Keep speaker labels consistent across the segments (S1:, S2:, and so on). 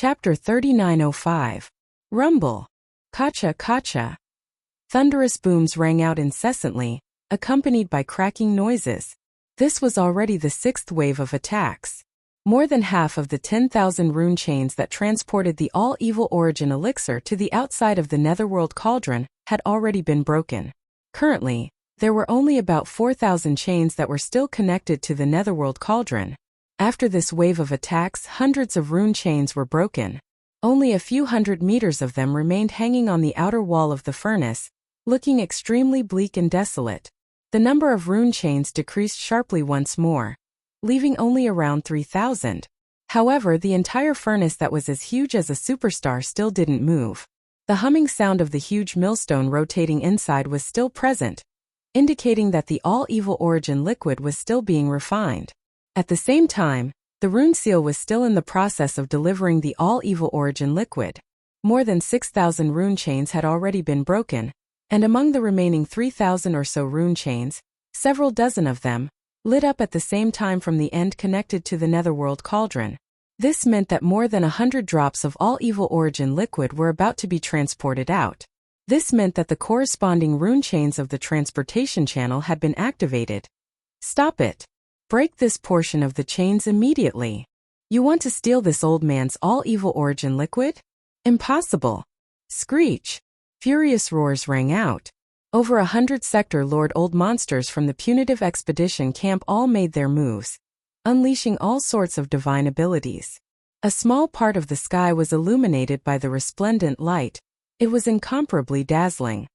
S1: Chapter 3905. Rumble. Kacha kacha. Thunderous booms rang out incessantly, accompanied by cracking noises. This was already the sixth wave of attacks. More than half of the 10,000 rune chains that transported the all-evil origin elixir to the outside of the Netherworld cauldron had already been broken. Currently, there were only about 4,000 chains that were still connected to the Netherworld cauldron. After this wave of attacks, hundreds of rune chains were broken. Only a few hundred meters of them remained hanging on the outer wall of the furnace, looking extremely bleak and desolate. The number of rune chains decreased sharply once more, leaving only around 3,000. However, the entire furnace that was as huge as a superstar still didn't move. The humming sound of the huge millstone rotating inside was still present, indicating that the all-evil origin liquid was still being refined. At the same time, the rune seal was still in the process of delivering the all-evil origin liquid. More than 6,000 rune chains had already been broken, and among the remaining 3,000 or so rune chains, several dozen of them lit up at the same time from the end connected to the Netherworld cauldron. This meant that more than 100 drops of all-evil origin liquid were about to be transported out. This meant that the corresponding rune chains of the transportation channel had been activated. Stop it. Break this portion of the chains immediately. You want to steal this old man's all-evil origin liquid? Impossible. Screech. Furious roars rang out. Over 100 Sector Lord old monsters from the punitive expedition camp all made their moves, unleashing all sorts of divine abilities. A small part of the sky was illuminated by the resplendent light. It was incomparably dazzling.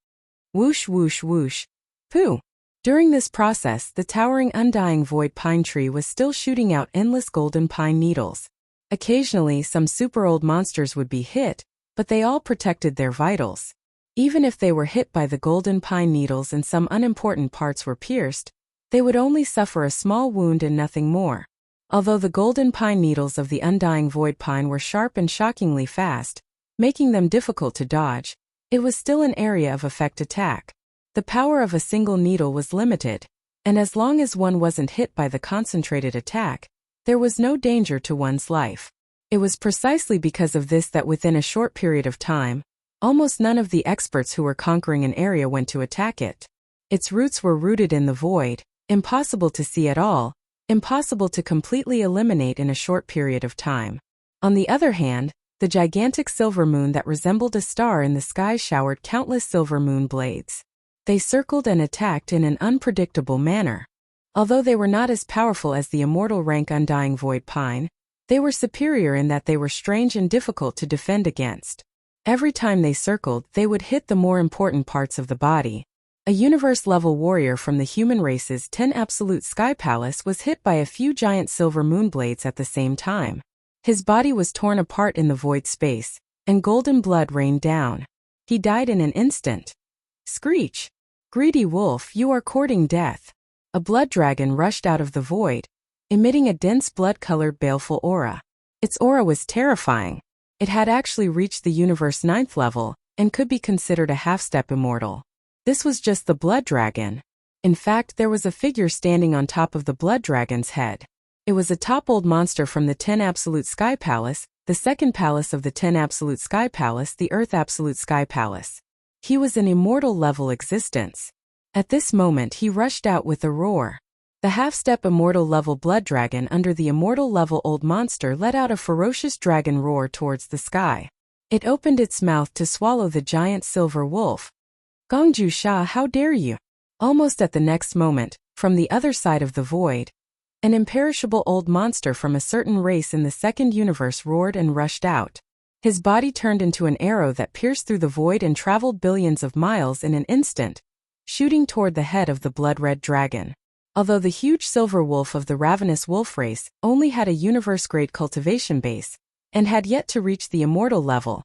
S1: Whoosh whoosh whoosh. Pooh. During this process, the towering undying void pine tree was still shooting out endless golden pine needles. Occasionally, some super old monsters would be hit, but they all protected their vitals. Even if they were hit by the golden pine needles and some unimportant parts were pierced, they would only suffer a small wound and nothing more. Although the golden pine needles of the undying void pine were sharp and shockingly fast, making them difficult to dodge, it was still an area of effect attack. The power of a single needle was limited, and as long as one wasn't hit by the concentrated attack, there was no danger to one's life. It was precisely because of this that within a short period of time, almost none of the experts who were conquering an area went to attack it. Its roots were rooted in the void, impossible to see at all, impossible to completely eliminate in a short period of time. On the other hand, the gigantic silver moon that resembled a star in the sky showered countless silver moon blades. They circled and attacked in an unpredictable manner. Although they were not as powerful as the immortal rank undying void pine, they were superior in that they were strange and difficult to defend against. Every time they circled, they would hit the more important parts of the body. A universe-level warrior from the human race's 10 Absolute Sky Palace was hit by a few giant silver moonblades at the same time. His body was torn apart in the void space, and golden blood rained down. He died in an instant. Screech. Greedy wolf, you are courting death. A blood dragon rushed out of the void, emitting a dense blood-colored baleful aura. Its aura was terrifying. It had actually reached the universe 9th level, and could be considered a half-step immortal. This was just the blood dragon. In fact, there was a figure standing on top of the blood dragon's head. It was a top-old monster from the 10 Absolute Sky Palace, the second palace of the 10 Absolute Sky Palace, the Earth Absolute Sky Palace. He was an immortal-level existence. At this moment he rushed out with a roar. The half-step immortal-level blood dragon under the immortal-level old monster let out a ferocious dragon roar towards the sky. It opened its mouth to swallow the giant silver wolf. Gongju Sha, how dare you! Almost at the next moment, from the other side of the void, an imperishable old monster from a certain race in the second universe roared and rushed out. His body turned into an arrow that pierced through the void and traveled billions of miles in an instant, shooting toward the head of the blood-red dragon. Although the huge silver wolf of the ravenous wolf race only had a universe-grade cultivation base, and had yet to reach the immortal level,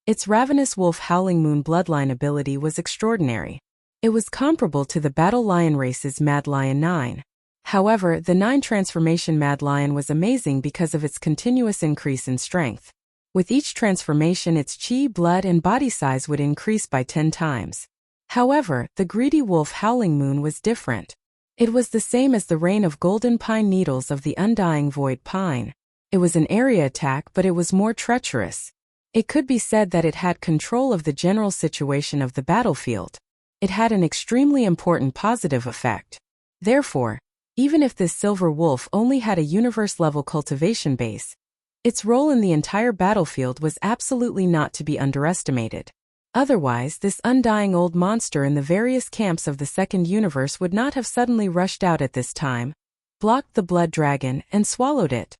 S1: its ravenous wolf howling moon bloodline ability was extraordinary. It was comparable to the battle lion race's Mad Lion 9. However, the 9 transformation Mad Lion was amazing because of its continuous increase in strength. With each transformation, its chi, blood, and body size would increase by 10 times. However, the greedy wolf howling moon was different. It was the same as the rain of golden pine needles of the undying void pine. It was an area attack, but it was more treacherous. It could be said that it had control of the general situation of the battlefield. It had an extremely important positive effect. Therefore, even if this silver wolf only had a universe-level cultivation base, its role in the entire battlefield was absolutely not to be underestimated. Otherwise, this undying old monster in the various camps of the second universe would not have suddenly rushed out at this time, blocked the blood dragon, and swallowed it.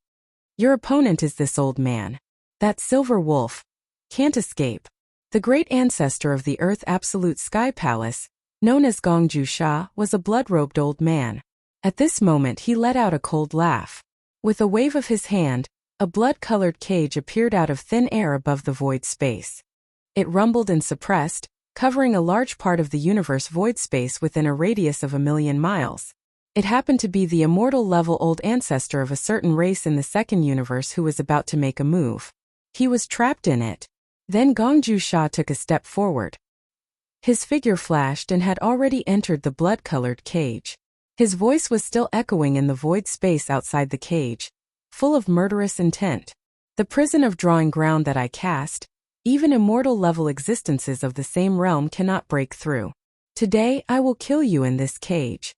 S1: Your opponent is this old man. That silver wolf. Can't escape. The great ancestor of the Earth Absolute Sky Palace, known as Gongju Sha, was a blood-robed old man. At this moment he let out a cold laugh. With a wave of his hand, a blood-colored cage appeared out of thin air above the void space. It rumbled and suppressed, covering a large part of the universe void space within a radius of 1,000,000 miles. It happened to be the immortal-level old ancestor of a certain race in the second universe who was about to make a move. He was trapped in it. Then Gongju Sha took a step forward. His figure flashed and had already entered the blood-colored cage. His voice was still echoing in the void space outside the cage, full of murderous intent. The prison of drawing ground that I cast, even immortal-level existences of the same realm cannot break through. Today I will kill you in this cage.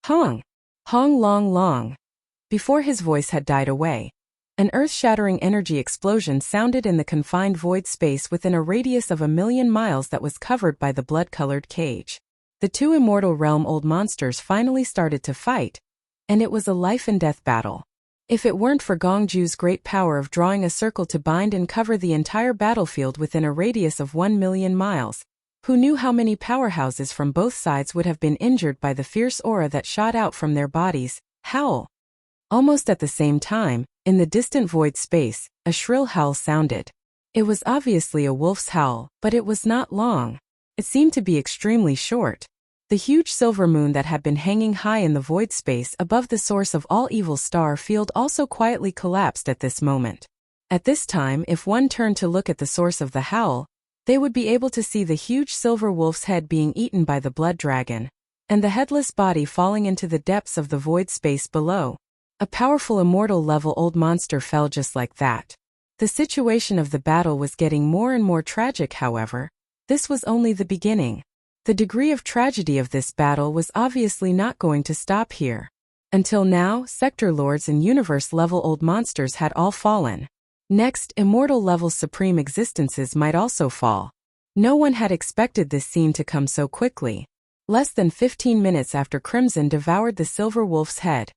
S1: Hong! Hong long long. Before his voice had died away, an earth-shattering energy explosion sounded in the confined void space within a radius of 1,000,000 miles that was covered by the blood-colored cage. The two immortal realm old monsters finally started to fight, and it was a life-and-death battle. If it weren't for Gongju's great power of drawing a circle to bind and cover the entire battlefield within a radius of 1,000,000 miles, who knew how many powerhouses from both sides would have been injured by the fierce aura that shot out from their bodies? Howl! Almost at the same time, in the distant void space, a shrill howl sounded. It was obviously a wolf's howl, but it was not long. It seemed to be extremely short. The huge silver moon that had been hanging high in the void space above the source of all evil star field also quietly collapsed at this moment. At this time, if one turned to look at the source of the howl, they would be able to see the huge silver wolf's head being eaten by the blood dragon, and the headless body falling into the depths of the void space below. A powerful immortal-level old monster fell just like that. The situation of the battle was getting more and more tragic, however. This was only the beginning. The degree of tragedy of this battle was obviously not going to stop here. Until now, sector lords and universe-level old monsters had all fallen. Next, immortal-level supreme existences might also fall. No one had expected this scene to come so quickly. Less than 15 minutes after Crimson devoured the silver wolf's head,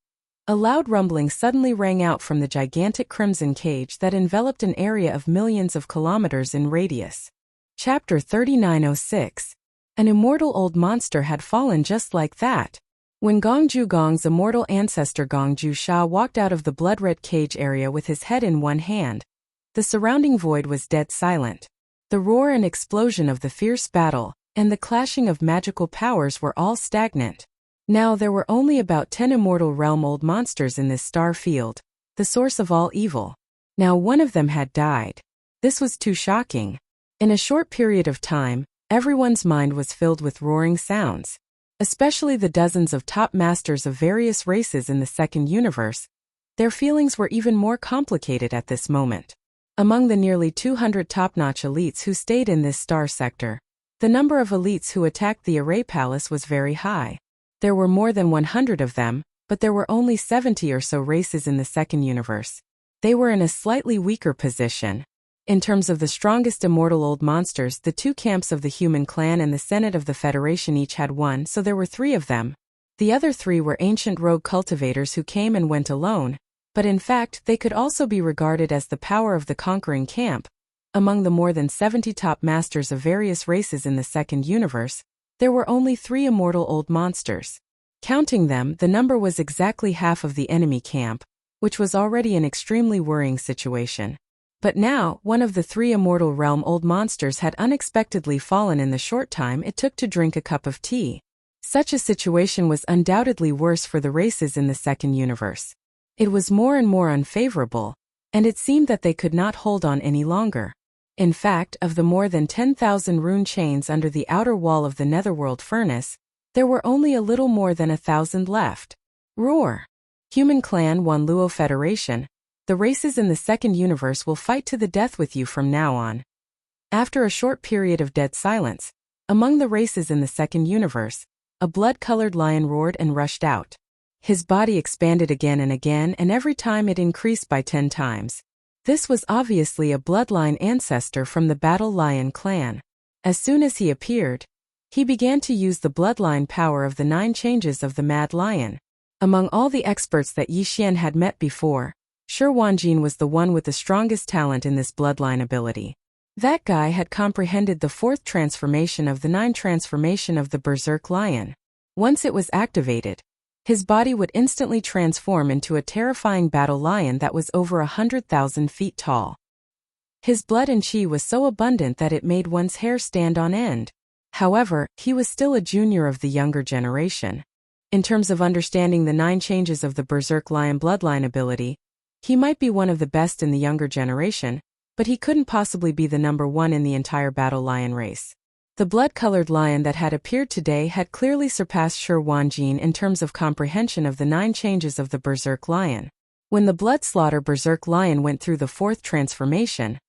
S1: a loud rumbling suddenly rang out from the gigantic crimson cage that enveloped an area of millions of kilometers in radius. Chapter 3906. An immortal old monster had fallen just like that. When Gongju Gong's immortal ancestor Gongju Sha walked out of the blood-red cage area with his head in one hand, the surrounding void was dead silent. The roar and explosion of the fierce battle, and the clashing of magical powers were all stagnant. Now there were only about 10 immortal realm old monsters in this star field, the source of all evil. Now one of them had died. This was too shocking. In a short period of time, everyone's mind was filled with roaring sounds. Especially the dozens of top masters of various races in the second universe. Their feelings were even more complicated at this moment. Among the nearly 200 top-notch elites who stayed in this star sector, the number of elites who attacked the Array Palace was very high. There were more than 100 of them, but there were only 70 or so races in the second universe. They were in a slightly weaker position. In terms of the strongest immortal old monsters, the two camps of the Human Clan and the Senate of the Federation each had one, so there were 3 of them. The other 3 were ancient rogue cultivators who came and went alone, but in fact they could also be regarded as the power of the conquering camp. Among the more than 70 top masters of various races in the second universe, there were only 3 immortal old monsters. Counting them, the number was exactly half of the enemy camp, which was already an extremely worrying situation. But now, one of the 3 immortal realm old monsters had unexpectedly fallen in the short time it took to drink a cup of tea. Such a situation was undoubtedly worse for the races in the second universe. It was more and more unfavorable, and it seemed that they could not hold on any longer. In fact, of the more than 10,000 rune chains under the outer wall of the Netherworld furnace, there were only a little more than 1,000 left. Roar! Human Clan Wanluo Federation. The races in the second universe will fight to the death with you from now on. After a short period of dead silence, among the races in the second universe, a blood-colored lion roared and rushed out. His body expanded again and again, and every time it increased by 10 times. This was obviously a bloodline ancestor from the Battle Lion clan. As soon as he appeared, he began to use the bloodline power of the 9 changes of the Mad Lion. Among all the experts that Yi Xian had met before, Shi Wanjin was the one with the strongest talent in this bloodline ability. That guy had comprehended the 4th transformation of the 9 transformation of the Berserk Lion. Once it was activated, his body would instantly transform into a terrifying battle lion that was over 100,000 feet tall. His blood and chi was so abundant that it made one's hair stand on end. However, he was still a junior of the younger generation. In terms of understanding the 9 changes of the Berserk Lion bloodline ability, he might be one of the best in the younger generation, but he couldn't possibly be the number 1 in the entire Battle Lion race. The blood-colored lion that had appeared today had clearly surpassed Shi Wanjin in terms of comprehension of the 9 changes of the Berserk Lion. When the Bloodslaughter Berserk Lion went through the 4th transformation,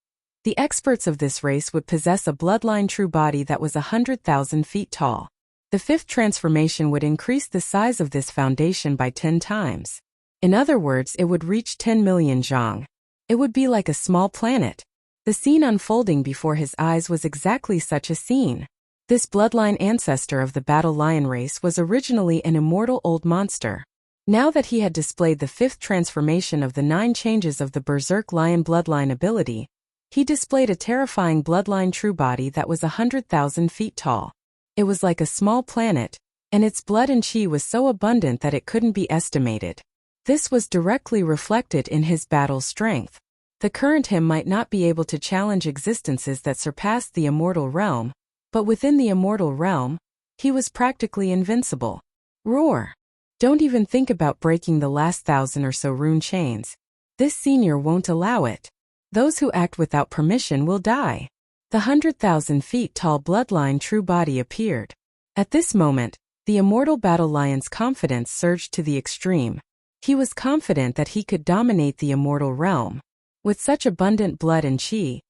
S1: the experts of this race would possess a bloodline true body that was 100,000 feet tall. The 5th transformation would increase the size of this foundation by 10 times. In other words, it would reach 10 million zhang. It would be like a small planet. The scene unfolding before his eyes was exactly such a scene. This bloodline ancestor of the Battle Lion race was originally an immortal old monster. Now that he had displayed the 5th transformation of the 9 changes of the Berserk Lion bloodline ability, he displayed a terrifying bloodline true body that was 100,000 feet tall. It was like a small planet, and its blood and chi was so abundant that it couldn't be estimated. This was directly reflected in his battle strength. The current him might not be able to challenge existences that surpassed the immortal realm, but within the immortal realm, he was practically invincible. Roar! Don't even think about breaking the last 1,000 or so rune chains. This senior won't allow it. Those who act without permission will die. The 100,000 feet tall bloodline true body appeared. At this moment, the immortal Battle Lion's confidence surged to the extreme. He was confident that he could dominate the immortal realm. With such abundant blood and chi,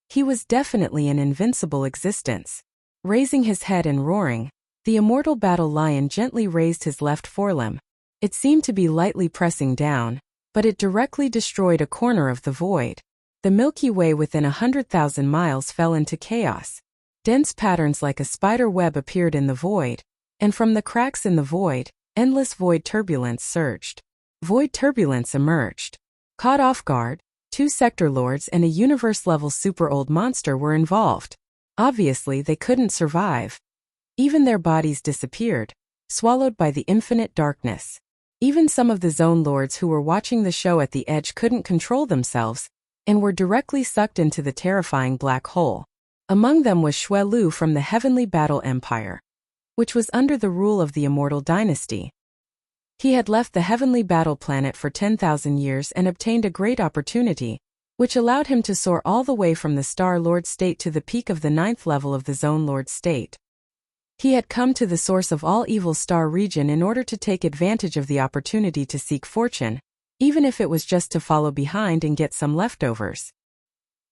S1: he was definitely an invincible existence. Raising his head and roaring, the immortal Battle Lion gently raised his left forelimb. It seemed to be lightly pressing down, but it directly destroyed a corner of the void. The Milky Way within 100,000 miles fell into chaos. Dense patterns like a spider web appeared in the void, and from the cracks in the void, endless void turbulence surged. Void turbulence emerged. Caught off guard, 2 sector lords and a universe-level super-old monster were involved. Obviously, they couldn't survive. Even their bodies disappeared, swallowed by the infinite darkness. Even some of the zone lords who were watching the show at the edge couldn't control themselves, and were directly sucked into the terrifying black hole. Among them was Xue Lu from the Heavenly Battle Empire, which was under the rule of the Immortal Dynasty. He had left the Heavenly Battle Planet for 10,000 years and obtained a great opportunity, which allowed him to soar all the way from the Star Lord state to the peak of the 9th level of the Zone Lord state. He had come to the source of all evil star region in order to take advantage of the opportunity to seek fortune, even if it was just to follow behind and get some leftovers.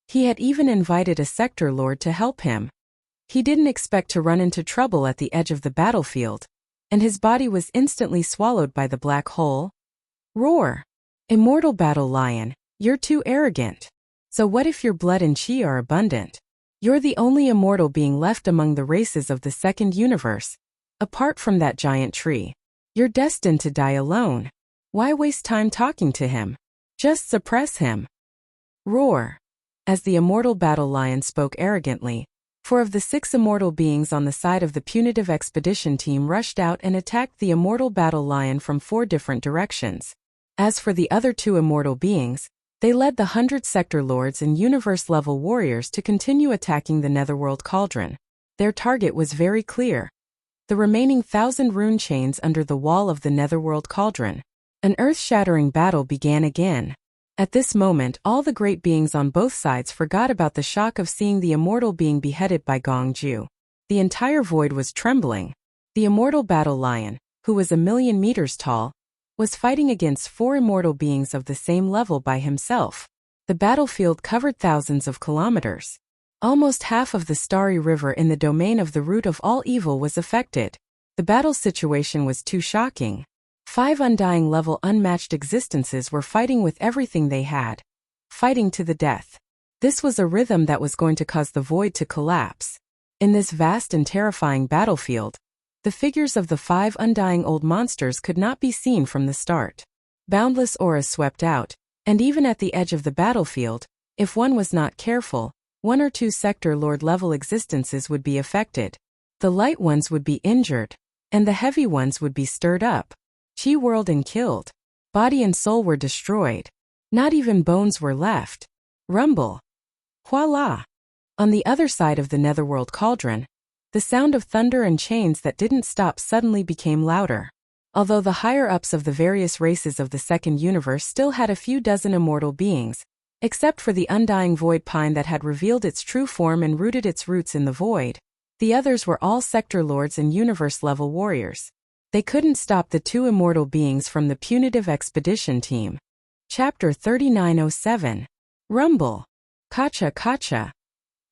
S1: He had even invited a sector lord to help him. He didn't expect to run into trouble at the edge of the battlefield, and his body was instantly swallowed by the black hole. Roar! Immortal Battle Lion, you're too arrogant. So what if your blood and chi are abundant? You're the only immortal being left among the races of the second universe. Apart from that giant tree, you're destined to die alone. Why waste time talking to him? Just suppress him. Roar! As the immortal Battle Lion spoke arrogantly, 4 of the 6 immortal beings on the side of the punitive expedition team rushed out and attacked the immortal Battle Lion from 4 different directions. As for the other 2 immortal beings, they led the 100 sector lords and universe-level warriors to continue attacking the Netherworld Cauldron. Their target was very clear: the remaining 1,000 rune chains under the wall of the Netherworld Cauldron. An earth-shattering battle began again. At this moment, all the great beings on both sides forgot about the shock of seeing the immortal being beheaded by Gong Ju. The entire void was trembling. The immortal Battle Lion, who was 1,000,000 meters tall, was fighting against 4 immortal beings of the same level by himself. The battlefield covered thousands of kilometers. Almost half of the Starry River in the domain of the root of all evil was affected. The battle situation was too shocking. 5 undying level unmatched existences were fighting with everything they had. Fighting to the death. This was a rhythm that was going to cause the void to collapse. In this vast and terrifying battlefield, the figures of the 5 undying old monsters could not be seen from the start. Boundless auras swept out, and even at the edge of the battlefield, if one was not careful, 1 or 2 sector lord level existences would be affected. The light ones would be injured, and the heavy ones would be stirred up. Chi whirled and killed. Body and soul were destroyed. Not even bones were left. Rumble. Voila! On the other side of the netherworld cauldron, the sound of thunder and chains that didn't stop suddenly became louder. Although the higher-ups of the various races of the second universe still had a few dozen immortal beings, except for the undying void pine that had revealed its true form and rooted its roots in the void, the others were all sector lords and universe-level warriors. They couldn't stop the 2 immortal beings from the punitive expedition team. Chapter 3907. Rumble. Kacha kacha.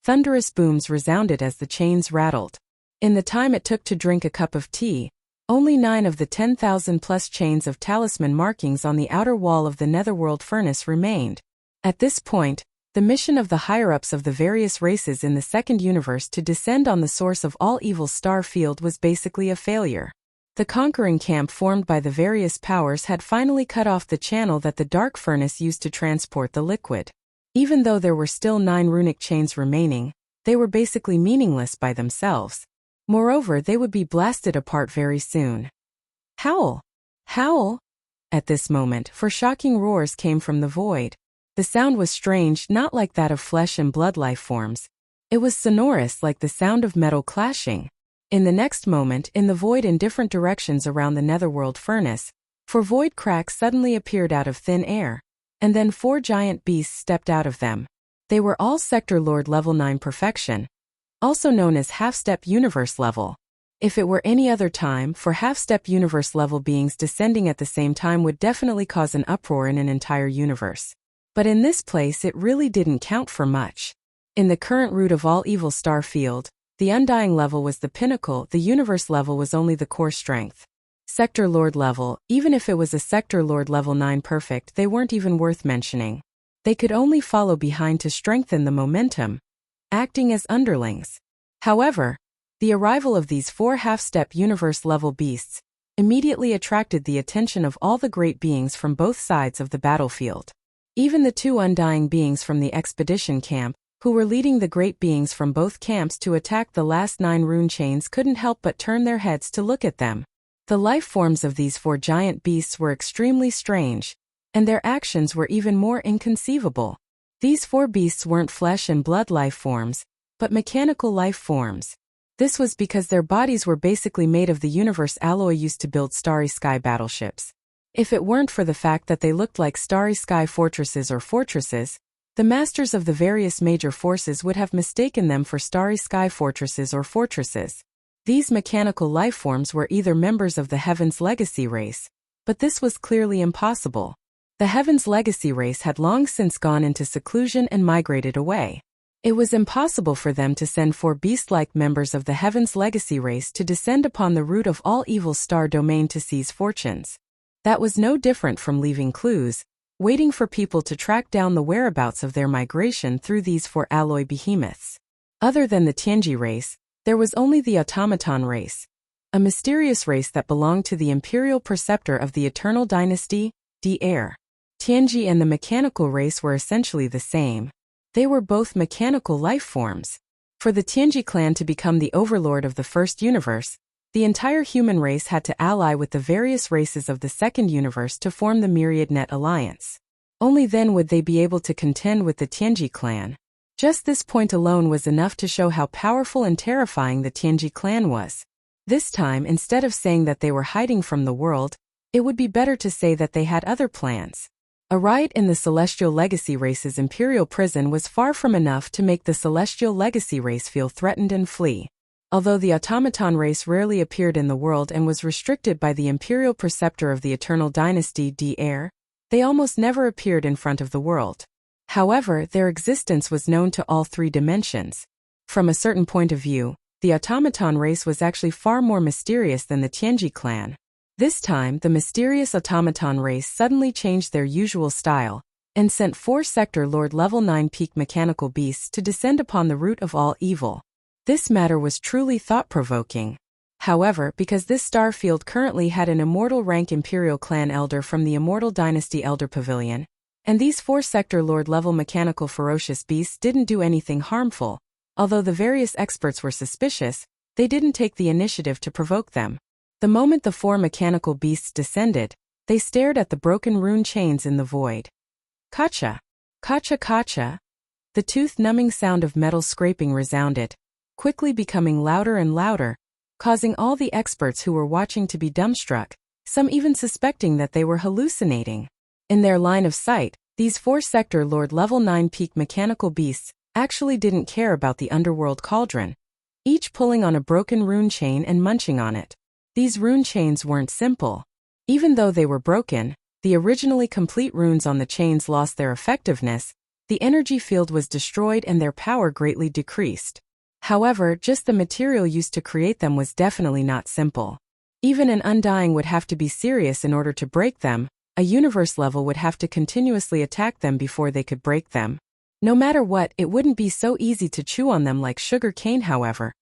S1: Thunderous booms resounded as the chains rattled. In the time it took to drink a cup of tea, only 9 of the 10,000-plus chains of talisman markings on the outer wall of the netherworld furnace remained. At this point, the mission of the higher-ups of the various races in the second universe to descend on the source of all evil star field was basically a failure. The conquering camp formed by the various powers had finally cut off the channel that the dark furnace used to transport the liquid. Even though there were still 9 runic chains remaining, they were basically meaningless by themselves. Moreover, they would be blasted apart very soon. Howl! Howl! At this moment, for shocking roars came from the void. The sound was strange, not like that of flesh and blood life forms. It was sonorous like the sound of metal clashing. In the next moment, in the void in different directions around the netherworld furnace, 4 void cracks suddenly appeared out of thin air. And then 4 giant beasts stepped out of them. They were all Sector Lord level 9 perfection, also known as half-step universe level. If it were any other time, for half-step universe level beings descending at the same time would definitely cause an uproar in an entire universe. But in this place it really didn't count for much. In the current root of all evil star field, the undying level was the pinnacle, the universe level was only the core strength. Sector Lord level, even if it was a Sector Lord level 9 perfect, they weren't even worth mentioning. They could only follow behind to strengthen the momentum, acting as underlings. However, the arrival of these 4 half-step universe-level beasts immediately attracted the attention of all the great beings from both sides of the battlefield. Even the 2 undying beings from the expedition camp, who were leading the great beings from both camps to attack the last 9 rune chains, couldn't help but turn their heads to look at them. The life forms of these 4 giant beasts were extremely strange, and their actions were even more inconceivable. These 4 beasts weren't flesh and blood life forms, but mechanical life forms. This was because their bodies were basically made of the universe alloy used to build Starry Sky battleships. If it weren't for the fact that they looked like Starry Sky fortresses or fortresses, the masters of the various major forces would have mistaken them for Starry Sky fortresses or fortresses. These mechanical life forms were either members of the Heaven's Legacy race, but this was clearly impossible. The Heaven's Legacy race had long since gone into seclusion and migrated away. It was impossible for them to send 4 beast-like members of the Heaven's Legacy race to descend upon the root of all evil star domain to seize fortunes. That was no different from leaving clues, waiting for people to track down the whereabouts of their migration through these 4 alloy behemoths. Other than the Tianji race, there was only the Automaton race, a mysterious race that belonged to the imperial preceptor of the Eternal Dynasty, the Heir. Tianji and the mechanical race were essentially the same. They were both mechanical life forms. For the Tianji clan to become the overlord of the first universe, the entire human race had to ally with the various races of the second universe to form the Myriad Net Alliance. Only then would they be able to contend with the Tianji clan. Just this point alone was enough to show how powerful and terrifying the Tianji clan was. This time, instead of saying that they were hiding from the world, it would be better to say that they had other plans. A riot in the Celestial Legacy race's imperial prison was far from enough to make the Celestial Legacy race feel threatened and flee. Although the automaton race rarely appeared in the world and was restricted by the imperial preceptor of the Eternal Dynasty d'Air, they almost never appeared in front of the world. However, their existence was known to all three dimensions. From a certain point of view, the automaton race was actually far more mysterious than the Tianji clan. This time, the mysterious automaton race suddenly changed their usual style and sent 4 Sector Lord Level 9 peak mechanical beasts to descend upon the root of all evil. This matter was truly thought-provoking. However, because this star field currently had an immortal rank Imperial Clan Elder from the Immortal Dynasty Elder Pavilion, and these 4 Sector Lord level mechanical ferocious beasts didn't do anything harmful, although the various experts were suspicious, they didn't take the initiative to provoke them. The moment the 4 mechanical beasts descended, they stared at the broken rune chains in the void. Kacha! Kacha kacha! The tooth-numbing sound of metal scraping resounded, quickly becoming louder and louder, causing all the experts who were watching to be dumbstruck, some even suspecting that they were hallucinating. In their line of sight, these 4 Sector Lord Level 9 peak mechanical beasts actually didn't care about the underworld cauldron, each pulling on a broken rune chain and munching on it. These rune chains weren't simple. Even though they were broken, the originally complete runes on the chains lost their effectiveness, the energy field was destroyed and their power greatly decreased. However, just the material used to create them was definitely not simple. Even an Undying would have to be serious in order to break them, a universe level would have to continuously attack them before they could break them. No matter what, it wouldn't be so easy to chew on them like sugar cane. However,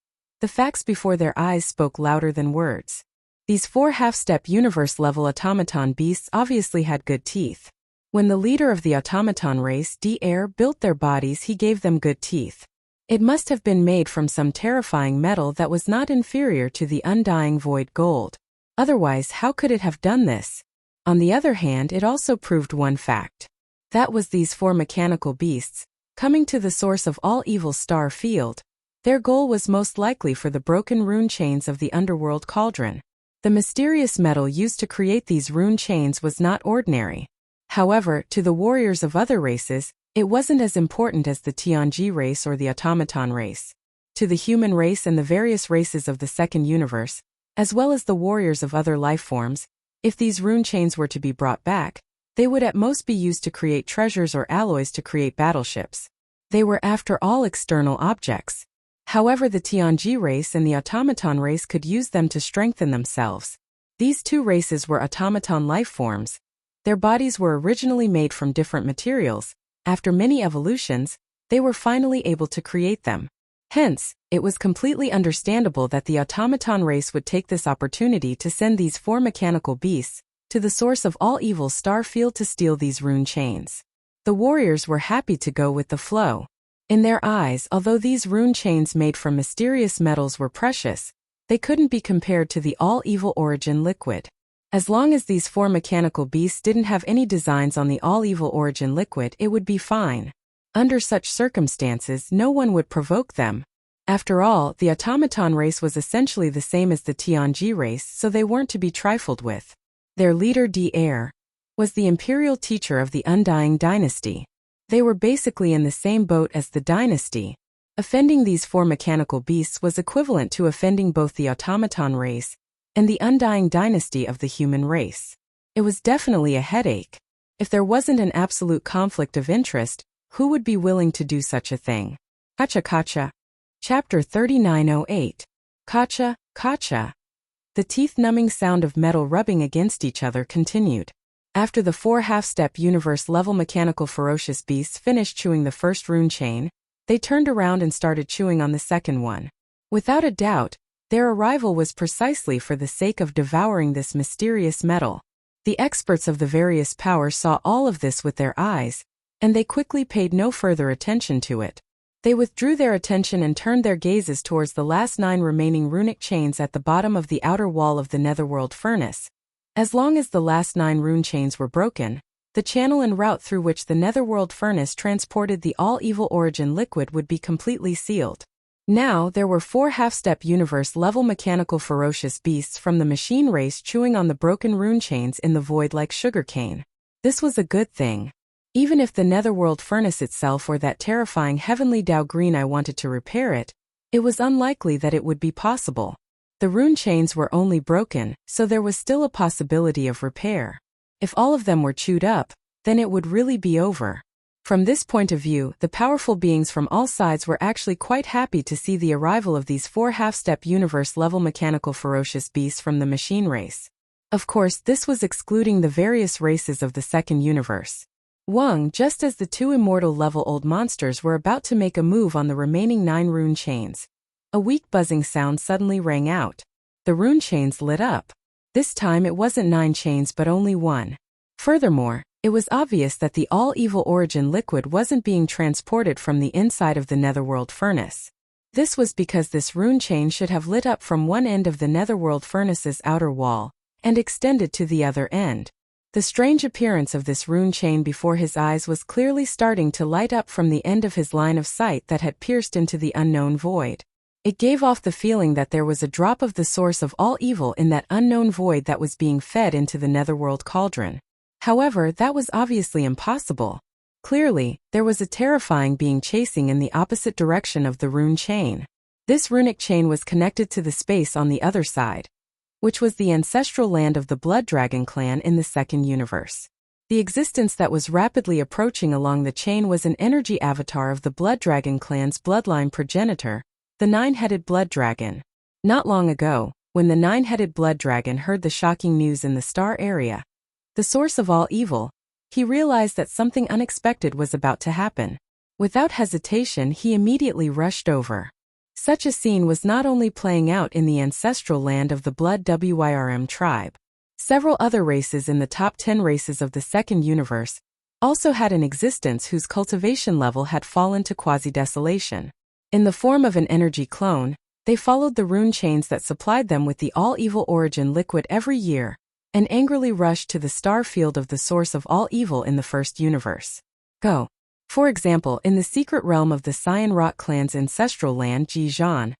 S1: the facts before their eyes spoke louder than words. These 4 half-step universe-level automaton beasts obviously had good teeth. When the leader of the automaton race, d'Air, built their bodies, he gave them good teeth. It must have been made from some terrifying metal that was not inferior to the undying void gold. Otherwise, how could it have done this? On the other hand, it also proved one fact. That was these 4 mechanical beasts, coming to the source of all evil star field. Their goal was most likely for the broken rune chains of the underworld cauldron. The mysterious metal used to create these rune chains was not ordinary. However, to the warriors of other races, it wasn't as important as the Tianji race or the automaton race. To the human race and the various races of the second universe, as well as the warriors of other life forms, if these rune chains were to be brought back, they would at most be used to create treasures or alloys to create battleships. They were after all external objects. However, the Tianji race and the automaton race could use them to strengthen themselves. These 2 races were automaton life forms. Their bodies were originally made from different materials. After many evolutions, they were finally able to create them. Hence, it was completely understandable that the automaton race would take this opportunity to send these 4 mechanical beasts to the source of all evil star field to steal these rune chains. The warriors were happy to go with the flow. In their eyes, although these rune chains made from mysterious metals were precious, they couldn't be compared to the all-evil origin liquid. As long as these 4 mechanical beasts didn't have any designs on the all-evil origin liquid, it would be fine. Under such circumstances, no one would provoke them. After all, the automaton race was essentially the same as the Tianji race, so they weren't to be trifled with. Their leader, d'Air, was the imperial teacher of the Undying dynasty. They were basically in the same boat as the dynasty. Offending these 4 mechanical beasts was equivalent to offending both the automaton race and the Undying dynasty of the human race. It was definitely a headache. If there wasn't an absolute conflict of interest, who would be willing to do such a thing? Kacha kacha. Chapter 3908. Kacha, kacha. The teeth-numbing sound of metal rubbing against each other continued. After the 4 half-step universe-level mechanical ferocious beasts finished chewing the first rune chain, they turned around and started chewing on the second one. Without a doubt, their arrival was precisely for the sake of devouring this mysterious metal. The experts of the various powers saw all of this with their eyes, and they quickly paid no further attention to it. They withdrew their attention and turned their gazes towards the last 9 remaining runic chains at the bottom of the outer wall of the netherworld furnace. As long as the last 9 rune chains were broken, the channel and route through which the netherworld furnace transported the all-evil origin liquid would be completely sealed. Now, there were 4 half-step universe-level mechanical ferocious beasts from the machine race chewing on the broken rune chains in the void like sugarcane. This was a good thing. Even if the netherworld furnace itself or that terrifying heavenly Dao Green I wanted to repair it, It was unlikely that it would be possible. The rune chains were only broken, so there was still a possibility of repair. If all of them were chewed up, then it would really be over. From this point of view, the powerful beings from all sides were actually quite happy to see the arrival of these 4 half-step universe-level mechanical ferocious beasts from the machine race. Of course, this was excluding the various races of the second universe. Just as the 2 immortal-level old monsters were about to make a move on the remaining 9 rune chains, a weak buzzing sound suddenly rang out. The rune chains lit up. This time it wasn't 9 chains but only 1. Furthermore, it was obvious that the all-evil origin liquid wasn't being transported from the inside of the netherworld furnace. This was because this rune chain should have lit up from one end of the netherworld furnace's outer wall and extended to the other end. The strange appearance of this rune chain before his eyes was clearly starting to light up from the end of his line of sight that had pierced into the unknown void. It gave off the feeling that there was a drop of the source of all evil in that unknown void that was being fed into the netherworld cauldron. However, that was obviously impossible. Clearly, there was a terrifying being chasing in the opposite direction of the rune chain. This runic chain was connected to the space on the other side, which was the ancestral land of the Blood Dragon clan in the second universe. The existence that was rapidly approaching along the chain was an energy avatar of the Blood Dragon clan's bloodline progenitor, the 9-headed Blood Dragon. Not long ago, when the 9-headed Blood Dragon heard the shocking news in the star area, the source of all evil, he realized that something unexpected was about to happen. Without hesitation, he immediately rushed over. Such a scene was not only playing out in the ancestral land of the Blood Wyrm tribe. Several other races in the top 10 races of the second universe also had an existence whose cultivation level had fallen to quasi-desolation. In the form of an energy clone, they followed the rune chains that supplied them with the all-evil origin liquid every year, and angrily rushed to the star field of the source of all evil in the first universe. Go. For example, in the secret realm of the Cyan Rock clan's ancestral land, Ji Zhan,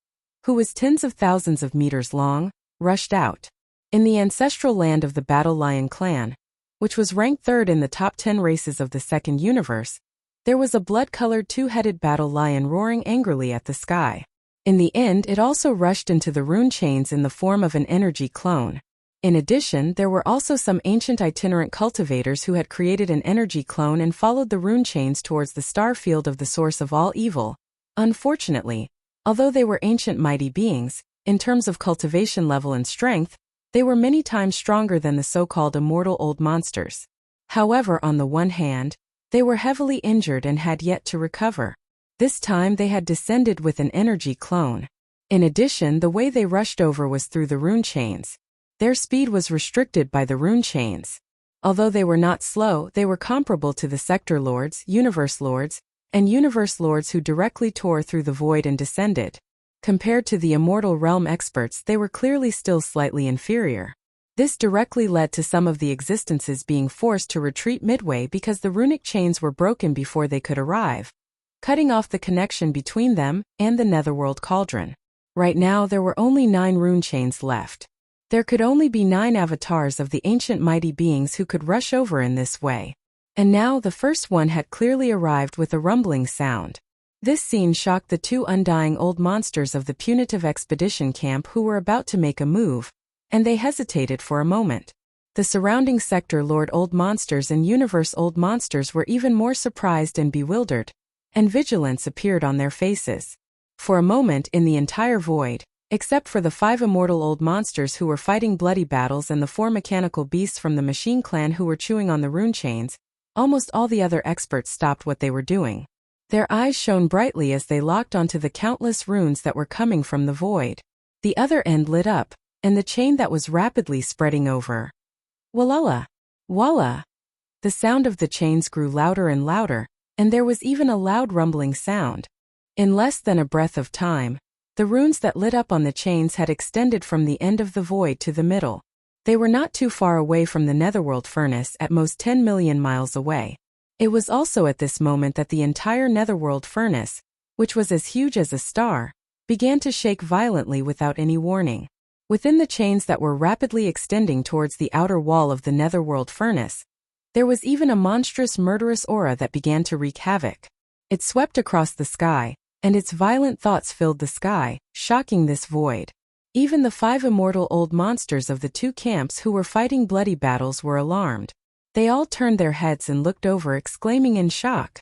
S1: who was tens of thousands of meters long, rushed out. In the ancestral land of the Battle Lion clan, which was ranked 3rd in the top 10 races of the second universe, there was a blood-colored 2-headed battle lion roaring angrily at the sky. In the end, it also rushed into the rune chains in the form of an energy clone. In addition, there were also some ancient itinerant cultivators who had created an energy clone and followed the rune chains towards the star field of the source of all evil. Unfortunately, although they were ancient mighty beings, in terms of cultivation level and strength, they were many times stronger than the so-called immortal old monsters. However, on the one hand, they were heavily injured and had yet to recover. This time they had descended with an energy clone. In addition, the way they rushed over was through the rune chains. Their speed was restricted by the rune chains. Although they were not slow, they were comparable to the Sector Lords, Universe Lords, and Universe Lords who directly tore through the void and descended. Compared to the Immortal Realm experts, they were clearly still slightly inferior. This directly led to some of the existences being forced to retreat midway because the runic chains were broken before they could arrive, cutting off the connection between them and the Netherworld Cauldron. Right now there were only 9 rune chains left. There could only be 9 avatars of the ancient mighty beings who could rush over in this way. And now the first one had clearly arrived with a rumbling sound. This scene shocked the 2 undying old monsters of the punitive expedition camp who were about to make a move, and they hesitated for a moment. The surrounding Sector Lord old monsters and Universe old monsters were even more surprised and bewildered, and vigilance appeared on their faces. For a moment in the entire void, except for the 5 immortal old monsters who were fighting bloody battles and the 4 mechanical beasts from the Machine Clan who were chewing on the rune chains, almost all the other experts stopped what they were doing. Their eyes shone brightly as they locked onto the countless runes that were coming from the void. The other end lit up, and the chain that was rapidly spreading over. Wallala! Walla! The sound of the chains grew louder and louder, and there was even a loud rumbling sound. In less than a breath of time, the runes that lit up on the chains had extended from the end of the void to the middle. They were not too far away from the Netherworld furnace, at most 10 million miles away. It was also at this moment that the entire Netherworld furnace, which was as huge as a star, began to shake violently without any warning. Within the chains that were rapidly extending towards the outer wall of the Netherworld furnace, there was even a monstrous murderous aura that began to wreak havoc. It swept across the sky, and its violent thoughts filled the sky, shocking this void. Even the 5 immortal old monsters of the 2 camps who were fighting bloody battles were alarmed. They all turned their heads and looked over, exclaiming in shock.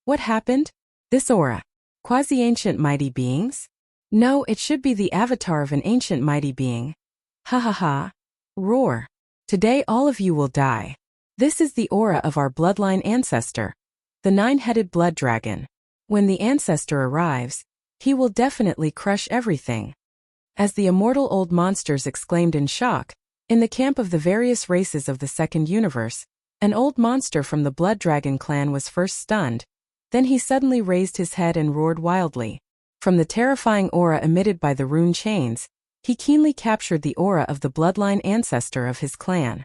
S1: What happened? This aura. Quasi-ancient mighty beings? No, it should be the avatar of an ancient mighty being. Ha ha ha. Roar. Today all of you will die. This is the aura of our bloodline ancestor, the 9-headed blood dragon. When the ancestor arrives, he will definitely crush everything. As the immortal old monsters exclaimed in shock, in the camp of the various races of the second universe, an old monster from the blood dragon clan was first stunned. Then he suddenly raised his head and roared wildly. From the terrifying aura emitted by the rune chains, he keenly captured the aura of the bloodline ancestor of his clan.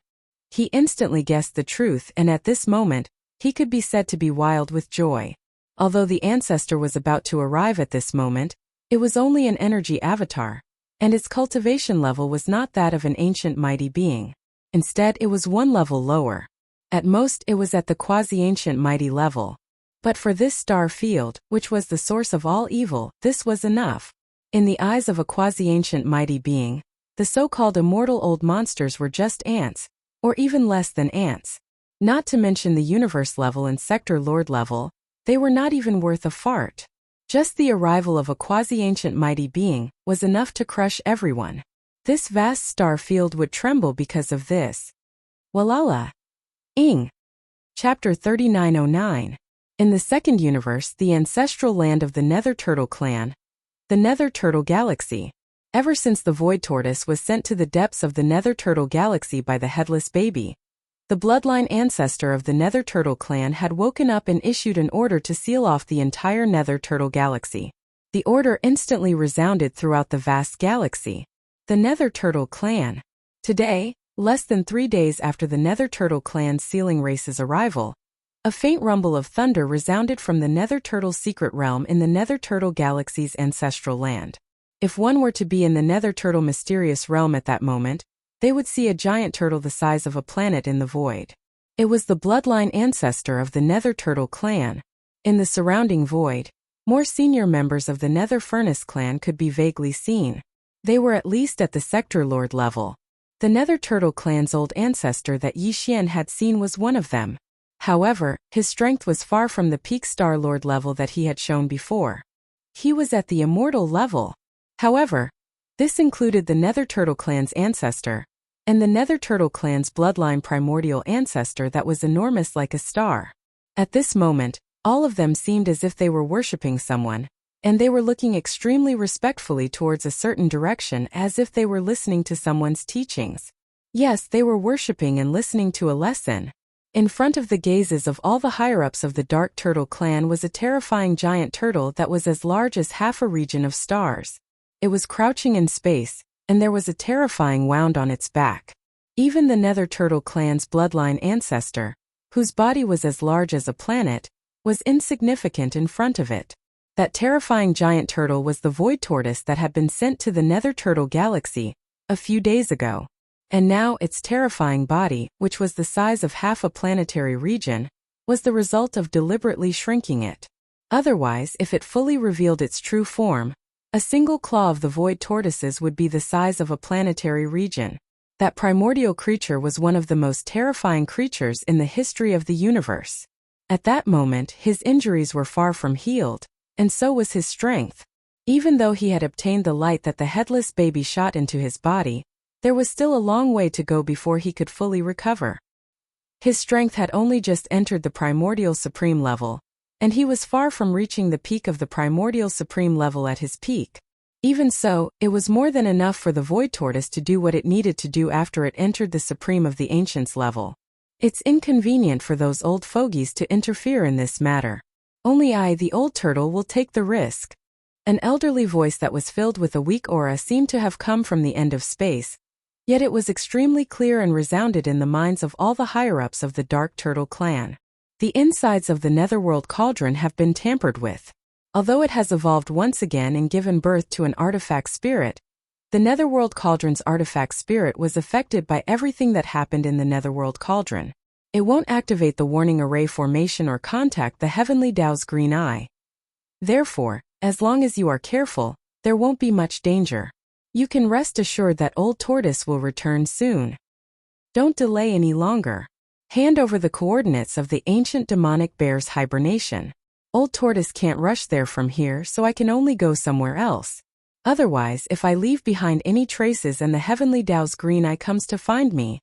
S1: He instantly guessed the truth, and at this moment, he could be said to be wild with joy. Although the ancestor was about to arrive at this moment, it was only an energy avatar, and its cultivation level was not that of an ancient mighty being. Instead, it was 1 level lower. At most, it was at the quasi-ancient mighty level. But for this star field, which was the source of all evil, this was enough. In the eyes of a quasi-ancient mighty being, the so-called immortal old monsters were just ants, or even less than ants. Not to mention the universe level and sector lord level, they were not even worth a fart. Just the arrival of a quasi-ancient mighty being was enough to crush everyone. This vast star field would tremble because of this. Walala. Ing. Chapter 3909. In the second universe, the ancestral land of the Nether Turtle clan, the Nether Turtle Galaxy. Ever since the Void Tortoise was sent to the depths of the Nether Turtle Galaxy by the Headless Baby, the bloodline ancestor of the Nether Turtle clan had woken up and issued an order to seal off the entire Nether Turtle Galaxy. The order instantly resounded throughout the vast galaxy. The Nether Turtle clan. Today, less than 3 days after the Nether Turtle clan's sealing race's arrival, a faint rumble of thunder resounded from the Nether Turtle's secret realm in the Nether Turtle Galaxy's ancestral land. If one were to be in the Nether Turtle mysterious realm at that moment, they would see a giant turtle the size of a planet in the void. It was the bloodline ancestor of the Nether Turtle clan. In the surrounding void, more senior members of the Nether Furnace clan could be vaguely seen. They were at least at the sector lord level. The Nether Turtle clan's old ancestor that Yi Xian had seen was one of them. However, his strength was far from the peak Star Lord level that he had shown before. He was at the immortal level. However, this included the Nether Turtle clan's ancestor, and the Nether Turtle clan's bloodline primordial ancestor that was enormous like a star. At this moment, all of them seemed as if they were worshipping someone, and they were looking extremely respectfully towards a certain direction as if they were listening to someone's teachings. Yes, they were worshipping and listening to a lesson. In front of the gazes of all the higher-ups of the Dark Turtle clan was a terrifying giant turtle that was as large as half a region of stars. It was crouching in space, and there was a terrifying wound on its back. Even the Nether Turtle clan's bloodline ancestor, whose body was as large as a planet, was insignificant in front of it. That terrifying giant turtle was the Void Tortoise that had been sent to the Nether Turtle Galaxy a few days ago. And now its terrifying body, which was the size of half a planetary region, was the result of deliberately shrinking it. Otherwise, if it fully revealed its true form, a single claw of the Void Tortoises would be the size of a planetary region. That primordial creature was one of the most terrifying creatures in the history of the universe. At that moment, his injuries were far from healed, and so was his strength. Even though he had obtained the light that the Headless Baby shot into his body, there was still a long way to go before he could fully recover. His strength had only just entered the primordial supreme level, and he was far from reaching the peak of the primordial supreme level at his peak. Even so, it was more than enough for the Void Tortoise to do what it needed to do after it entered the supreme of the Ancients level. It's inconvenient for those old fogies to interfere in this matter. Only I, the old turtle, will take the risk. An elderly voice that was filled with a weak aura seemed to have come from the end of space, yet it was extremely clear and resounded in the minds of all the higher-ups of the Dark Turtle clan. The insides of the Netherworld Cauldron have been tampered with. Although it has evolved once again and given birth to an artifact spirit, the Netherworld Cauldron's artifact spirit was affected by everything that happened in the Netherworld Cauldron. It won't activate the warning array formation or contact the Heavenly Tao's green eye. Therefore, As long as you are careful, there won't be much danger. You can rest assured that Old Tortoise will return soon. Don't delay any longer. Hand over the coordinates of the ancient demonic bear's hibernation. Old Tortoise can't rush there from here, so I can only go somewhere else. Otherwise, if I leave behind any traces and the heavenly Tao's green eye comes to find me,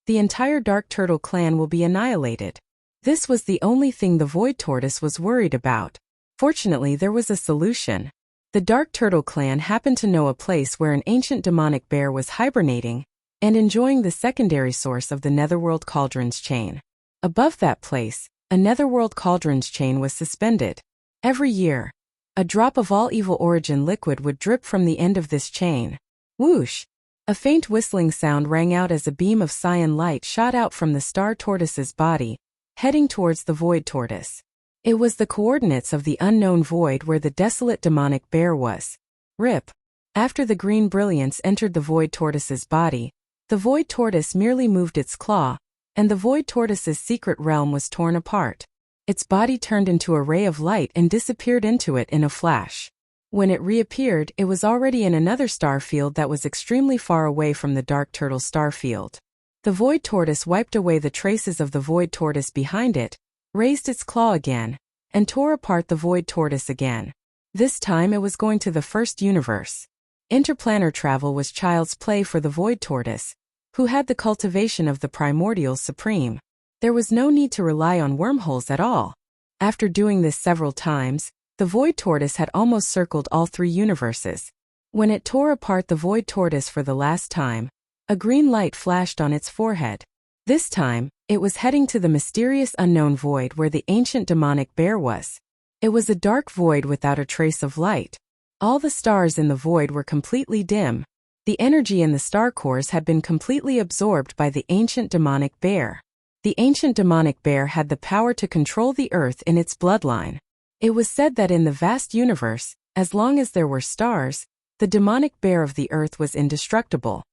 S1: the entire Dark Turtle clan will be annihilated. This was the only thing the Void Tortoise was worried about. Fortunately, there was a solution. The Dark Turtle clan happened to know a place where an ancient demonic bear was hibernating and enjoying the secondary source of the Netherworld Cauldrons chain. Above that place, a Netherworld Cauldrons chain was suspended. Every year, a drop of all evil origin liquid would drip from the end of this chain. Whoosh! A faint whistling sound rang out as a beam of cyan light shot out from the Star Tortoise's body, heading towards the Void Tortoise. It was the coordinates of the unknown void where the desolate demonic bear was. Rip. After the green brilliance entered the Void Tortoise's body, the Void Tortoise merely moved its claw, and the Void Tortoise's secret realm was torn apart. Its body turned into a ray of light and disappeared into it in a flash. When it reappeared, it was already in another star field that was extremely far away from the Dark Turtle star field. The Void Tortoise wiped away the traces of the Void Tortoise behind it, raised its claw again, and tore apart the Void Tortoise again. This time it was going to the first universe. Interplanar travel was child's play for the Void Tortoise, who had the cultivation of the primordials supreme. There was no need to rely on wormholes at all. After doing this several times, the Void Tortoise had almost circled all 3 universes. When it tore apart the Void Tortoise for the last time, a green light flashed on its forehead. This time, it was heading to the mysterious unknown void where the ancient demonic bear was. It was a dark void without a trace of light. All the stars in the void were completely dim. The energy in the star cores had been completely absorbed by the ancient demonic bear. The ancient demonic bear had the power to control the earth in its bloodline. It was said that in the vast universe, as long as there were stars, the demonic bear of the earth was indestructible.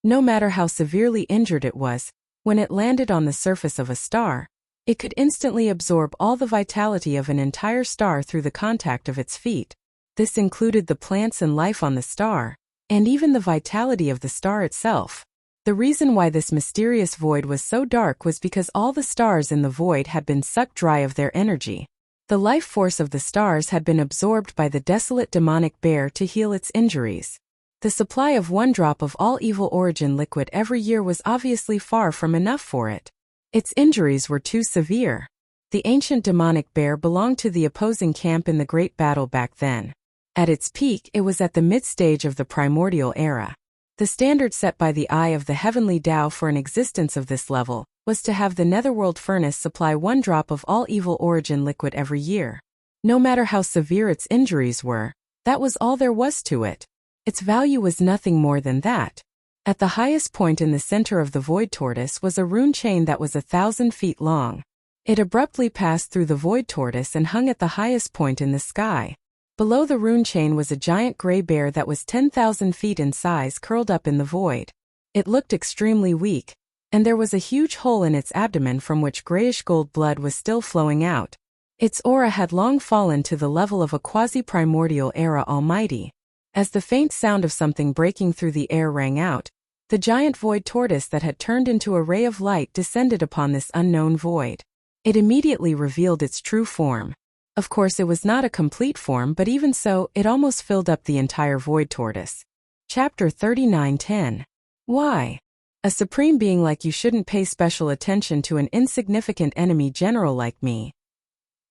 S1: No matter how severely injured it was, when it landed on the surface of a star, it could instantly absorb all the vitality of an entire star through the contact of its feet. This included the plants and life on the star, and even the vitality of the star itself. The reason why this mysterious void was so dark was because all the stars in the void had been sucked dry of their energy. The life force of the stars had been absorbed by the desolate demonic bear to heal its injuries. The supply of 1 drop of all evil origin liquid every year was obviously far from enough for it. Its injuries were too severe. The ancient demonic bear belonged to the opposing camp in the Great Battle back then. At its peak, it was at the mid-stage of the primordial era. The standard set by the eye of the heavenly Tao for an existence of this level was to have the netherworld furnace supply 1 drop of all evil origin liquid every year. No matter how severe its injuries were, that was all there was to it. Its value was nothing more than that. At the highest point in the center of the Void Tortoise was a rune chain that was 1,000 feet long. It abruptly passed through the Void Tortoise and hung at the highest point in the sky. Below the rune chain was a giant gray bear that was 10,000 feet in size curled up in the void. It looked extremely weak, and there was a huge hole in its abdomen from which grayish-gold blood was still flowing out. Its aura had long fallen to the level of a quasi-primordial era almighty. As the faint sound of something breaking through the air rang out, the giant Void Tortoise that had turned into a ray of light descended upon this unknown void. It immediately revealed its true form. Of course, it was not a complete form, but even so, it almost filled up the entire Void Tortoise. Chapter 39:10. Why? A supreme being like you shouldn't pay special attention to an insignificant enemy general like me.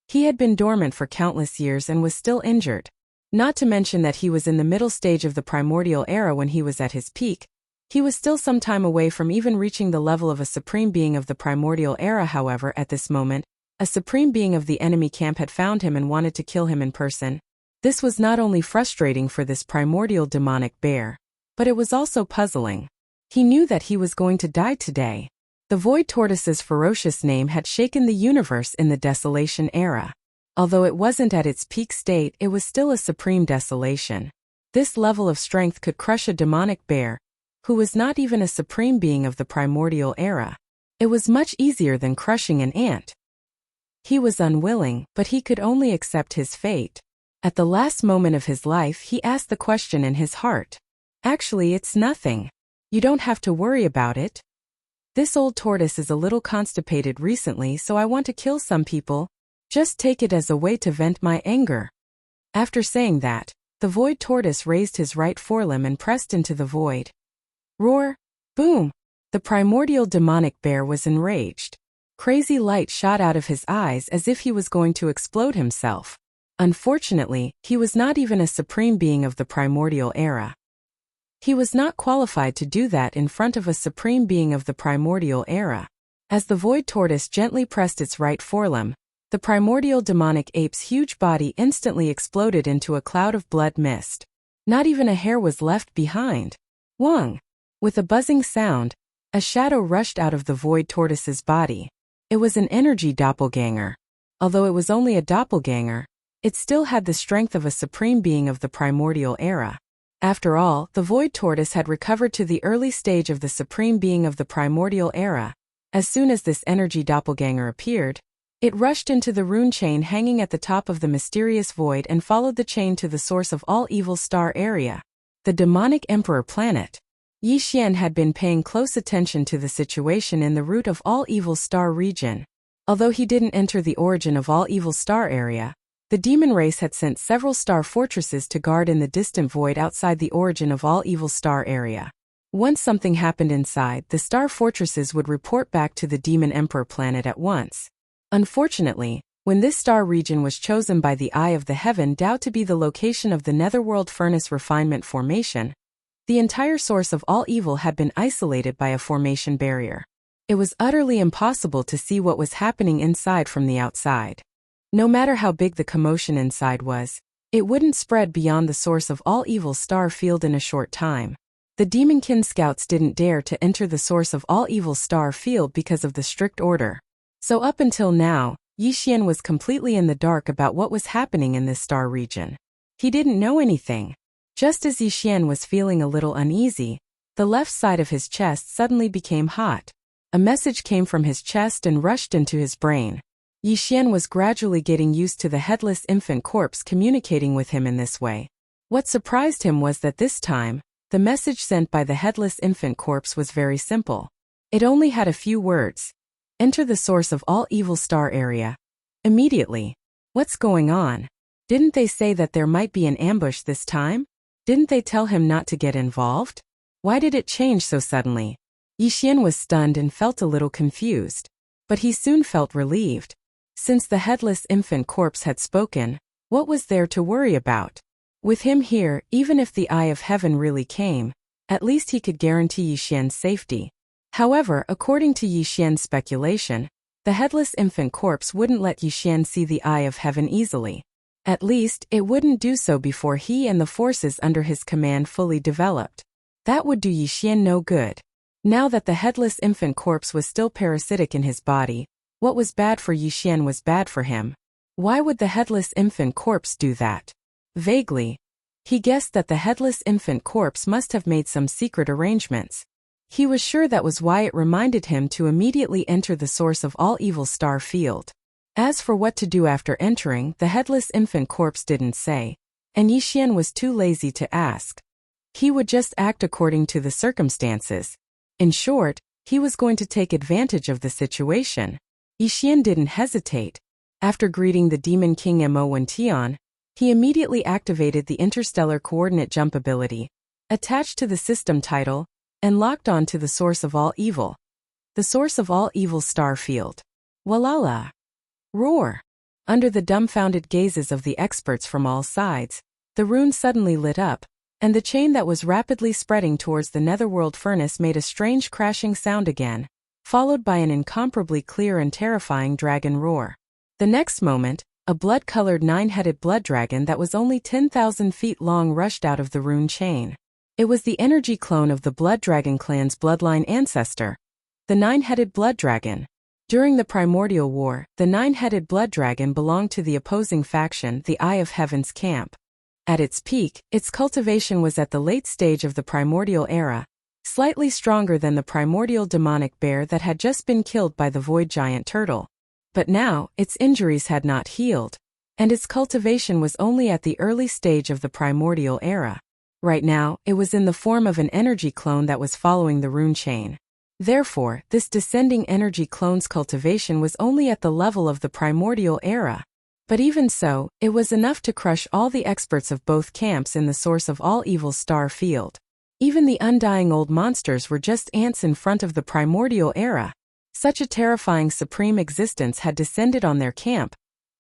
S1: He had been dormant for countless years and was still injured. Not to mention that he was in the middle stage of the primordial era when he was at his peak. He was still some time away from even reaching the level of a supreme being of the primordial era. However, at this moment, a supreme being of the enemy camp had found him and wanted to kill him in person. This was not only frustrating for this primordial demonic bear, but it was also puzzling. He knew that he was going to die today. The Void Tortoise's ferocious name had shaken the universe in the Desolation era. Although it wasn't at its peak state, it was still a supreme desolation. This level of strength could crush a demonic bear, who was not even a supreme being of the primordial era. It was much easier than crushing an ant. He was unwilling, but he could only accept his fate. At the last moment of his life, he asked the question in his heart. Actually, it's nothing. You don't have to worry about it. This old tortoise is a little constipated recently, so I want to kill some people. Just take it as a way to vent my anger. After saying that, the void tortoise raised his right forelimb and pressed into the void. Roar! Boom! The primordial demonic bear was enraged. Crazy light shot out of his eyes as if he was going to explode himself. Unfortunately, he was not even a supreme being of the primordial era. He was not qualified to do that in front of a supreme being of the primordial era. As the void tortoise gently pressed its right forelimb, the primordial demonic ape's huge body instantly exploded into a cloud of blood mist. Not even a hair was left behind. Wong! With a buzzing sound, a shadow rushed out of the void tortoise's body. It was an energy doppelganger. Although it was only a doppelganger, it still had the strength of a supreme being of the primordial era. After all, the void tortoise had recovered to the early stage of the supreme being of the primordial era. As soon as this energy doppelganger appeared, it rushed into the rune chain hanging at the top of the mysterious void and followed the chain to the source of all evil star area, the demonic emperor planet. Yi Xian had been paying close attention to the situation in the root of all evil star region. Although he didn't enter the origin of all evil star area, the demon race had sent several star fortresses to guard in the distant void outside the origin of all evil star area. Once something happened inside, the star fortresses would report back to the demon emperor planet at once. Unfortunately, when this star region was chosen by the Eye of the Heaven Tao to be the location of the Netherworld Furnace Refinement Formation, the entire source of all evil had been isolated by a formation barrier. It was utterly impossible to see what was happening inside from the outside. No matter how big the commotion inside was, it wouldn't spread beyond the source of all evil star field in a short time. The Demonkin scouts didn't dare to enter the source of all evil star field because of the strict order. So up until now, Yi Xian was completely in the dark about what was happening in this star region. He didn't know anything. Just as Yi Xian was feeling a little uneasy, the left side of his chest suddenly became hot. A message came from his chest and rushed into his brain. Yi Xian was gradually getting used to the headless infant corpse communicating with him in this way. What surprised him was that this time, the message sent by the headless infant corpse was very simple. It only had a few words. Enter the source of all evil star area. Immediately. What's going on? Didn't they say that there might be an ambush this time? Didn't they tell him not to get involved? Why did it change so suddenly? Yi Xian was stunned and felt a little confused. But he soon felt relieved. Since the headless infant corpse had spoken, what was there to worry about? With him here, even if the Eye of Heaven really came, at least he could guarantee Yi Xian's safety. However, according to Yi Xian's speculation, the headless infant corpse wouldn't let Yi Xian see the Eye of Heaven easily. At least, it wouldn't do so before he and the forces under his command fully developed. That would do Yi Xian no good. Now that the headless infant corpse was still parasitic in his body, what was bad for Yi Xian was bad for him. Why would the headless infant corpse do that? Vaguely, he guessed that the headless infant corpse must have made some secret arrangements. He was sure that was why it reminded him to immediately enter the source of all evil star field. As for what to do after entering, the headless infant corpse didn't say, and Yi Xian was too lazy to ask. He would just act according to the circumstances. In short, he was going to take advantage of the situation. Yi Xian didn't hesitate. After greeting the Demon King Mo Tian, he immediately activated the interstellar coordinate jump ability, attached to the system title, and locked on to the source of all evil. The source of all evil star field. Walala! Roar! Under the dumbfounded gazes of the experts from all sides, the rune suddenly lit up, and the chain that was rapidly spreading towards the netherworld furnace made a strange crashing sound again, followed by an incomparably clear and terrifying dragon roar. The next moment, a blood-colored 9-headed blood dragon that was only 10,000 feet long rushed out of the rune chain. It was the energy clone of the Blood Dragon clan's bloodline ancestor, the 9-headed blood dragon. During the Primordial War, the 9-headed blood dragon belonged to the opposing faction, the Eye of Heaven's camp. At its peak, its cultivation was at the late stage of the Primordial era, slightly stronger than the primordial demonic bear that had just been killed by the void giant turtle. But now, its injuries had not healed. and its cultivation was only at the early stage of the primordial era. Right now, it was in the form of an energy clone that was following the rune chain. Therefore, this descending energy clone's cultivation was only at the level of the primordial era. But even so, it was enough to crush all the experts of both camps in the source of all evil's star field. Even the undying old monsters were just ants in front of the primordial era. Such a terrifying supreme existence had descended on their camp,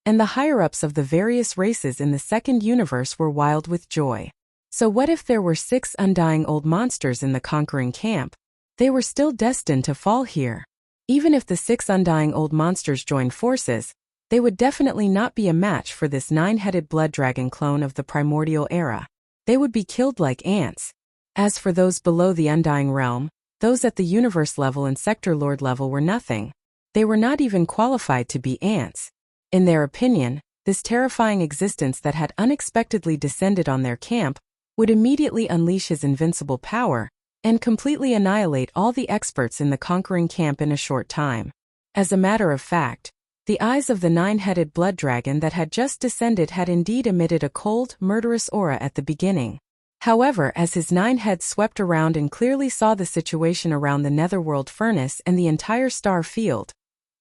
S1: and the higher-ups of the various races in the second universe were wild with joy. So what if there were 6 undying old monsters in the conquering camp? They were still destined to fall here. Even if the 6 undying old monsters joined forces, they would definitely not be a match for this 9-headed blood dragon clone of the primordial era. They would be killed like ants. As for those below the undying realm, those at the universe level and sector lord level were nothing. They were not even qualified to be ants. In their opinion, this terrifying existence that had unexpectedly descended on their camp would immediately unleash his invincible power and completely annihilate all the experts in the conquering camp in a short time. As a matter of fact, the eyes of the 9-headed blood dragon that had just descended had indeed emitted a cold, murderous aura at the beginning. However, as his 9 heads swept around and clearly saw the situation around the netherworld furnace and the entire star field,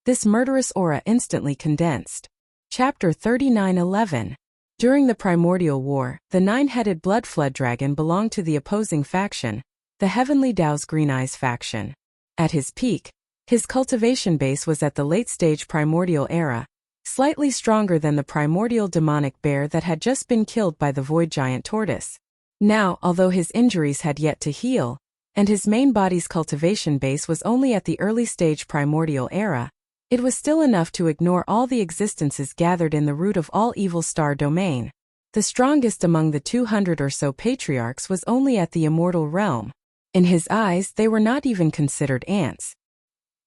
S1: this murderous aura instantly condensed. Chapter 39:11. During the Primordial War, the 9-headed blood flood dragon belonged to the opposing faction, the Heavenly Dao's Green Eyes faction. At his peak, his cultivation base was at the late-stage primordial era, slightly stronger than the primordial demonic bear that had just been killed by the void giant tortoise. Now, although his injuries had yet to heal, and his main body's cultivation base was only at the early-stage primordial era, it was still enough to ignore all the existences gathered in the root of all evil star domain. The strongest among the 200 or so patriarchs was only at the immortal realm. In his eyes, they were not even considered ants.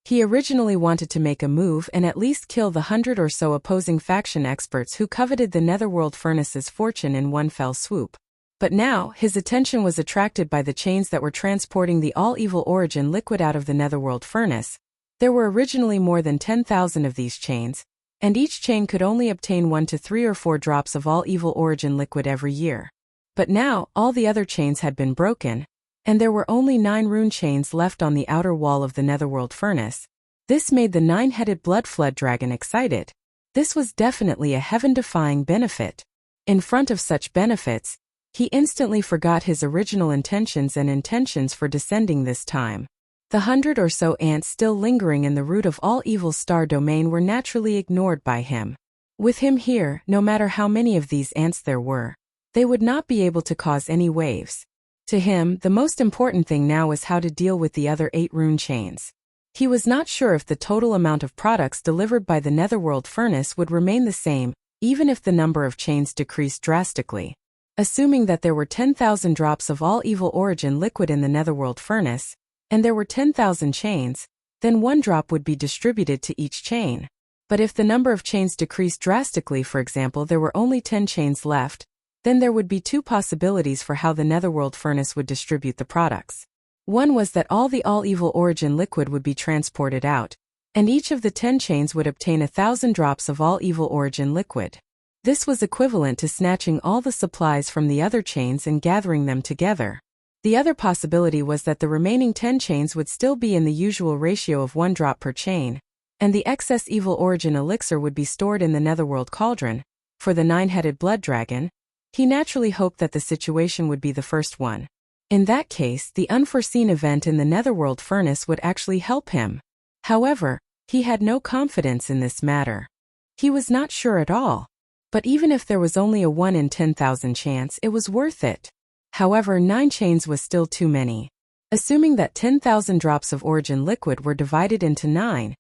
S1: He originally wanted to make a move and at least kill the 100 or so opposing faction experts who coveted the netherworld furnace's fortune in one fell swoop. But now, his attention was attracted by the chains that were transporting the all-evil origin liquid out of the netherworld furnace. There were originally more than 10,000 of these chains, and each chain could only obtain 1 to 3 or 4 drops of all-evil origin liquid every year. But now, all the other chains had been broken, and there were only 9 rune chains left on the outer wall of the netherworld furnace. This made the 9-headed blood flood dragon excited. This was definitely a heaven-defying benefit. In front of such benefits, he instantly forgot his original intentions and intentions for descending this time. The 100 or so ants still lingering in the root of all evil star domain were naturally ignored by him. With him here, no matter how many of these ants there were, they would not be able to cause any waves. To him, the most important thing now was how to deal with the other 8 rune chains. He was not sure if the total amount of products delivered by the netherworld furnace would remain the same, even if the number of chains decreased drastically. Assuming that there were 10,000 drops of all evil origin liquid in the netherworld furnace, and there were 10,000 chains, then 1 drop would be distributed to each chain. But if the number of chains decreased drastically, for example there were only 10 chains left, then there would be 2 possibilities for how the netherworld furnace would distribute the products. One was that all the all-evil origin liquid would be transported out, and each of the 10 chains would obtain 1,000 drops of all-evil origin liquid. This was equivalent to snatching all the supplies from the other chains and gathering them together. The other possibility was that the remaining 10 chains would still be in the usual ratio of 1 drop per chain, and the excess evil origin elixir would be stored in the netherworld cauldron. For the 9-headed blood dragon, he naturally hoped that the situation would be the first one. In that case, the unforeseen event in the netherworld furnace would actually help him. However, he had no confidence in this matter. He was not sure at all. But even if there was only a 1 in 10,000 chance, it was worth it. However, 9 chains was still too many. Assuming that 10,000 drops of origin liquid were divided into 9,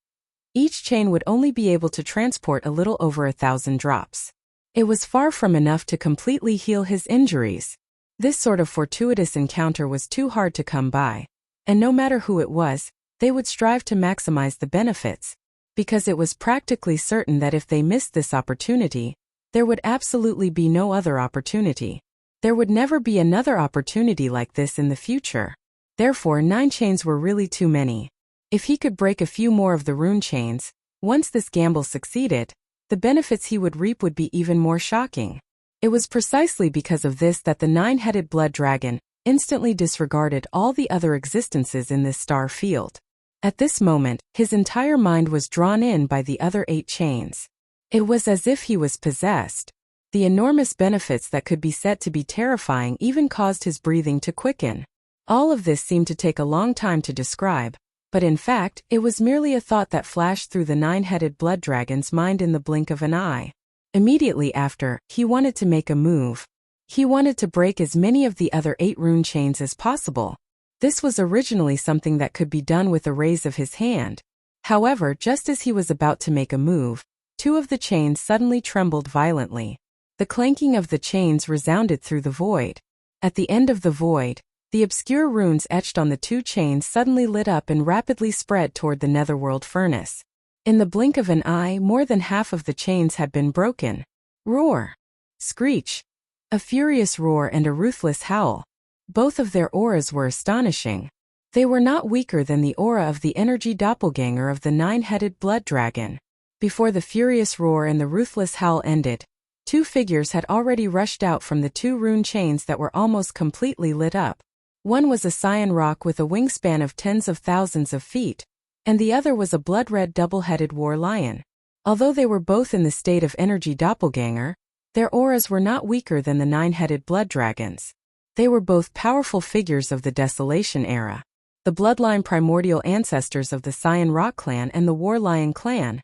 S1: each chain would only be able to transport a little over 1,000 drops. It was far from enough to completely heal his injuries. This sort of fortuitous encounter was too hard to come by, and no matter who it was, they would strive to maximize the benefits, because it was practically certain that if they missed this opportunity, there would absolutely be no other opportunity. There would never be another opportunity like this in the future. Therefore, 9 chains were really too many. If he could break a few more of the rune chains, once this gamble succeeded, the benefits he would reap would be even more shocking. It was precisely because of this that the nine-headed blood dragon instantly disregarded all the other existences in this star field. At this moment, his entire mind was drawn in by the other 8 chains. It was as if he was possessed. The enormous benefits that could be said to be terrifying even caused his breathing to quicken. All of this seemed to take a long time to describe, but in fact, it was merely a thought that flashed through the nine-headed blood dragon's mind in the blink of an eye. Immediately after, he wanted to make a move. He wanted to break as many of the other 8 rune chains as possible. This was originally something that could be done with a raise of his hand. However, just as he was about to make a move, 2 of the chains suddenly trembled violently. The clanking of the chains resounded through the void. At the end of the void, the obscure runes etched on the 2 chains suddenly lit up and rapidly spread toward the netherworld furnace. In the blink of an eye, more than half of the chains had been broken. Roar! Screech! A furious roar and a ruthless howl. Both of their auras were astonishing. They were not weaker than the aura of the energy doppelganger of the nine-headed blood dragon. Before the furious roar and the ruthless howl ended, 2 figures had already rushed out from the 2 rune chains that were almost completely lit up. One was a cyan rock with a wingspan of tens of thousands of feet, and the other was a blood-red double-headed war lion. Although they were both in the state of energy doppelganger, their auras were not weaker than the nine-headed blood dragons. They were both powerful figures of the Desolation era. The bloodline primordial ancestors of the Cyan Rock clan and the War Lion clan,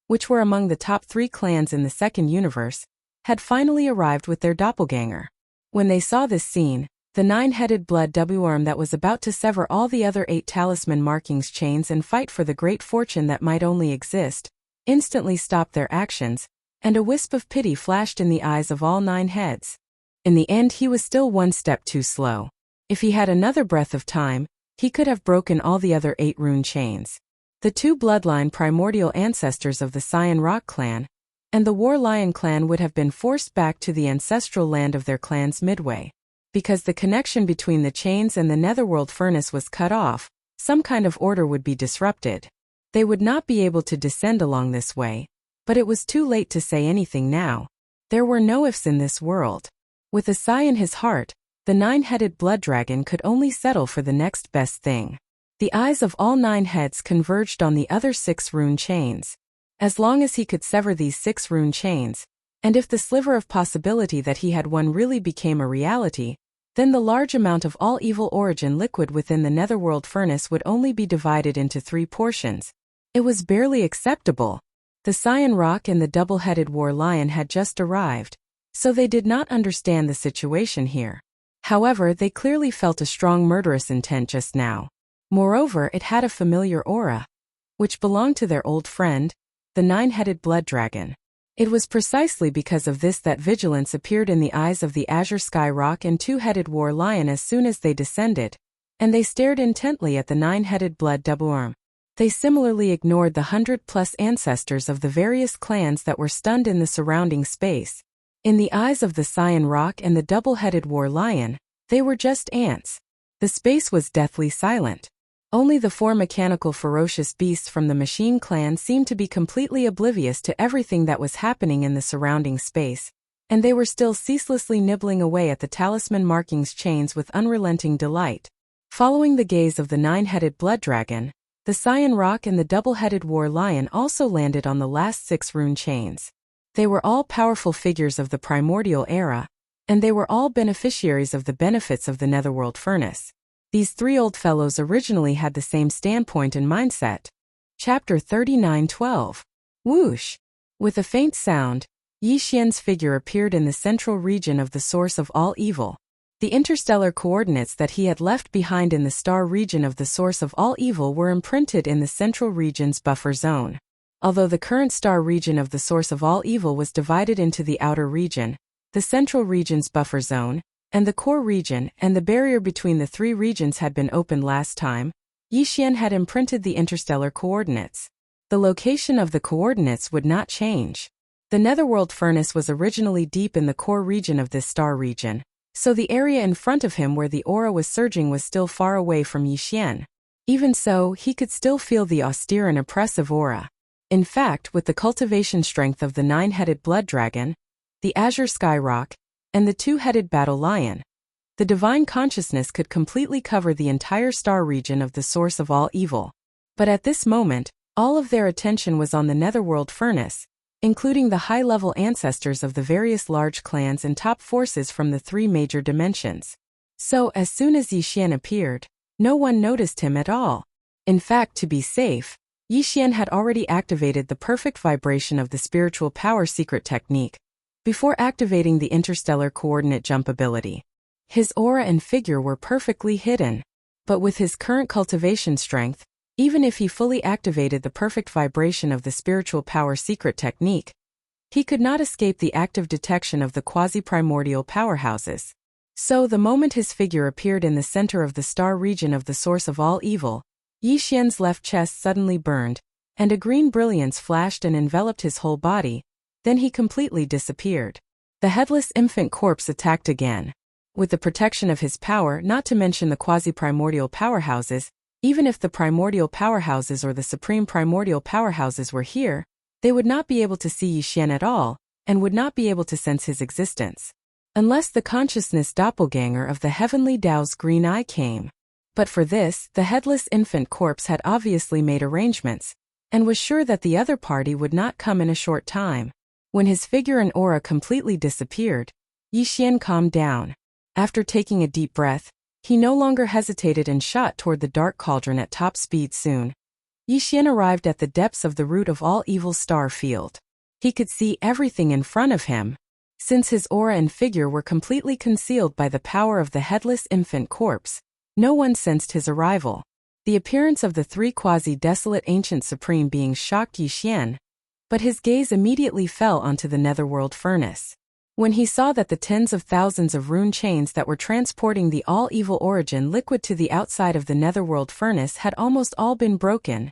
S1: which were among the top 3 clans in the second universe, had finally arrived with their doppelganger. When they saw this scene, the nine-headed blood Devouring that was about to sever all the other 8 talisman markings chains and fight for the great fortune that might only exist, instantly stopped their actions, and a wisp of pity flashed in the eyes of all 9 heads. In the end, he was still one step too slow. If he had another breath of time, he could have broken all the other 8 rune chains. The 2 bloodline primordial ancestors of the Cyan Rock clan and the War Lion clan would have been forced back to the ancestral land of their clans midway. Because the connection between the chains and the netherworld furnace was cut off, some kind of order would be disrupted. They would not be able to descend along this way, but it was too late to say anything now. There were no ifs in this world. With a sigh in his heart, the nine-headed blood dragon could only settle for the next best thing. The eyes of all 9 heads converged on the other 6 rune chains. As long as he could sever these 6 rune chains, and if the sliver of possibility that he had won really became a reality, then the large amount of all evil origin liquid within the netherworld furnace would only be divided into 3 portions. It was barely acceptable. The Cyan Rock and the double-headed war lion had just arrived, so they did not understand the situation here. However, they clearly felt a strong murderous intent just now. Moreover, it had a familiar aura, which belonged to their old friend, the nine-headed blood dragon. It was precisely because of this that vigilance appeared in the eyes of the Azure Sky Rock and 2-headed war lion as soon as they descended, and they stared intently at the 9-headed blood Devouring. They similarly ignored the 100+ ancestors of the various clans that were stunned in the surrounding space. In the eyes of the Cyan Rock and the double-headed war lion, they were just ants. The space was deathly silent. Only the 4 mechanical ferocious beasts from the Machine clan seemed to be completely oblivious to everything that was happening in the surrounding space, and they were still ceaselessly nibbling away at the talisman markings chains with unrelenting delight. Following the gaze of the 9-headed blood dragon, the Cyan Rock and the double-headed war lion also landed on the last 6 rune chains. They were all powerful figures of the primordial era, and they were all beneficiaries of the benefits of the netherworld furnace. These 3 old fellows originally had the same standpoint and mindset. Chapter 39:12. Whoosh! With a faint sound, Yi Xian's figure appeared in the central region of the source of all evil. The interstellar coordinates that he had left behind in the star region of the source of all evil were imprinted in the central region's buffer zone. Although the current star region of the source of all evil was divided into the outer region, the central region's buffer zone, and the core region, and the barrier between the 3 regions had been opened last time, Yi Xian had imprinted the interstellar coordinates. The location of the coordinates would not change. The netherworld furnace was originally deep in the core region of this star region, so the area in front of him where the aura was surging was still far away from Yi Xian. Even so, he could still feel the austere and oppressive aura. In fact, with the cultivation strength of the 9-headed blood dragon, the azure skyrock, and the 2-headed battle lion, the divine consciousness could completely cover the entire star region of the source of all evil. But at this moment, all of their attention was on the netherworld furnace, including the high-level ancestors of the various large clans and top forces from the 3 major dimensions. So, as soon as Yixian appeared, no one noticed him at all. In fact, to be safe, Yixian had already activated the perfect vibration of the spiritual power secret technique before activating the interstellar coordinate jump ability. His aura and figure were perfectly hidden, but with his current cultivation strength, even if he fully activated the perfect vibration of the spiritual power secret technique, he could not escape the active detection of the quasi-primordial powerhouses. So the moment his figure appeared in the center of the star region of the source of all evil, Yixian's left chest suddenly burned, and a green brilliance flashed and enveloped his whole body. Then he completely disappeared. The headless infant corpse attacked again. With the protection of his power, not to mention the quasi-primordial powerhouses, even if the primordial powerhouses or the supreme primordial powerhouses were here, they would not be able to see Yixian at all, and would not be able to sense his existence. Unless the consciousness doppelganger of the heavenly Tao's green eye came. But for this, the headless infant corpse had obviously made arrangements, and was sure that the other party would not come in a short time. When his figure and aura completely disappeared, Yixian calmed down. After taking a deep breath, he no longer hesitated and shot toward the dark cauldron at top speed soon. Yixian arrived at the depths of the root of all evil star field. He could see everything in front of him. Since his aura and figure were completely concealed by the power of the headless infant corpse, no one sensed his arrival. The appearance of the 3 quasi-desolate ancient supreme beings shocked Yixian, but his gaze immediately fell onto the netherworld furnace. When he saw that the tens of thousands of rune chains that were transporting the all-evil origin liquid to the outside of the netherworld furnace had almost all been broken,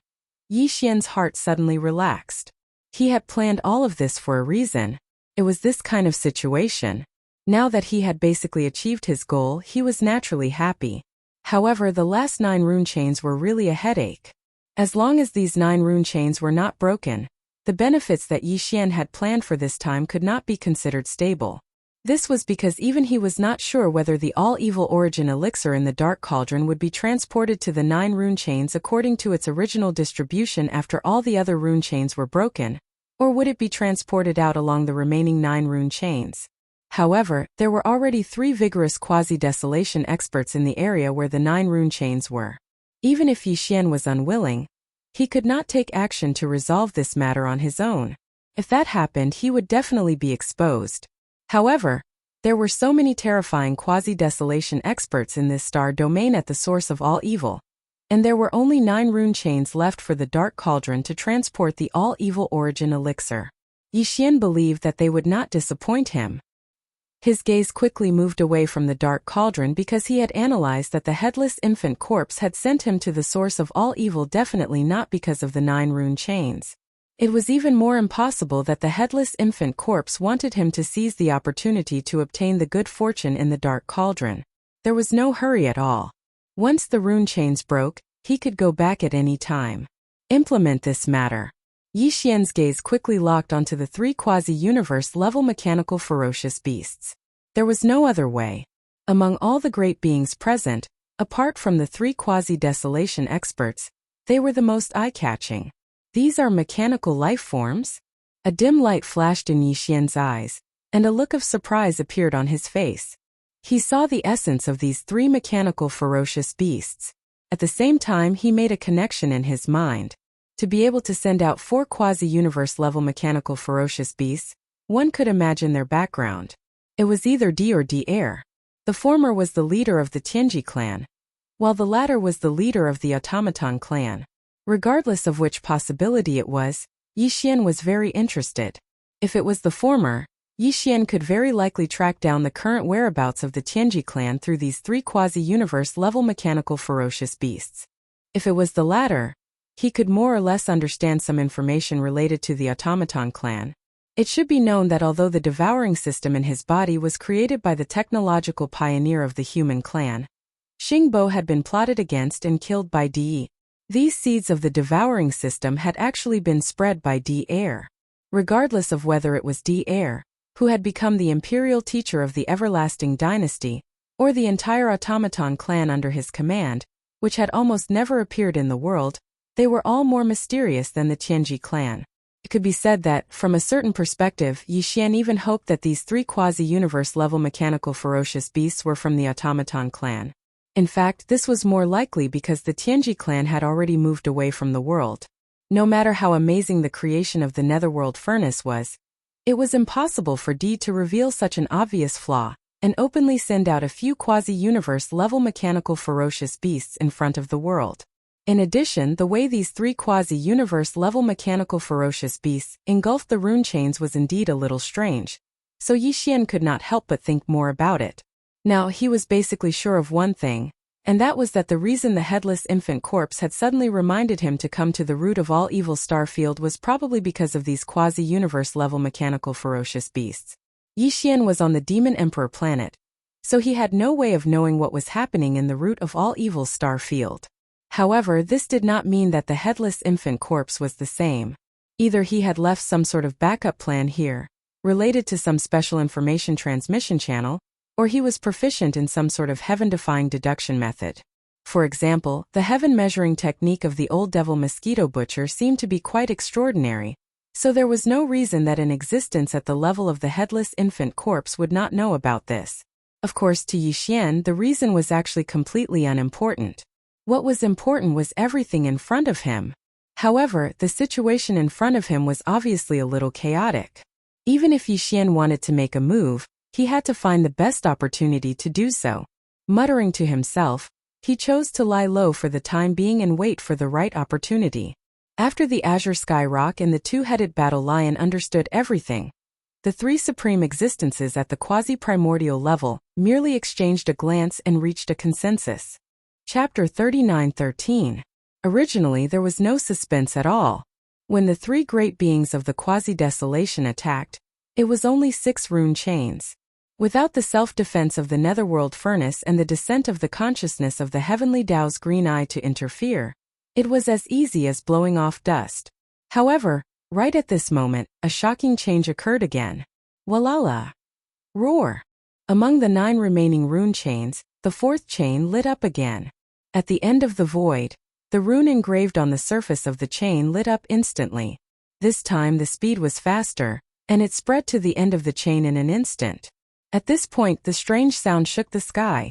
S1: Yixian's heart suddenly relaxed. He had planned all of this for a reason. It was this kind of situation. Now that he had basically achieved his goal, he was naturally happy. However, the last 9 rune chains were really a headache. As long as these 9 rune chains were not broken, the benefits that Yixian had planned for this time could not be considered stable. This was because even he was not sure whether the all-evil origin elixir in the Dark Cauldron would be transported to the 9 rune chains according to its original distribution after all the other rune chains were broken, or would it be transported out along the remaining 9 rune chains. However, there were already 3 vigorous quasi-desolation experts in the area where the 9 rune chains were. Even if Yixian was unwilling, he could not take action to resolve this matter on his own. If that happened, he would definitely be exposed. However, there were so many terrifying quasi-desolation experts in this star domain at the source of all evil, and there were only 9 rune chains left for the Dark Cauldron to transport the all-evil origin elixir. Yixian believed that they would not disappoint him. His gaze quickly moved away from the Dark Cauldron because he had analyzed that the headless infant corpse had sent him to the source of all evil, definitely not because of the 9 rune chains. It was even more impossible that the headless infant corpse wanted him to seize the opportunity to obtain the good fortune in the Dark Cauldron. There was no hurry at all. Once the rune chains broke, he could go back at any time. Implement this matter. Yixian's gaze quickly locked onto the 3 quasi-universe level mechanical ferocious beasts. There was no other way. Among all the great beings present, apart from the 3 quasi-desolation experts, they were the most eye-catching. These are mechanical life forms? A dim light flashed in Yixian's eyes, and a look of surprise appeared on his face. He saw the essence of these 3 mechanical ferocious beasts. At the same time, he made a connection in his mind. To be able to send out 4 quasi-universe level mechanical ferocious beasts, one could imagine their background. It was either D or D Air. The former was the leader of the Tianji clan, while the latter was the leader of the Automaton clan. Regardless of which possibility it was, Yixian was very interested. If it was the former, Yixian could very likely track down the current whereabouts of the Tianji clan through these 3 quasi-universe level mechanical ferocious beasts. If it was the latter, he could more or less understand some information related to the Automaton clan. It should be known that although the devouring system in his body was created by the technological pioneer of the human clan, Xingbo had been plotted against and killed by Di. These seeds of the devouring system had actually been spread by D-Air. Regardless of whether it was D-Air, who had become the imperial teacher of the everlasting dynasty, or the entire automaton clan under his command, which had almost never appeared in the world, they were all more mysterious than the Tianji clan. It could be said that, from a certain perspective, Yi Xian even hoped that these three quasi-universe level mechanical ferocious beasts were from the automaton clan. In fact, this was more likely because the Tianji clan had already moved away from the world. No matter how amazing the creation of the netherworld furnace was, it was impossible for D to reveal such an obvious flaw and openly send out a few quasi-universe level mechanical ferocious beasts in front of the world. In addition, the way these three quasi-universe level mechanical ferocious beasts engulfed the rune chains was indeed a little strange, so Yi Xian could not help but think more about it. Now, he was basically sure of one thing, and that was that the reason the headless infant corpse had suddenly reminded him to come to the root of all evil Starfield was probably because of these quasi-universe level mechanical ferocious beasts. Yi Xian was on the Demon Emperor planet, so he had no way of knowing what was happening in the root of all evil Starfield. However, this did not mean that the headless infant corpse was the same. Either he had left some sort of backup plan here, related to some special information transmission channel, or he was proficient in some sort of heaven-defying deduction method. For example, the heaven-measuring technique of the old devil mosquito butcher seemed to be quite extraordinary, so there was no reason that an existence at the level of the headless infant corpse would not know about this. Of course, to Yi Xian, the reason was actually completely unimportant. What was important was everything in front of him. However, the situation in front of him was obviously a little chaotic. Even if Yi Xian wanted to make a move, he had to find the best opportunity to do so. Muttering to himself, he chose to lie low for the time being and wait for the right opportunity. After the Azure Sky Rock and the two-headed battle lion understood everything, the three supreme existences at the quasi-primordial level merely exchanged a glance and reached a consensus. Chapter 39:13. Originally there was no suspense at all. When the three great beings of the quasi-desolation attacked, it was only 6 rune chains. Without the self-defense of the netherworld furnace and the descent of the consciousness of the heavenly Tao's green eye to interfere, it was as easy as blowing off dust. However, right at this moment, a shocking change occurred again. Walala! Roar! Among the 9 remaining rune chains, the 4th chain lit up again. At the end of the void, the rune engraved on the surface of the chain lit up instantly. This time the speed was faster, and it spread to the end of the chain in an instant. At this point the strange sound shook the sky,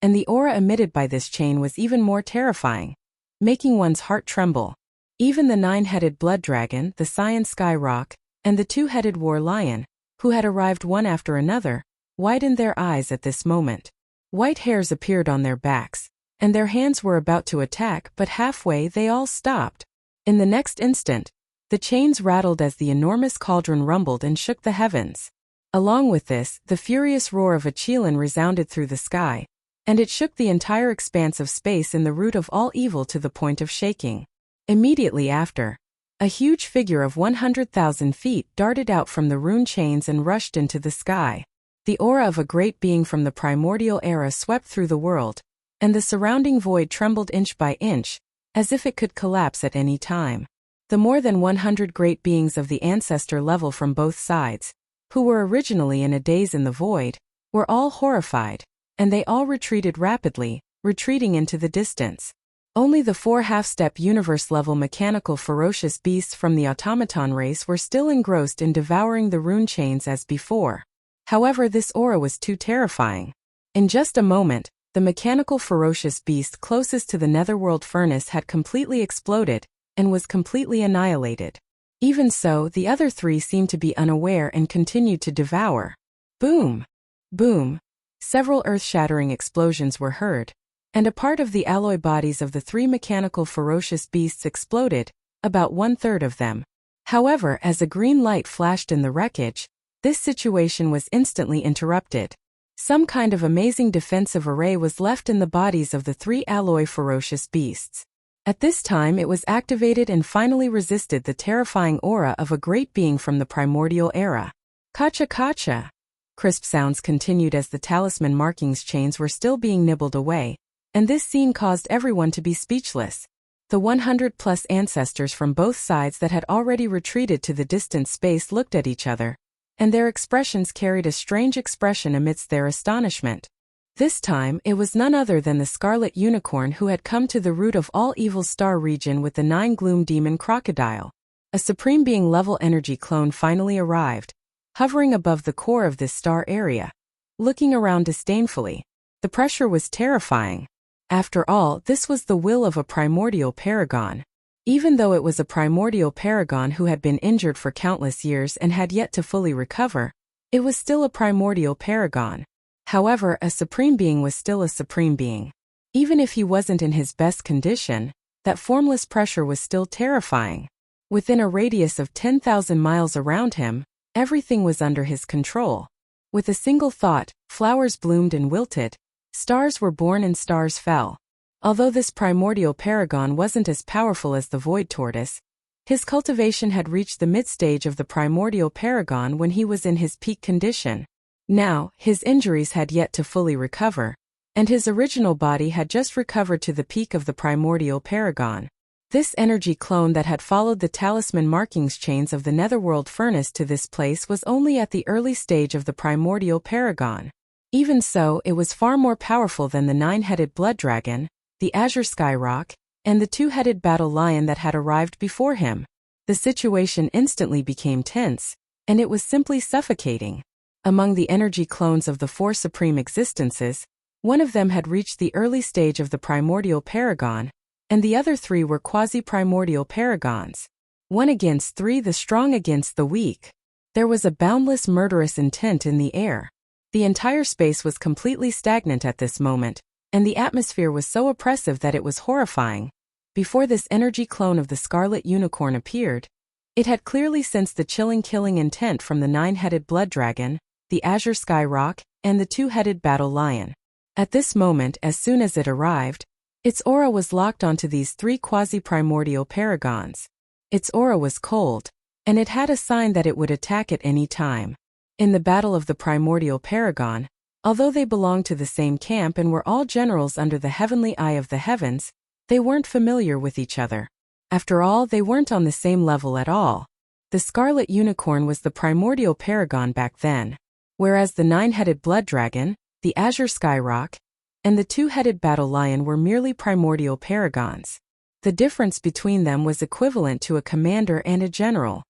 S1: and the aura emitted by this chain was even more terrifying, making one's heart tremble. Even the 9-headed blood dragon, the Cyan Sky Rock, and the 2-headed war lion, who had arrived one after another, widened their eyes at this moment. White hairs appeared on their backs, and their hands were about to attack, but halfway they all stopped. In the next instant, the chains rattled as the enormous cauldron rumbled and shook the heavens. Along with this, the furious roar of a Qilin resounded through the sky, and it shook the entire expanse of space in the root of all evil to the point of shaking. Immediately after, a huge figure of 100,000 feet darted out from the rune chains and rushed into the sky. The aura of a great being from the primordial era swept through the world, and the surrounding void trembled inch by inch, as if it could collapse at any time. The more than 100 great beings of the ancestor level from both sides, who were originally in a daze in the void, were all horrified, and they all retreated rapidly, retreating into the distance. Only the 4 half-step universe-level mechanical ferocious beasts from the automaton race were still engrossed in devouring the rune chains as before. However, this aura was too terrifying. In just a moment, the mechanical ferocious beast closest to the netherworld furnace had completely exploded, and was completely annihilated. Even so, the other 3 seemed to be unaware and continued to devour. Boom! Boom! Several earth-shattering explosions were heard, and a part of the alloy bodies of the 3 mechanical ferocious beasts exploded, about 1/3 of them. However, as a green light flashed in the wreckage, this situation was instantly interrupted. Some kind of amazing defensive array was left in the bodies of the 3 alloy ferocious beasts. At this time it was activated and finally resisted the terrifying aura of a great being from the primordial era. Kacha kacha! Crisp sounds continued as the talisman markings chains were still being nibbled away, and this scene caused everyone to be speechless. The 100-plus ancestors from both sides that had already retreated to the distant space looked at each other, and their expressions carried a strange expression amidst their astonishment. This time, it was none other than the Scarlet Unicorn who had come to the root of all evil star region with the 9 gloom demon crocodile. A supreme being level energy clone finally arrived, hovering above the core of this star area, looking around disdainfully. The pressure was terrifying. After all, this was the will of a primordial paragon. Even though it was a primordial paragon who had been injured for countless years and had yet to fully recover, it was still a primordial paragon. However, a supreme being was still a supreme being. Even if he wasn't in his best condition, that formless pressure was still terrifying. Within a radius of 10,000 miles around him, everything was under his control. With a single thought, flowers bloomed and wilted, stars were born and stars fell. Although this primordial paragon wasn't as powerful as the void tortoise, his cultivation had reached the mid-stage of the primordial paragon when he was in his peak condition. Now, his injuries had yet to fully recover, and his original body had just recovered to the peak of the primordial paragon. This energy clone that had followed the talisman markings chains of the netherworld furnace to this place was only at the early stage of the primordial paragon. Even so, it was far more powerful than the 9-headed blood dragon, the azure skyrock, and the 2-headed battle lion that had arrived before him. The situation instantly became tense, and it was simply suffocating. Among the energy clones of the 4 supreme existences, one of them had reached the early stage of the primordial paragon, and the other 3 were quasi-primordial paragons. 1 against 3, the strong against the weak. There was a boundless murderous intent in the air. The entire space was completely stagnant at this moment, and the atmosphere was so oppressive that it was horrifying. Before this energy clone of the Scarlet Unicorn appeared, it had clearly sensed the chilling killing intent from the 9-headed blood dragon, the azure skyrock, and the 2-headed battle lion. At this moment, as soon as it arrived, its aura was locked onto these 3 quasi-primordial paragons. Its aura was cold, and it had a sign that it would attack at any time. In the battle of the primordial paragon, although they belonged to the same camp and were all generals under the heavenly eye of the heavens, they weren't familiar with each other. After all, they weren't on the same level at all. The Scarlet Unicorn was the primordial paragon back then, whereas the 9-headed blood dragon, the azure skyrock, and the 2-headed battle lion were merely primordial paragons. The difference between them was equivalent to a commander and a general.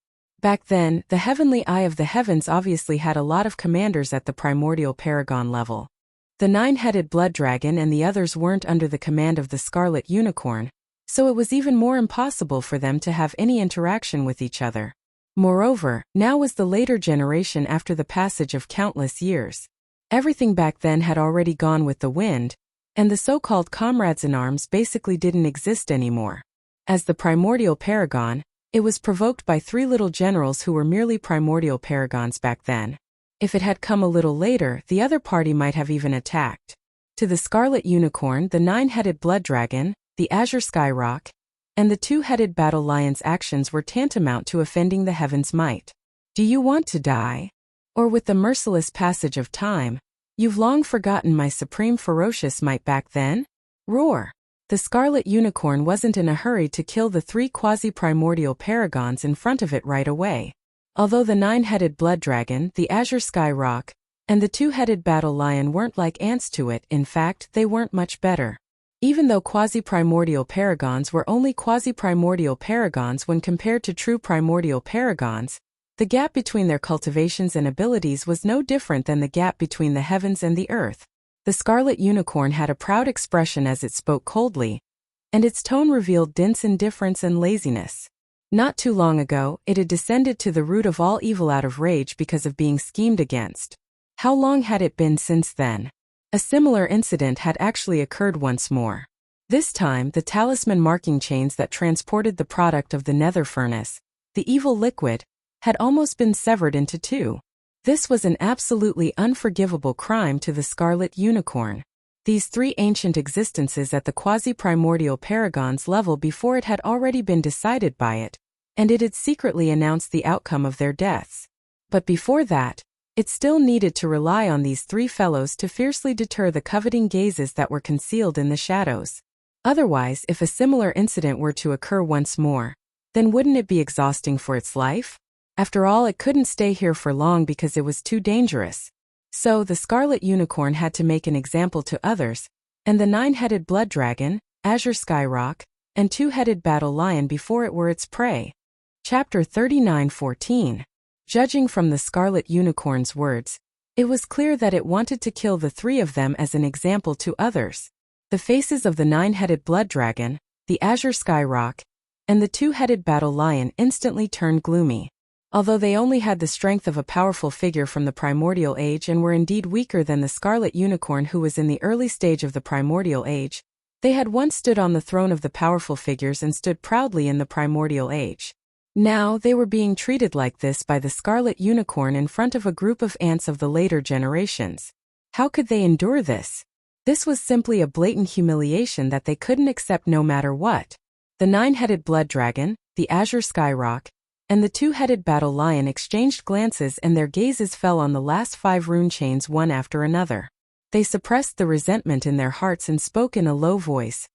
S1: Back then, the heavenly eye of the heavens obviously had a lot of commanders at the primordial paragon level. The 9-headed blood dragon and the others weren't under the command of the Scarlet Unicorn, so it was even more impossible for them to have any interaction with each other. Moreover, now was the later generation after the passage of countless years. Everything back then had already gone with the wind, and the so-called comrades-in-arms basically didn't exist anymore. As the primordial paragon, it was provoked by 3 little generals who were merely primordial paragons back then. If it had come a little later, the other party might have even attacked. To the Scarlet Unicorn, the 9-headed blood dragon, the azure skyrock, and the 2-headed battle lion's actions were tantamount to offending the heavens' might. Do you want to die? Or with the merciless passage of time, you've long forgotten my supreme ferocious might back then? Roar! The Scarlet Unicorn wasn't in a hurry to kill the 3 quasi-primordial paragons in front of it right away. Although the 9-headed blood dragon, the azure skyrock, and the 2-headed battle lion weren't like ants to it, in fact, they weren't much better. Even though quasi-primordial paragons were only quasi-primordial paragons when compared to true primordial paragons, the gap between their cultivations and abilities was no different than the gap between the heavens and the earth. The Scarlet Unicorn had a proud expression as it spoke coldly, and its tone revealed dense indifference and laziness. Not too long ago, it had descended to the root of all evil out of rage because of being schemed against. How long had it been since then? A similar incident had actually occurred once more. This time, the talisman marking chains that transported the product of the nether furnace, the evil liquid, had almost been severed into 2. This was an absolutely unforgivable crime to the Scarlet Unicorn. These 3 ancient existences at the quasi-primordial paragon's level before it had already been decided by it, and it had secretly announced the outcome of their deaths. But before that, it still needed to rely on these 3 fellows to fiercely deter the coveting gazes that were concealed in the shadows. Otherwise, if a similar incident were to occur once more, then wouldn't it be exhausting for its life? After all, it couldn't stay here for long because it was too dangerous. So, the Scarlet Unicorn had to make an example to others, and the 9-headed blood dragon, Azure Skyrock, and 2-headed battle lion before it were its prey. Chapter 39:14. Judging from the Scarlet Unicorn's words, it was clear that it wanted to kill the 3 of them as an example to others. The faces of the 9-headed blood dragon, the Azure Skyrock, and the 2-headed battle lion instantly turned gloomy. Although they only had the strength of a powerful figure from the primordial age and were indeed weaker than the Scarlet Unicorn who was in the early stage of the primordial age, they had once stood on the throne of the powerful figures and stood proudly in the primordial age. Now they were being treated like this by the Scarlet Unicorn in front of a group of ants of the later generations. How could they endure this? This was simply a blatant humiliation that they couldn't accept no matter what. The 9-headed blood dragon, the Azure Skyrock, and the 2-headed battle lion exchanged glances and their gazes fell on the last 5 rune chains one after another. They suppressed the resentment in their hearts and spoke in a low voice.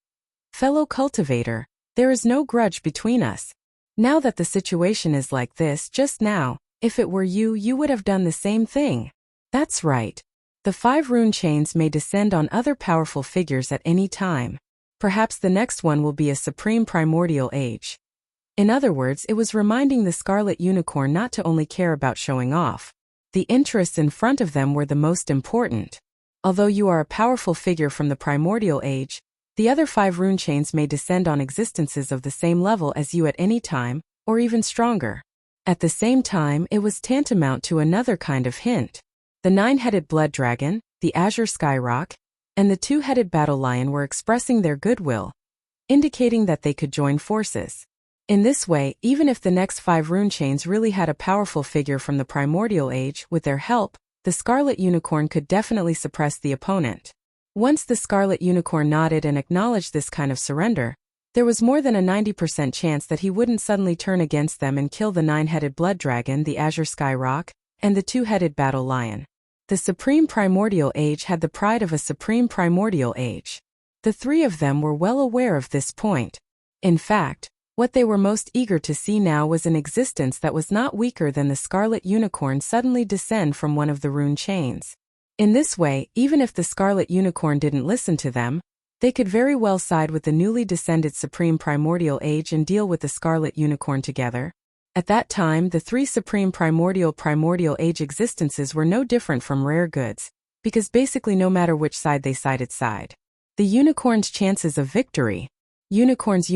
S1: "Fellow cultivator, there is no grudge between us. Now that the situation is like this just now, if it were you, you would have done the same thing." That's right. The 5 rune chains may descend on other powerful figures at any time. Perhaps the next one will be a supreme primordial age. In other words, it was reminding the Scarlet Unicorn not to only care about showing off. The interests in front of them were the most important. Although you are a powerful figure from the primordial age, the other 5 rune chains may descend on existences of the same level as you at any time, or even stronger. At the same time, it was tantamount to another kind of hint. The 9-headed blood dragon, the Azure Skyrock, and the 2-headed battle lion were expressing their goodwill, indicating that they could join forces. In this way, even if the next 5 rune chains really had a powerful figure from the primordial age, with their help, the Scarlet Unicorn could definitely suppress the opponent. Once the Scarlet Unicorn nodded and acknowledged this kind of surrender, there was more than a 90% chance that he wouldn't suddenly turn against them and kill the 9-headed blood dragon, the Azure Skyrock, and the 2-headed battle lion. The Supreme Primordial Age had the pride of a Supreme Primordial Age. The 3 of them were well aware of this point. In fact, what they were most eager to see now was an existence that was not weaker than the Scarlet Unicorn suddenly descend from one of the rune chains. In this way, even if the Scarlet Unicorn didn't listen to them, they could very well side with the newly descended Supreme Primordial Age and deal with the Scarlet Unicorn together. At that time, the 3 Supreme Primordial Age existences were no different from rare goods, because basically no matter which side they sided side. The Unicorn's chances of victory. Unicorns,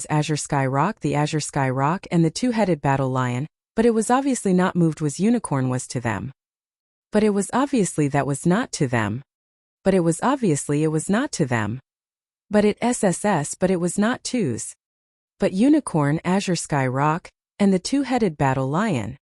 S1: Azure Skyrock, the Azure Skyrock, and the 2-headed battle lion, but it was obviously not moved was Unicorn was to them. But it was obviously that was not to them. But it was obviously it was not to them. But it SSS but it was not twos. But Unicorn, Azure Skyrock, and the 2-headed battle lion.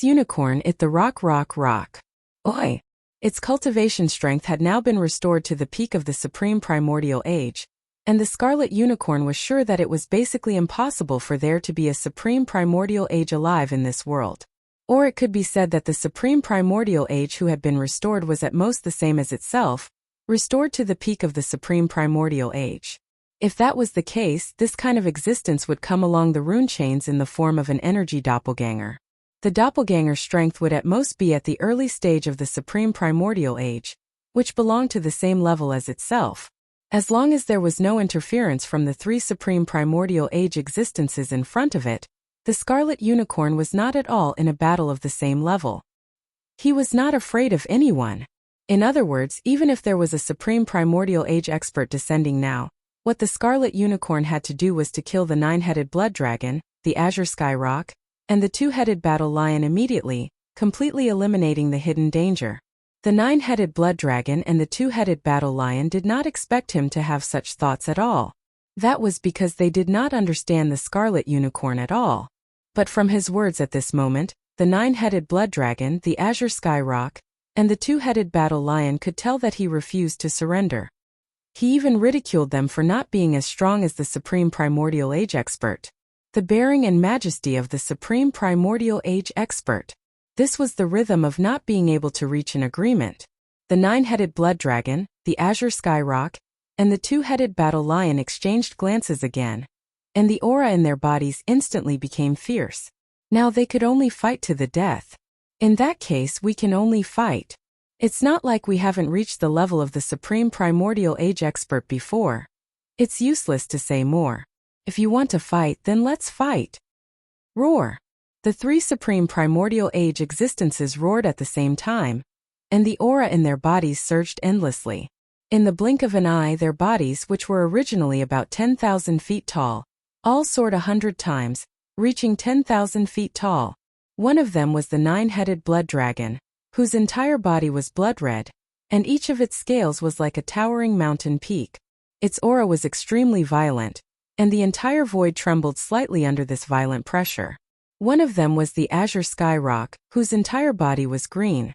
S1: Unicorn it the rock. Oi! Its cultivation strength had now been restored to the peak of the Supreme Primordial Age, and the Scarlet Unicorn was sure that it was basically impossible for there to be a Supreme Primordial Age alive in this world. Or it could be said that the Supreme Primordial Age who had been restored was at most the same as itself, restored to the peak of the Supreme Primordial Age. If that was the case, this kind of existence would come along the rune chains in the form of an energy doppelganger. The doppelganger strength would at most be at the early stage of the Supreme Primordial Age, which belonged to the same level as itself. As long as there was no interference from the 3 Supreme Primordial Age existences in front of it, the Scarlet Unicorn was not at all in a battle of the same level. He was not afraid of anyone. In other words, even if there was a Supreme Primordial Age expert descending now, what the Scarlet Unicorn had to do was to kill the 9-headed blood dragon, the Azure Skyrock, and the 2-headed battle lion immediately, completely eliminating the hidden danger. The 9-headed blood dragon and the 2-headed battle lion did not expect him to have such thoughts at all. That was because they did not understand the Scarlet Unicorn at all. But from his words at this moment, the 9-headed blood dragon, the Azure Skyrock, and the 2-headed battle lion could tell that he refused to surrender. He even ridiculed them for not being as strong as the Supreme Primordial Age expert. The bearing and majesty of the Supreme Primordial Age expert. This was the rhythm of not being able to reach an agreement. The 9-headed blood dragon, the Azure Skyrock, and the two-headed battle lion exchanged glances again, and the aura in their bodies instantly became fierce. Now they could only fight to the death. In that case, we can only fight. It's not like we haven't reached the level of the Supreme Primordial Age expert before. It's useless to say more. If you want to fight, then let's fight. Roar. The three Supreme Primordial Age existences roared at the same time, and the aura in their bodies surged endlessly. In the blink of an eye, their bodies, which were originally about 10,000 feet tall, all soared 100 times, reaching 10,000 feet tall. One of them was the nine-headed blood dragon, whose entire body was blood red, and each of its scales was like a towering mountain peak. Its aura was extremely violent, and the entire void trembled slightly under this violent pressure. One of them was the azure sky rock, whose entire body was green.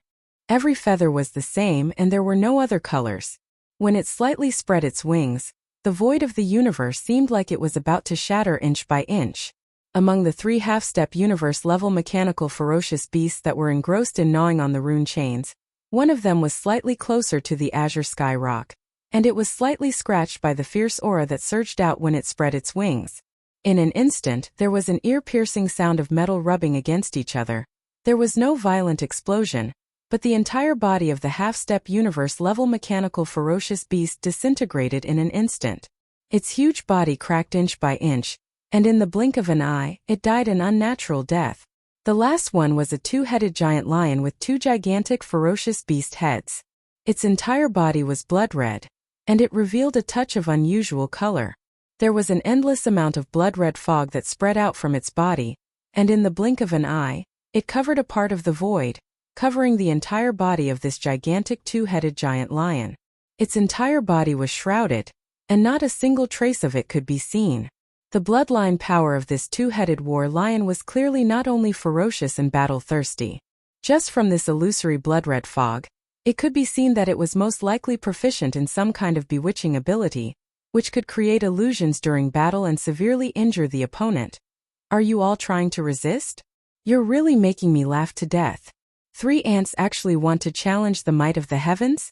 S1: Every feather was the same and there were no other colors. When it slightly spread its wings, the void of the universe seemed like it was about to shatter inch by inch. Among the three half-step universe-level mechanical ferocious beasts that were engrossed in gnawing on the rune chains, one of them was slightly closer to the azure sky rock, and it was slightly scratched by the fierce aura that surged out when it spread its wings. In an instant, there was an ear-piercing sound of metal rubbing against each other. There was no violent explosion, but the entire body of the half-step universe-level mechanical ferocious beast disintegrated in an instant. Its huge body cracked inch by inch, and in the blink of an eye, it died an unnatural death. The last one was a two-headed giant lion with two gigantic ferocious beast heads. Its entire body was blood red, and it revealed a touch of unusual color. There was an endless amount of blood-red fog that spread out from its body, and in the blink of an eye, it covered a part of the void, covering the entire body of this gigantic two-headed giant lion. Its entire body was shrouded, and not a single trace of it could be seen. The bloodline power of this two-headed war lion was clearly not only ferocious and battle-thirsty. Just from this illusory blood-red fog, it could be seen that it was most likely proficient in some kind of bewitching ability, which could create illusions during battle and severely injure the opponent. Are you all trying to resist? You're really making me laugh to death. 3 ants actually want to challenge the might of the heavens?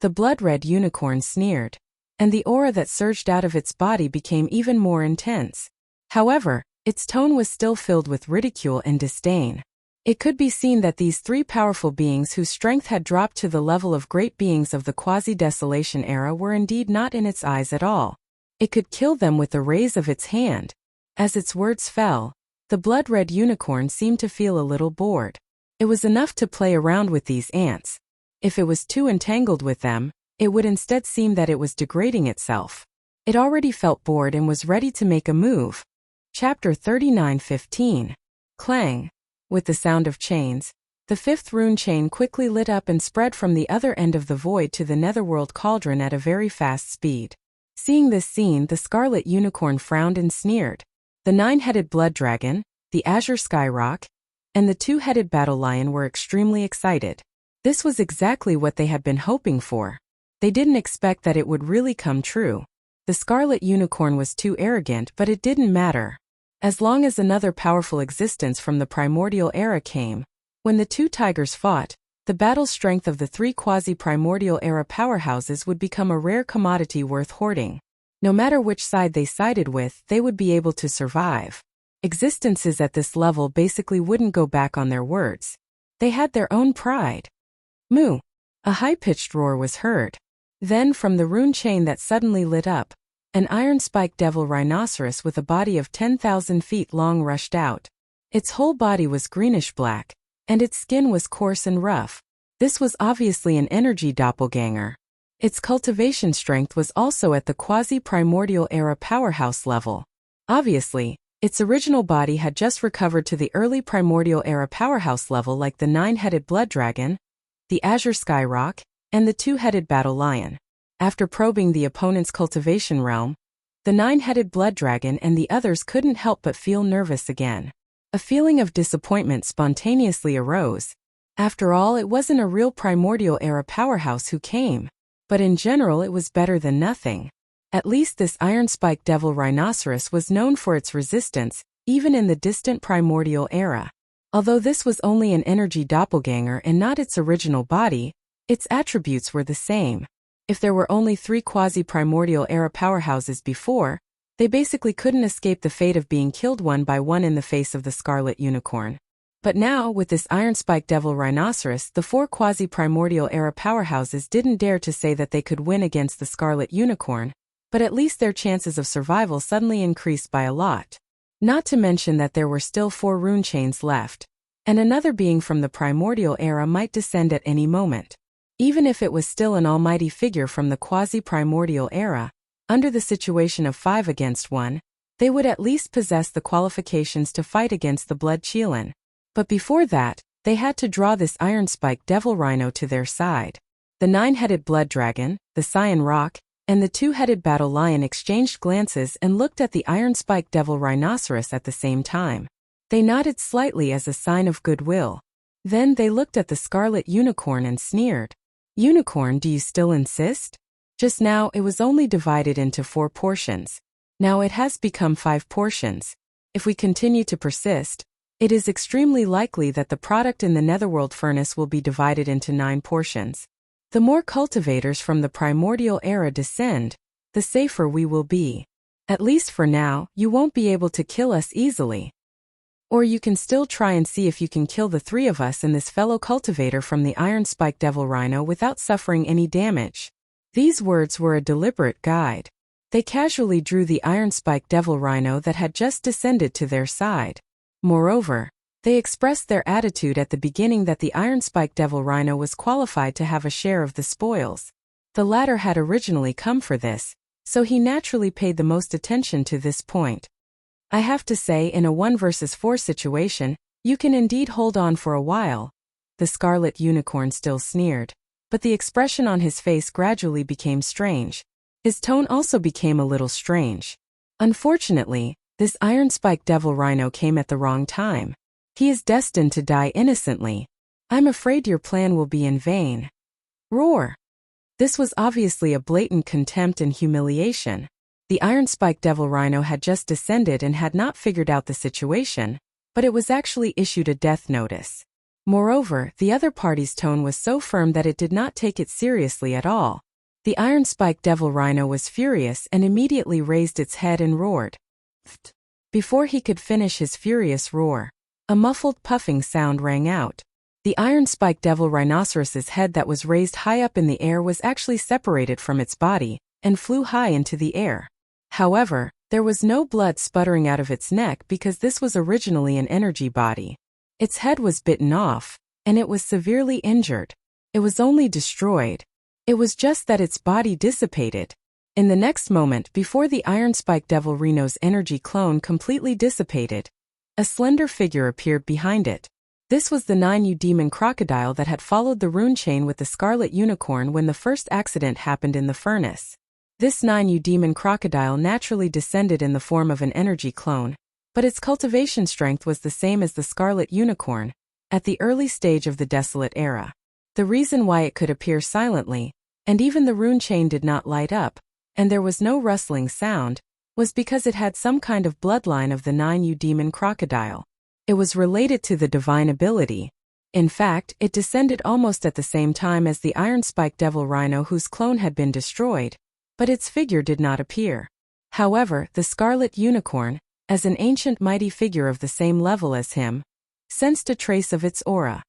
S1: The blood-red unicorn sneered, and the aura that surged out of its body became even more intense. However, its tone was still filled with ridicule and disdain. It could be seen that these 3 powerful beings whose strength had dropped to the level of great beings of the quasi-desolation era were indeed not in its eyes at all. It could kill them with the raise of its hand. As its words fell, the blood-red unicorn seemed to feel a little bored. It was enough to play around with these ants. If it was too entangled with them, it would instead seem that it was degrading itself. It already felt bored and was ready to make a move. Chapter 39:15. Clang. With the sound of chains, the 5th rune chain quickly lit up and spread from the other end of the void to the netherworld cauldron at a very fast speed. Seeing this scene, the scarlet unicorn frowned and sneered. The 9-headed blood dragon, the azure skyrock, and the 2-headed battle lion were extremely excited. This was exactly what they had been hoping for. They didn't expect that it would really come true. The scarlet unicorn was too arrogant, but it didn't matter. As long as another powerful existence from the primordial era came, when the 2 tigers fought, the battle strength of the 3 quasi-primordial era powerhouses would become a rare commodity worth hoarding. No matter which side they sided with, they would be able to survive. Existences at this level basically wouldn't go back on their words. They had their own pride. Moo! A high-pitched roar was heard. Then, from the rune chain that suddenly lit up, an iron-spiked devil rhinoceros with a body of 10,000 feet long rushed out. Its whole body was greenish-black, and its skin was coarse and rough. This was obviously an energy doppelganger. Its cultivation strength was also at the quasi-primordial era powerhouse level. Obviously, its original body had just recovered to the early primordial era powerhouse level like the 9-headed blood dragon, the azure skyrock, and the 2-headed battle lion. After probing the opponent's cultivation realm, the 9-headed blood dragon and the others couldn't help but feel nervous again. A feeling of disappointment spontaneously arose. After all, it wasn't a real primordial era powerhouse who came. But in general it was better than nothing. At least this iron-spiked devil rhinoceros was known for its resistance, even in the distant primordial era. Although this was only an energy doppelganger and not its original body, its attributes were the same. If there were only 3 quasi-primordial era powerhouses before, they basically couldn't escape the fate of being killed one by one in the face of the Scarlet Unicorn. But now, with this Iron-Spiked Devil Rhinoceros, the 4 quasi-primordial era powerhouses didn't dare to say that they could win against the Scarlet Unicorn, but at least their chances of survival suddenly increased by a lot. Not to mention that there were still 4 rune chains left, and another being from the primordial era might descend at any moment. Even if it was still an almighty figure from the quasi-primordial era, under the situation of 5 against 1, they would at least possess the qualifications to fight against the Blood Chelan. But before that, they had to draw this Iron-Spiked Devil Rhino to their side. The 9-headed Blood Dragon, the Cyan Roc, and the 2-headed Battle Lion exchanged glances and looked at the Iron-Spiked Devil Rhinoceros at the same time. They nodded slightly as a sign of goodwill. Then they looked at the Scarlet Unicorn and sneered. "Unicorn, do you still insist?" Just now it was only divided into 4 portions. Now it has become 5 portions. If we continue to persist, it is extremely likely that the product in the Netherworld furnace will be divided into 9 portions. The more cultivators from the primordial era descend, the safer we will be. At least for now, you won't be able to kill us easily. Or you can still try and see if you can kill the 3 of us and this fellow cultivator from the Iron-Spiked Devil Rhino without suffering any damage. These words were a deliberate guide. They casually drew the Iron-Spiked Devil Rhino that had just descended to their side. Moreover, they expressed their attitude at the beginning that the Iron-Spiked Devil Rhino was qualified to have a share of the spoils. The latter had originally come for this, so he naturally paid the most attention to this point. I have to say, in a 1 versus 4 situation, you can indeed hold on for a while. The Scarlet Unicorn still sneered, but the expression on his face gradually became strange. His tone also became a little strange. Unfortunately, this Iron-Spiked Devil Rhino came at the wrong time. He is destined to die innocently. I'm afraid your plan will be in vain. Roar! This was obviously a blatant contempt and humiliation. The Iron-Spiked Devil Rhino had just descended and had not figured out the situation, but it was actually issued a death notice. Moreover, the other party's tone was so firm that it did not take it seriously at all. The Iron-Spiked Devil Rhino was furious and immediately raised its head and roared. Before he could finish his furious roar, a muffled puffing sound rang out. The Iron-Spiked Devil Rhinoceros's head that was raised high up in the air was actually separated from its body and flew high into the air. However, there was no blood sputtering out of its neck because this was originally an energy body. Its head was bitten off, and it was severely injured. It was only destroyed. It was just that its body dissipated. In the next moment, before the Iron-Spiked Devil Rhino's energy clone completely dissipated, a slender figure appeared behind it. This was the 9U demon crocodile that had followed the rune chain with the Scarlet Unicorn when the first accident happened in the furnace. This 9U demon crocodile naturally descended in the form of an energy clone, but its cultivation strength was the same as the Scarlet Unicorn, at the early stage of the Desolate Era. The reason why it could appear silently, and even the rune chain did not light up, and there was no rustling sound, was because it had some kind of bloodline of the 9U demon crocodile. It was related to the divine ability. In fact, it descended almost at the same time as the Iron-Spiked Devil Rhino whose clone had been destroyed, but its figure did not appear. However, the Scarlet Unicorn, as an ancient mighty figure of the same level as him, sensed a trace of its aura.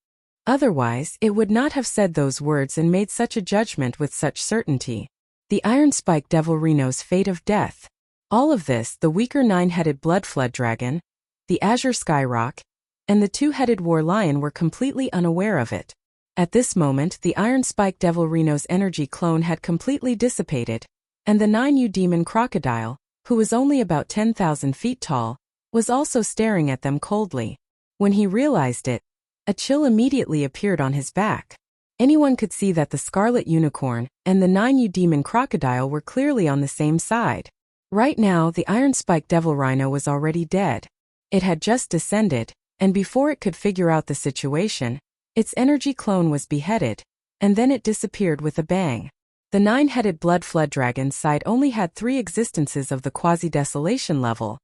S1: Otherwise, it would not have said those words and made such a judgment with such certainty. The Iron-Spiked Devil Rhino's fate of death. All of this, the weaker 9-headed Blood Flood Dragon, the Azure Sky Roc, and the 2-headed War Lion were completely unaware of it. At this moment, the Iron-Spiked Devil Rhino's energy clone had completely dissipated, and the 9U demon crocodile, who was only about 10,000 feet tall, was also staring at them coldly. When he realized it, a chill immediately appeared on his back. Anyone could see that the Scarlet Unicorn and the 9U demon crocodile were clearly on the same side. Right now, the Iron-Spiked Devil Rhino was already dead. It had just descended, and before it could figure out the situation, its energy clone was beheaded, and then it disappeared with a bang. The 9-headed Blood Flood Dragon's side only had 3 existences of the quasi-desolation level,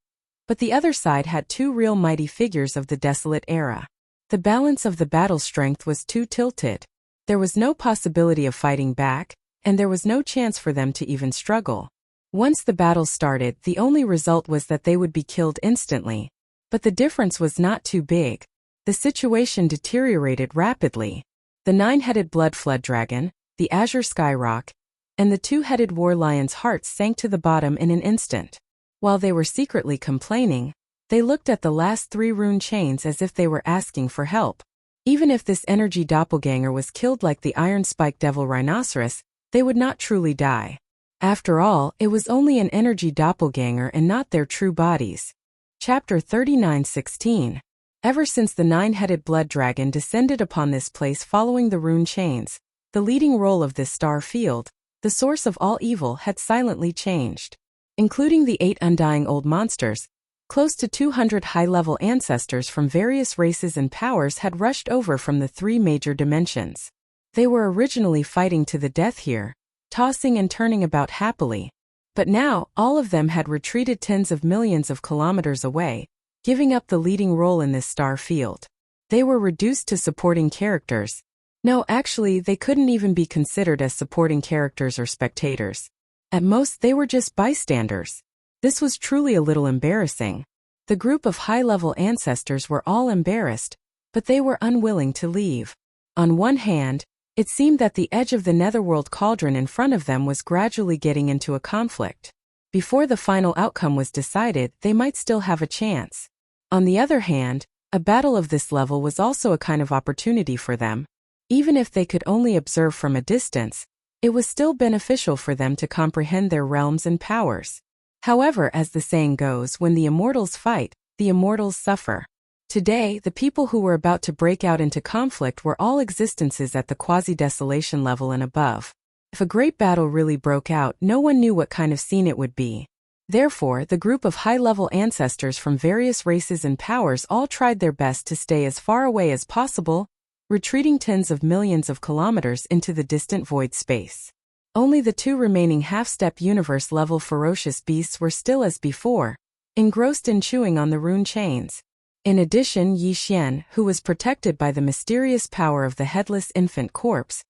S1: but the other side had 2 real mighty figures of the Desolate Era. The balance of the battle strength was too tilted. There was no possibility of fighting back, and there was no chance for them to even struggle. Once the battle started, the only result was that they would be killed instantly. But the difference was not too big. The situation deteriorated rapidly. The 9-headed blood flood dragon, the azure skyrock, and the 2-headed war lion's hearts sank to the bottom in an instant. While they were secretly complaining, they looked at the last 3 rune chains as if they were asking for help. Even if this energy doppelganger was killed like the iron spike devil rhinoceros, they would not truly die. After all, it was only an energy doppelganger and not their true bodies. Chapter 39:16. Ever since the 9-headed blood dragon descended upon this place following the rune chains, the leading role of this star field, the source of all evil, had silently changed. Including the 8 undying old monsters, close to 200 high-level ancestors from various races and powers had rushed over from the 3 major dimensions. They were originally fighting to the death here, tossing and turning about happily. But now, all of them had retreated tens of millions of kilometers away, giving up the leading role in this star field. They were reduced to supporting characters. No, actually, they couldn't even be considered as supporting characters or spectators. At most, they were just bystanders. This was truly a little embarrassing. The group of high-level ancestors were all embarrassed, but they were unwilling to leave. On one hand, it seemed that the edge of the netherworld cauldron in front of them was gradually getting into a conflict. Before the final outcome was decided, they might still have a chance. On the other hand, a battle of this level was also a kind of opportunity for them. Even if they could only observe from a distance, it was still beneficial for them to comprehend their realms and powers. However, as the saying goes, when the immortals fight, the immortals suffer. Today, the people who were about to break out into conflict were all existences at the quasi-desolation level and above. If a great battle really broke out, no one knew what kind of scene it would be. Therefore, the group of high-level ancestors from various races and powers all tried their best to stay as far away as possible, retreating tens of millions of kilometers into the distant void space. Only the 2 remaining half-step universe-level ferocious beasts were still as before, engrossed in chewing on the rune chains. In addition, Yi Xian, who was protected by the mysterious power of the headless infant corpse,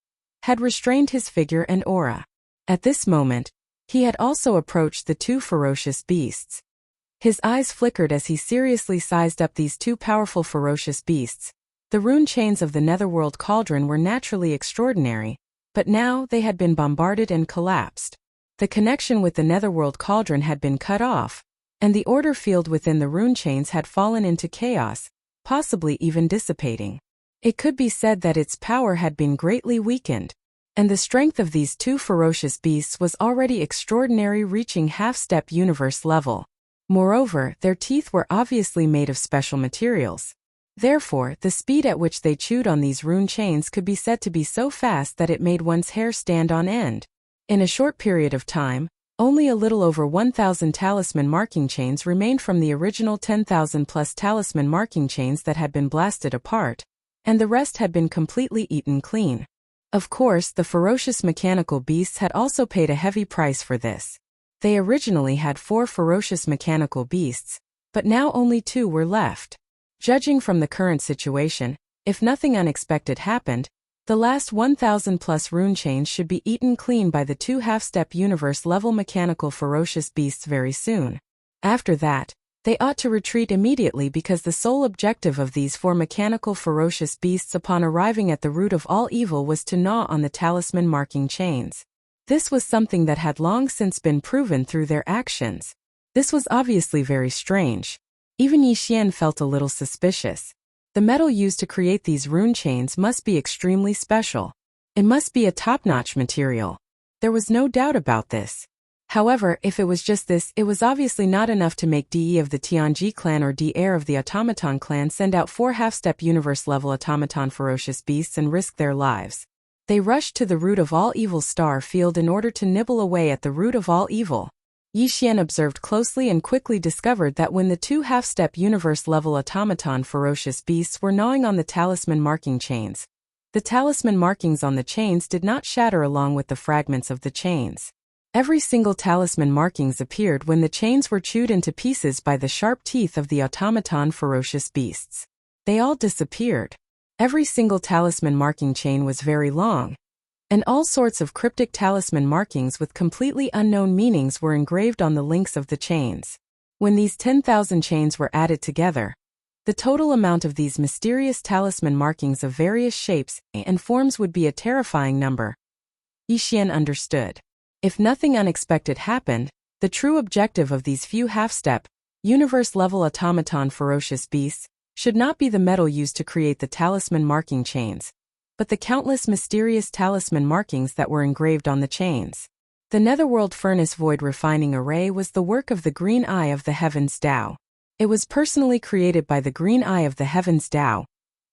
S1: had restrained his figure and aura. At this moment, he had also approached the 2 ferocious beasts. His eyes flickered as he seriously sized up these 2 powerful ferocious beasts. The rune chains of the netherworld cauldron were naturally extraordinary, but now they had been bombarded and collapsed. The connection with the netherworld cauldron had been cut off, and the order field within the rune chains had fallen into chaos, possibly even dissipating. It could be said that its power had been greatly weakened, and the strength of these 2 ferocious beasts was already extraordinary, reaching half-step universe level. Moreover, their teeth were obviously made of special materials. Therefore, the speed at which they chewed on these rune chains could be said to be so fast that it made one's hair stand on end. In a short period of time, only a little over 1,000 talisman marking chains remained from the original 10,000 plus talisman marking chains that had been blasted apart, and the rest had been completely eaten clean. Of course, the ferocious mechanical beasts had also paid a heavy price for this. They originally had 4 ferocious mechanical beasts, but now only 2 were left. Judging from the current situation, if nothing unexpected happened, the last 1,000 plus rune chains should be eaten clean by the 2 half-step universe-level mechanical ferocious beasts very soon. After that, they ought to retreat immediately because the sole objective of these 4 mechanical ferocious beasts upon arriving at the root of all evil was to gnaw on the talisman marking chains. This was something that had long since been proven through their actions. This was obviously very strange. Even Yi Xian felt a little suspicious. The metal used to create these rune chains must be extremely special. It must be a top-notch material. There was no doubt about this. However, if it was just this, it was obviously not enough to make DE of the Tianji clan or D heir of the Automaton clan send out 4 half-step universe-level automaton ferocious beasts and risk their lives. They rushed to the root of all evil star field in order to nibble away at the root of all evil. Yi Xian observed closely and quickly discovered that when the 2 half-step universe-level automaton ferocious beasts were gnawing on the talisman marking chains, the talisman markings on the chains did not shatter along with the fragments of the chains. Every single talisman markings appeared when the chains were chewed into pieces by the sharp teeth of the automaton ferocious beasts. They all disappeared. Every single talisman marking chain was very long. and all sorts of cryptic talisman markings with completely unknown meanings were engraved on the links of the chains. When these 10,000 chains were added together, the total amount of these mysterious talisman markings of various shapes and forms would be a terrifying number. Yixian understood. If nothing unexpected happened, the true objective of these few half-step, universe-level automaton ferocious beasts should not be the metal used to create the talisman marking chains, but the countless mysterious talisman markings that were engraved on the chains. The Netherworld Furnace Void Refining Array was the work of the Green Eye of the Heavens Tao. It was personally created by the Green Eye of the Heavens Tao,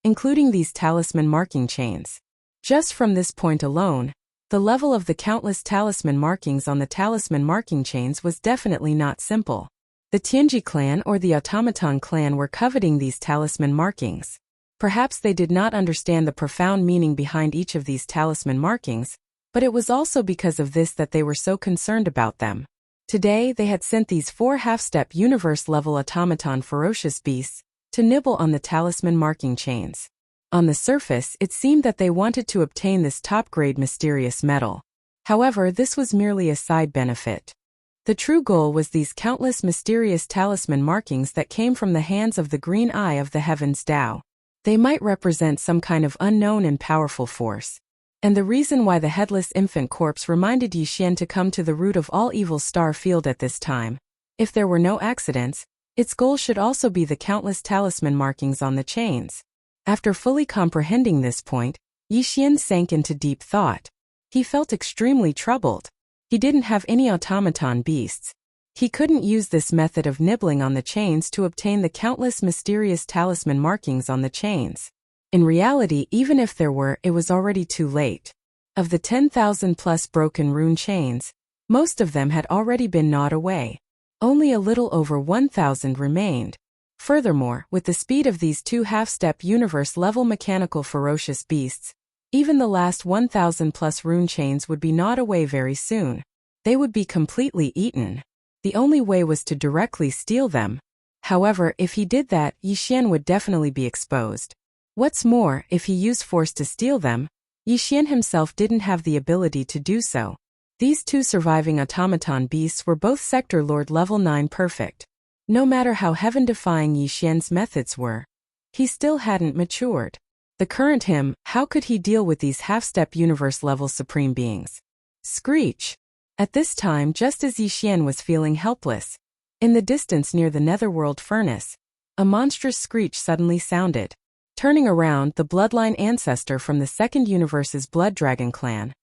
S1: including these talisman marking chains. Just from this point alone, the level of the countless talisman markings on the talisman marking chains was definitely not simple. The Tianji clan or the Automaton clan were coveting these talisman markings. Perhaps they did not understand the profound meaning behind each of these talisman markings, but it was also because of this that they were so concerned about them. Today they had sent these 4 half-step universe-level automaton ferocious beasts to nibble on the talisman marking chains. On the surface, it seemed that they wanted to obtain this top-grade mysterious metal. However, this was merely a side benefit. The true goal was these countless mysterious talisman markings that came from the hands of the Green Eye of the Heavens Tao. They might represent some kind of unknown and powerful force. And the reason why the headless infant corpse reminded Yixian to come to the root of all evil star field at this time. If there were no accidents, its goal should also be the countless talisman markings on the chains. After fully comprehending this point, Yixian sank into deep thought. He felt extremely troubled. He didn't have any automaton beasts. He couldn't use this method of nibbling on the chains to obtain the countless mysterious talisman markings on the chains. In reality, even if there were, it was already too late. Of the 10,000 plus broken rune chains, most of them had already been gnawed away. Only a little over 1,000 remained. Furthermore, with the speed of these 2 half-step universe-level mechanical ferocious beasts, even the last 1,000 plus rune chains would be gnawed away very soon. They would be completely eaten. The only way was to directly steal them. However, if he did that, Yixian would definitely be exposed. What's more, if he used force to steal them, Yixian himself didn't have the ability to do so. These 2 surviving automaton beasts were both Sector Lord level 9 perfect. No matter how heaven-defying Yixian's methods were, he still hadn't matured. The current him, how could he deal with these half-step universe-level supreme beings? Screech! At this time, just as Yixian was feeling helpless, in the distance near the Netherworld furnace, a monstrous screech suddenly sounded. Turning around, the bloodline ancestor from the second universe's Blood Dragon clan,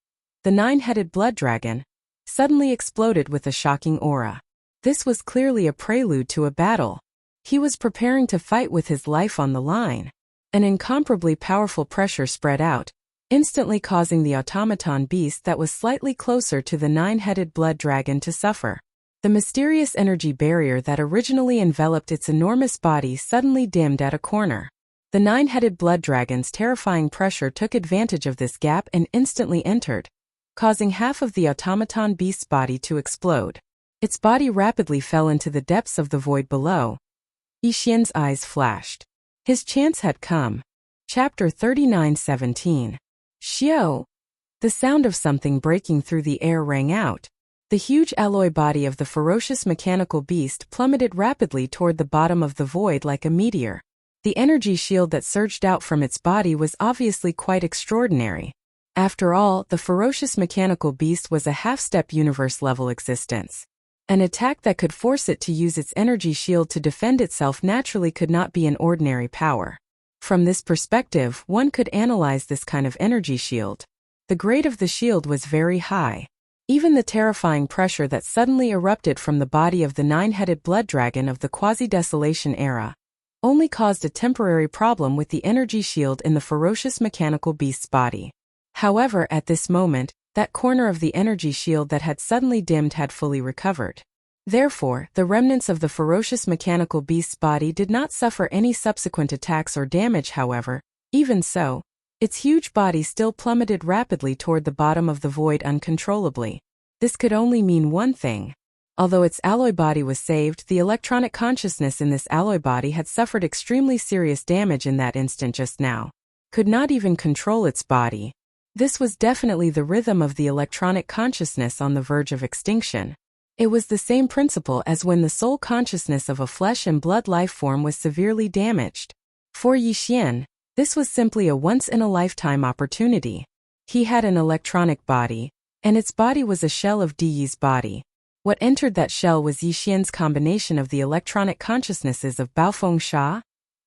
S1: the 9-headed Blood Dragon, suddenly exploded with a shocking aura. This was clearly a prelude to a battle. He was preparing to fight with his life on the line. An incomparably powerful pressure spread out, instantly causing the automaton beast that was slightly closer to the 9-headed Blood Dragon to suffer. The mysterious energy barrier that originally enveloped its enormous body suddenly dimmed at a corner. The 9-headed Blood Dragon's terrifying pressure took advantage of this gap and instantly entered, causing half of the automaton beast's body to explode. Its body rapidly fell into the depths of the void below. Yixian's eyes flashed. His chance had come. Chapter 39:17. Xiao! The sound of something breaking through the air rang out. The huge alloy body of the ferocious mechanical beast plummeted rapidly toward the bottom of the void like a meteor. The energy shield that surged out from its body was obviously quite extraordinary. After all, the ferocious mechanical beast was a half-step universe-level existence. An attack that could force it to use its energy shield to defend itself naturally could not be an ordinary power. From this perspective, one could analyze this kind of energy shield. The grade of the shield was very high. Even the terrifying pressure that suddenly erupted from the body of the 9-headed Blood Dragon of the Quasi-Desolation era only caused a temporary problem with the energy shield in the ferocious mechanical beast's body. However, at this moment, that corner of the energy shield that had suddenly dimmed had fully recovered. Therefore, the remnants of the ferocious mechanical beast's body did not suffer any subsequent attacks or damage. However, even so, its huge body still plummeted rapidly toward the bottom of the void uncontrollably. This could only mean one thing. Although its alloy body was saved, the electronic consciousness in this alloy body had suffered extremely serious damage in that instant just now. Could not even control its body. This was definitely the rhythm of the electronic consciousness on the verge of extinction. It was the same principle as when the soul consciousness of a flesh and blood life form was severely damaged. For Yixian, this was simply a once-in-a-lifetime opportunity. He had an electronic body, and its body was a shell of Diyi's body. What entered that shell was Yixian's combination of the electronic consciousnesses of Baofeng Sha,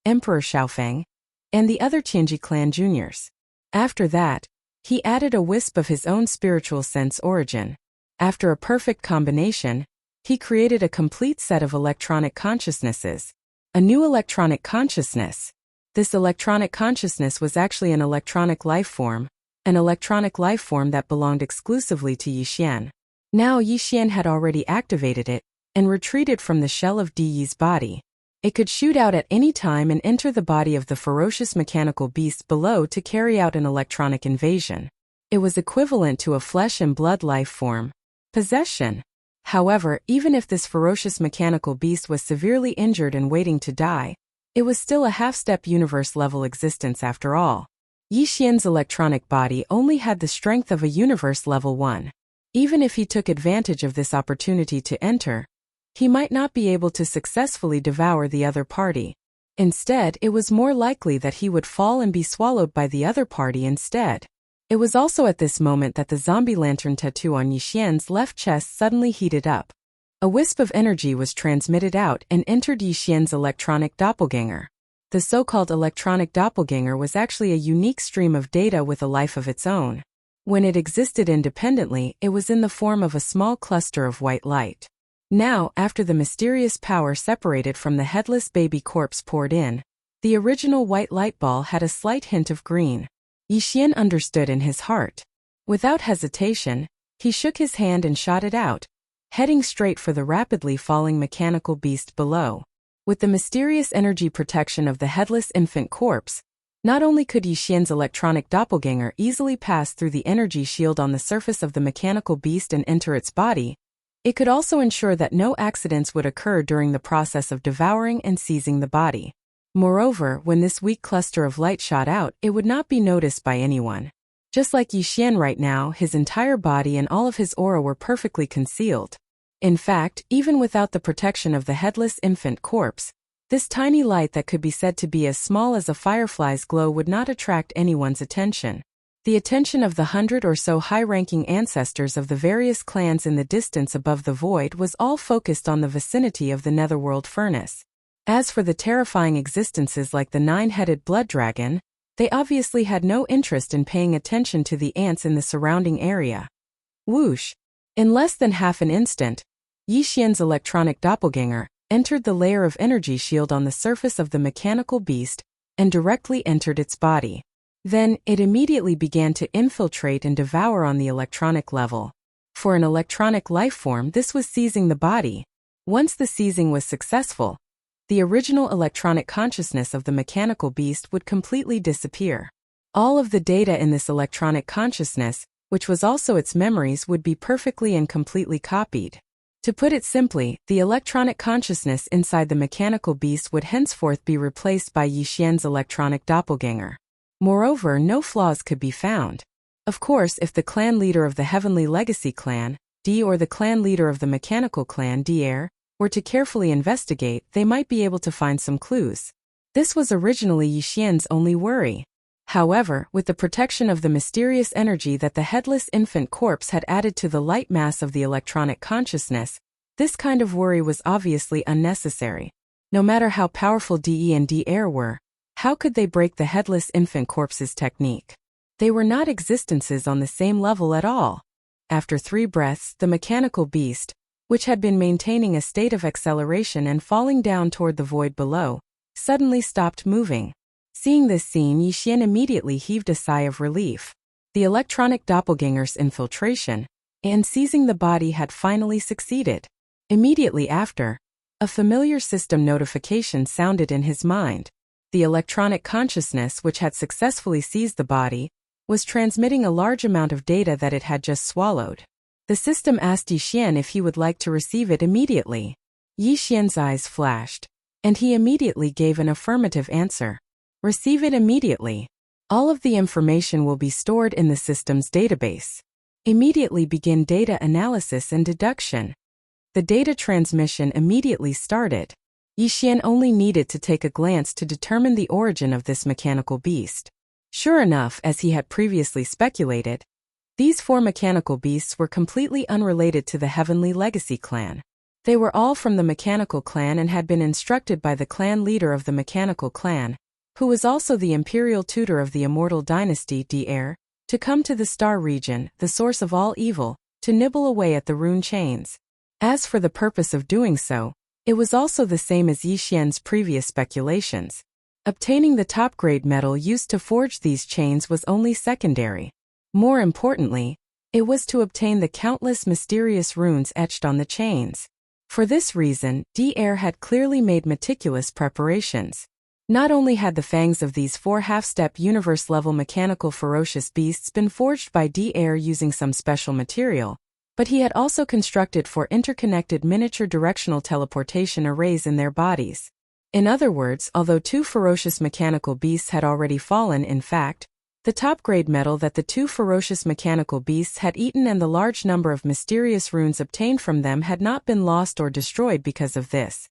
S1: Emperor Xiaofeng, and the other Tianji clan juniors. After that, he added a wisp of his own spiritual sense origin. After a perfect combination, he created a complete set of electronic consciousnesses. A new electronic consciousness. This electronic consciousness was actually an electronic life form that belonged exclusively to Yixian. Now Yixian had already activated it and retreated from the shell of Diyi's body. It could shoot out at any time and enter the body of the ferocious mechanical beast below to carry out an electronic invasion. It was equivalent to a flesh and blood life form. Possession. However, even if this ferocious mechanical beast was severely injured and waiting to die, it was still a half-step universe-level existence after all. Yixian's electronic body only had the strength of a universe level 1. Even if he took advantage of this opportunity to enter, he might not be able to successfully devour the other party. Instead, it was more likely that he would fall and be swallowed by the other party instead. It was also at this moment that the zombie lantern tattoo on Yixian's left chest suddenly heated up. A wisp of energy was transmitted out and entered Yixian's electronic doppelganger. The so-called electronic doppelganger was actually a unique stream of data with a life of its own. When it existed independently, it was in the form of a small cluster of white light. Now, after the mysterious power separated from the headless baby corpse poured in, the original white light ball had a slight hint of green. Yixian understood in his heart. Without hesitation, he shook his hand and shot it out, heading straight for the rapidly falling mechanical beast below. With the mysterious energy protection of the headless infant corpse, not only could Yixian's electronic doppelganger easily pass through the energy shield on the surface of the mechanical beast and enter its body, it could also ensure that no accidents would occur during the process of devouring and seizing the body. Moreover, when this weak cluster of light shot out, it would not be noticed by anyone. Just like Yixian right now, his entire body and all of his aura were perfectly concealed. In fact, even without the protection of the headless infant corpse, this tiny light that could be said to be as small as a firefly's glow would not attract anyone's attention. The attention of the 100 or so high-ranking ancestors of the various clans in the distance above the void was all focused on the vicinity of the netherworld furnace. As for the terrifying existences like the 9-headed blood dragon, they obviously had no interest in paying attention to the ants in the surrounding area. Whoosh! In less than half an instant, Yixian's electronic doppelganger entered the layer of energy shield on the surface of the mechanical beast and directly entered its body. Then, it immediately began to infiltrate and devour on the electronic level. For an electronic life form, this was seizing the body. Once the seizing was successful, the original electronic consciousness of the mechanical beast would completely disappear. All of the data in this electronic consciousness, which was also its memories, would be perfectly and completely copied. To put it simply, the electronic consciousness inside the mechanical beast would henceforth be replaced by Yixian's electronic doppelganger. Moreover, no flaws could be found. Of course, if the clan leader of the Heavenly Legacy clan, D, or the clan leader of the mechanical clan, DR, were to carefully investigate, they might be able to find some clues. This was originally Yixian's only worry. However, with the protection of the mysterious energy that the headless infant corpse had added to the light mass of the electronic consciousness, this kind of worry was obviously unnecessary. No matter how powerful DE and DR were, how could they break the headless infant corpse's technique? They were not existences on the same level at all. After 3 breaths, the mechanical beast, which had been maintaining a state of acceleration and falling down toward the void below, suddenly stopped moving. Seeing this scene, Yixian immediately heaved a sigh of relief. The electronic doppelganger's infiltration and seizing the body had finally succeeded. Immediately after, a familiar system notification sounded in his mind. The electronic consciousness, which had successfully seized the body, was transmitting a large amount of data that it had just swallowed. The system asked Yixian if he would like to receive it immediately. Yixian's eyes flashed, and he immediately gave an affirmative answer. Receive it immediately. All of the information will be stored in the system's database. Immediately begin data analysis and deduction. The data transmission immediately started. Yixian only needed to take a glance to determine the origin of this mechanical beast. Sure enough, as he had previously speculated, these 4 mechanical beasts were completely unrelated to the Heavenly Legacy clan. They were all from the Mechanical Clan and had been instructed by the clan leader of the Mechanical Clan, who was also the imperial tutor of the Immortal Dynasty Heir, to come to the Star Region, the source of all evil, to nibble away at the rune chains. As for the purpose of doing so, it was also the same as Yixian's previous speculations. Obtaining the top-grade metal used to forge these chains was only secondary. More importantly, it was to obtain the countless mysterious runes etched on the chains. For this reason, Heir had clearly made meticulous preparations. Not only had the fangs of these 4 half-step universe-level mechanical ferocious beasts been forged by Heir using some special material, but he had also constructed 4 interconnected miniature directional teleportation arrays in their bodies. In other words, although 2 ferocious mechanical beasts had already fallen, in fact, the top-grade metal that the 2 ferocious mechanical beasts had eaten and the large number of mysterious runes obtained from them had not been lost or destroyed because of this.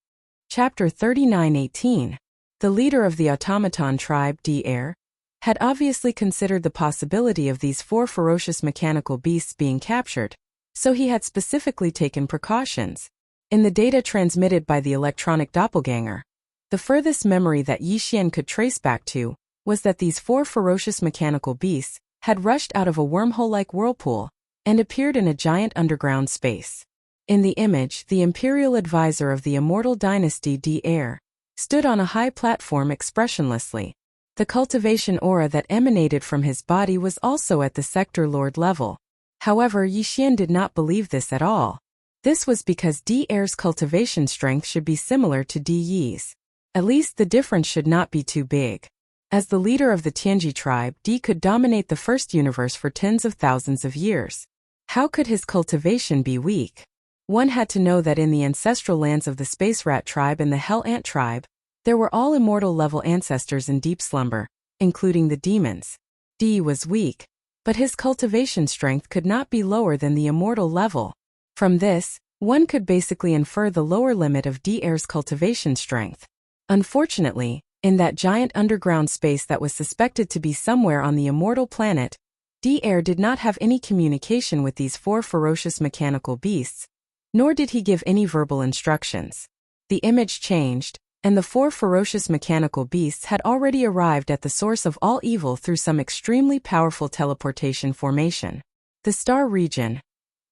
S1: Chapter 39:18. The leader of the automaton tribe, Heir, had obviously considered the possibility of these 4 ferocious mechanical beasts being captured, so he had specifically taken precautions. In the data transmitted by the electronic doppelganger, the furthest memory that Yixian could trace back to was that these 4 ferocious mechanical beasts had rushed out of a wormhole-like whirlpool and appeared in a giant underground space. In the image, the imperial advisor of the Immortal Dynasty Heir stood on a high platform expressionlessly. The cultivation aura that emanated from his body was also at the sector lord level. However, Yixian did not believe this at all. This was because Heir's cultivation strength should be similar to Yi's. At least the difference should not be too big. As the leader of the Tianji tribe, could dominate the first universe for tens of thousands of years. How could his cultivation be weak? One had to know that in the ancestral lands of the Space Rat tribe and the Hell Ant tribe, there were all immortal-level ancestors in deep slumber, including the demons. Was weak, but his cultivation strength could not be lower than the immortal level. From this, one could basically infer the lower limit of Heir's cultivation strength. Unfortunately, in that giant underground space that was suspected to be somewhere on the immortal planet, Heir did not have any communication with these 4 ferocious mechanical beasts, nor did he give any verbal instructions. The image changed, and the 4 ferocious mechanical beasts had already arrived at the source of all evil through some extremely powerful teleportation formation. The Star Region.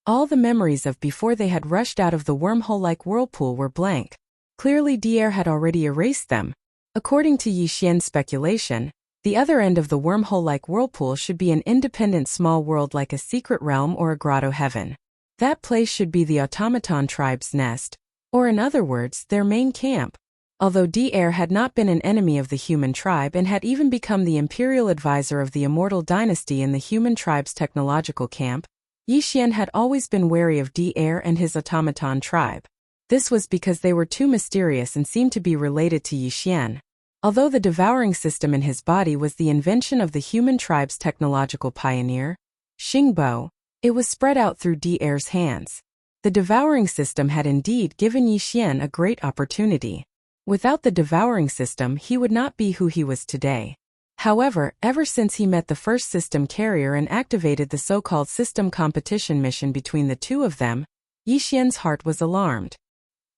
S1: All the memories of before they had rushed out of the wormhole-like whirlpool were blank. Clearly Heir had already erased them. According to Yixian's speculation, the other end of the wormhole-like whirlpool should be an independent small world like a secret realm or a grotto heaven. That place should be the automaton tribe's nest, or in other words, their main camp. Although Heir had not been an enemy of the human tribe and had even become the imperial advisor of the Immortal Dynasty in the human tribe's technological camp, Yixian had always been wary of Heir and his automaton tribe. This was because they were too mysterious and seemed to be related to Yixian. Although the devouring system in his body was the invention of the human tribe's technological pioneer, Xingbo, it was spread out through Heir's hands. The devouring system had indeed given Yixian a great opportunity. Without the devouring system, he would not be who he was today. However, ever since he met the first system carrier and activated the so-called system competition mission between the two of them, Yixian's heart was alarmed.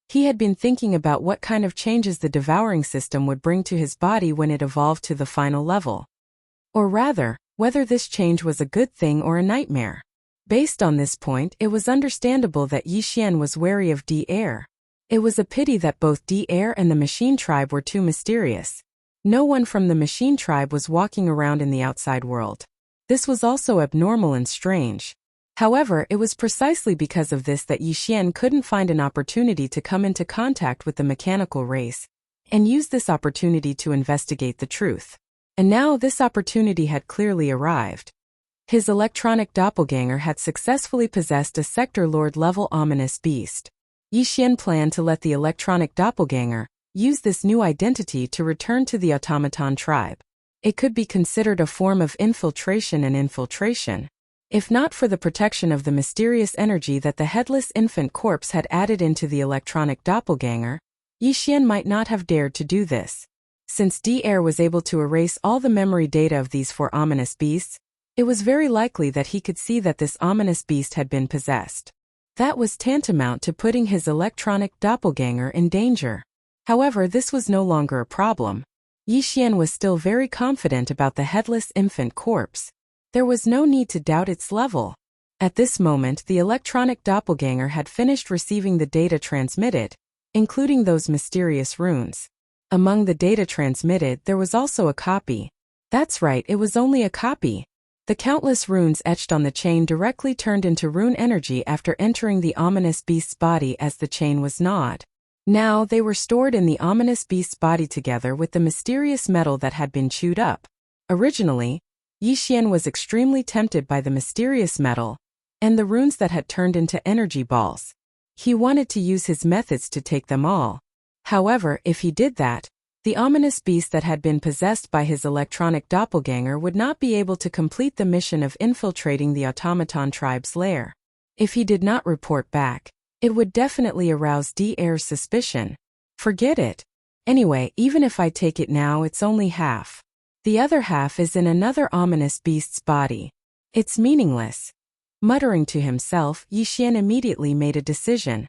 S1: He had been thinking about what kind of changes the devouring system would bring to his body when it evolved to the final level. Or rather, whether this change was a good thing or a nightmare. Based on this point, it was understandable that Yixian was wary of Heir. It was a pity that both Heir and the Machine Tribe were too mysterious. No one from the Machine Tribe was walking around in the outside world. This was also abnormal and strange. However, it was precisely because of this that Yixian couldn't find an opportunity to come into contact with the mechanical race, and use this opportunity to investigate the truth. And now this opportunity had clearly arrived. His electronic doppelganger had successfully possessed a Sector Lord-level ominous beast. Yixian planned to let the electronic doppelganger use this new identity to return to the automaton tribe. It could be considered a form of infiltration and infiltration. If not for the protection of the mysterious energy that the headless infant corpse had added into the electronic doppelganger, Yixian might not have dared to do this. Since DR was able to erase all the memory data of these 4 ominous beasts, it was very likely that he could see that this ominous beast had been possessed. That was tantamount to putting his electronic doppelganger in danger. However, this was no longer a problem. Yixian was still very confident about the headless infant corpse. There was no need to doubt its level. At this moment, the electronic doppelganger had finished receiving the data transmitted, including those mysterious runes. Among the data transmitted, there was also a copy. That's right, it was only a copy. The countless runes etched on the chain directly turned into rune energy after entering the ominous beast's body as the chain was gnawed. Now, they were stored in the ominous beast's body together with the mysterious metal that had been chewed up. Originally, Yixian was extremely tempted by the mysterious metal and the runes that had turned into energy balls. He wanted to use his methods to take them all. However, if he did that, the ominous beast that had been possessed by his electronic doppelganger would not be able to complete the mission of infiltrating the automaton tribe's lair. If he did not report back, it would definitely arouse DR's suspicion. Forget it. Anyway, even if I take it now, it's only half. The other half is in another ominous beast's body. It's meaningless. Muttering to himself, Yixian immediately made a decision.